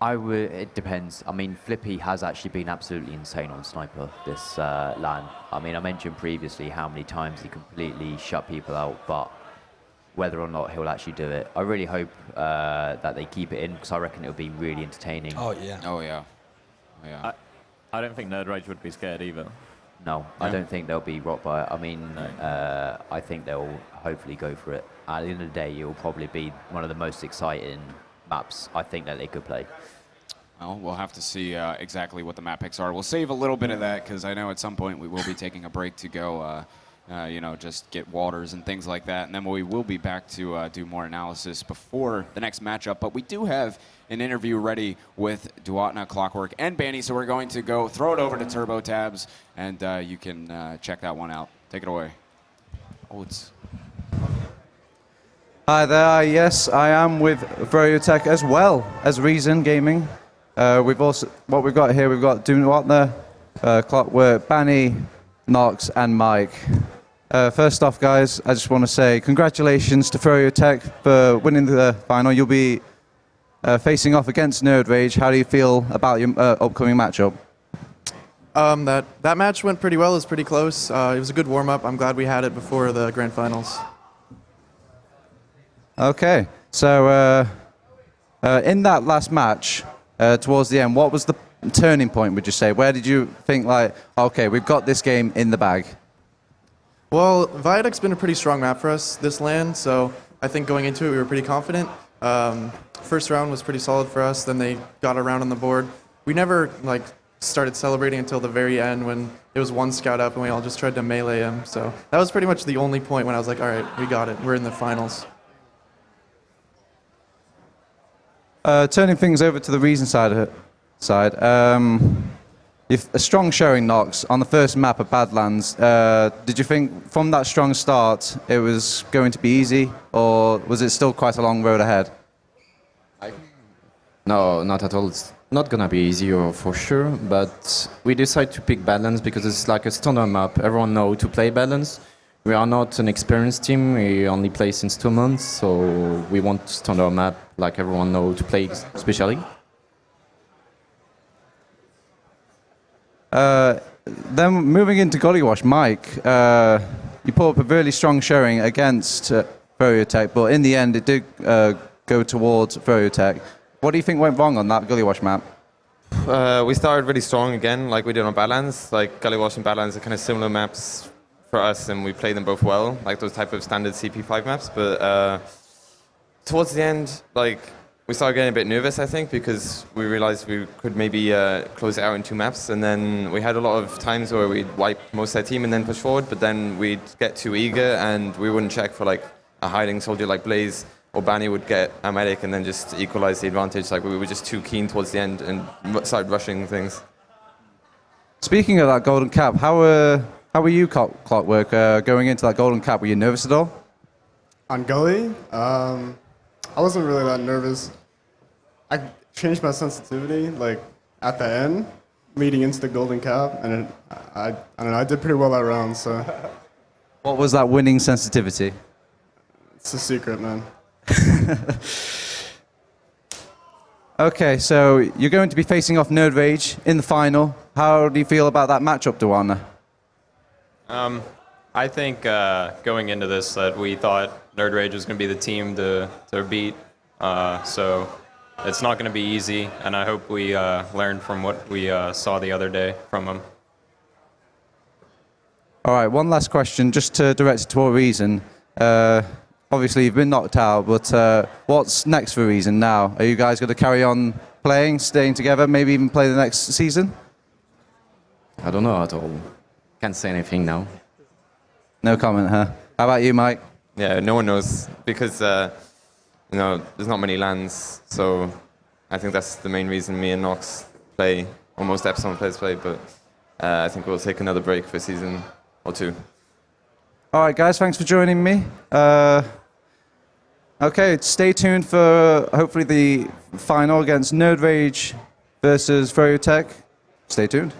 It depends. I mean, Flippy has actually been absolutely insane on sniper this LAN. I mean, I mentioned previously how many times he completely shut people out, but whether or not he'll actually do it, I really hope that they keep it in, because I reckon it'll be really entertaining. Oh yeah. Oh yeah. I don't think Nerd Rage would be scared either. No, I don't think they'll be rocked by it. I mean, I think they'll hopefully go for it. At the end of the day, it will probably be one of the most exciting maps I think that they could play. Well, we'll have to see exactly what the map picks are. We'll save a little bit of that, because I know at some point we will be taking a break to go, just get waters and things like that. And then we will be back to do more analysis before the next matchup. But we do have an interview ready with Duatna, Clockwork, and Banny, so we're going to go throw it over to Turbo Tabs, and you can check that one out. Take it away. Oh, it's... Hi there, yes, I am with froyotech as well as Reason Gaming. We've got here, we've got Duatna, Clockwork, Banny, Nox, and Mike. First off, guys, I just want to say congratulations to froyotech for winning the final. You'll be facing off against Nerd Rage. How do you feel about your upcoming matchup? That match went pretty well. It was pretty close. It was a good warm-up. I'm glad we had it before the grand finals. Okay, so in that last match, towards the end, what was the turning point, would you say? Where did you think, like, okay, we've got this game in the bag? Well, Viaduct's been a pretty strong map for us this LAN, so I think going into it we were pretty confident. First round was pretty solid for us, then they got a round on the board. We never started celebrating until the very end when it was one scout up and we all just tried to melee him. So that was pretty much the only point when I was like, all right, we got it, we're in the finals. Turning things over to the Reason side, a strong showing, Nox, on the first map of Badlands. Did you think from that strong start it was going to be easy, or was it still quite a long road ahead? No, not at all. It's not gonna be easy for sure, but we decided to pick Badlands because it's like a standard map. Everyone knows to play Badlands. We are not an experienced team. We only play since 2 months, so we want standard map like everyone knows to play, especially. Then moving into Gollywash, Mike, you put up a really strong showing against froyotech, but in the end it did go towards froyotech. What do you think went wrong on that Gollywash map? We started really strong again, like we did on Badlands. Like Gollywash and Badlands are kind of similar maps for us, and we play them both well, like those type of standard CP5 maps. But towards the end, we started getting a bit nervous, I think, because we realized we could maybe close it out in 2 maps, and then we had a lot of times where we'd wipe most of their team and then push forward, but then we'd get too eager and we wouldn't check for a hiding soldier like Blaze, or Banny would get a medic and then just equalize the advantage. We were just too keen towards the end and started rushing things. Speaking of that golden cap, how were you, Clockwork, going into that golden cap? Were you nervous at all? On Gully? I wasn't really that nervous. I changed my sensitivity at the end, leading into the golden cap, and I don't know, I did pretty well that round, so. What was that winning sensitivity? It's a secret, man. Okay, so you're going to be facing off Nerd Rage in the final. How do you feel about that matchup, Duana? I think going into this that we thought Nerd Rage was going to be the team to beat. So it's not going to be easy, and I hope we learn from what we saw the other day from them. All right, one last question, just to direct it to Reason. Obviously, you've been knocked out, but what's next for Reason now? Are you guys going to carry on playing, staying together, maybe even play the next season? I don't know at all. Can't say anything now. No comment, huh? How about you, Mike? Yeah, no one knows because there's not many lands, so I think that's the main reason me and Nox play. Almost Epsilon players play, but I think we'll take another break for a season or two. All right, guys, thanks for joining me. Okay, stay tuned for hopefully the final against Nerd Rage versus froyotech. Stay tuned.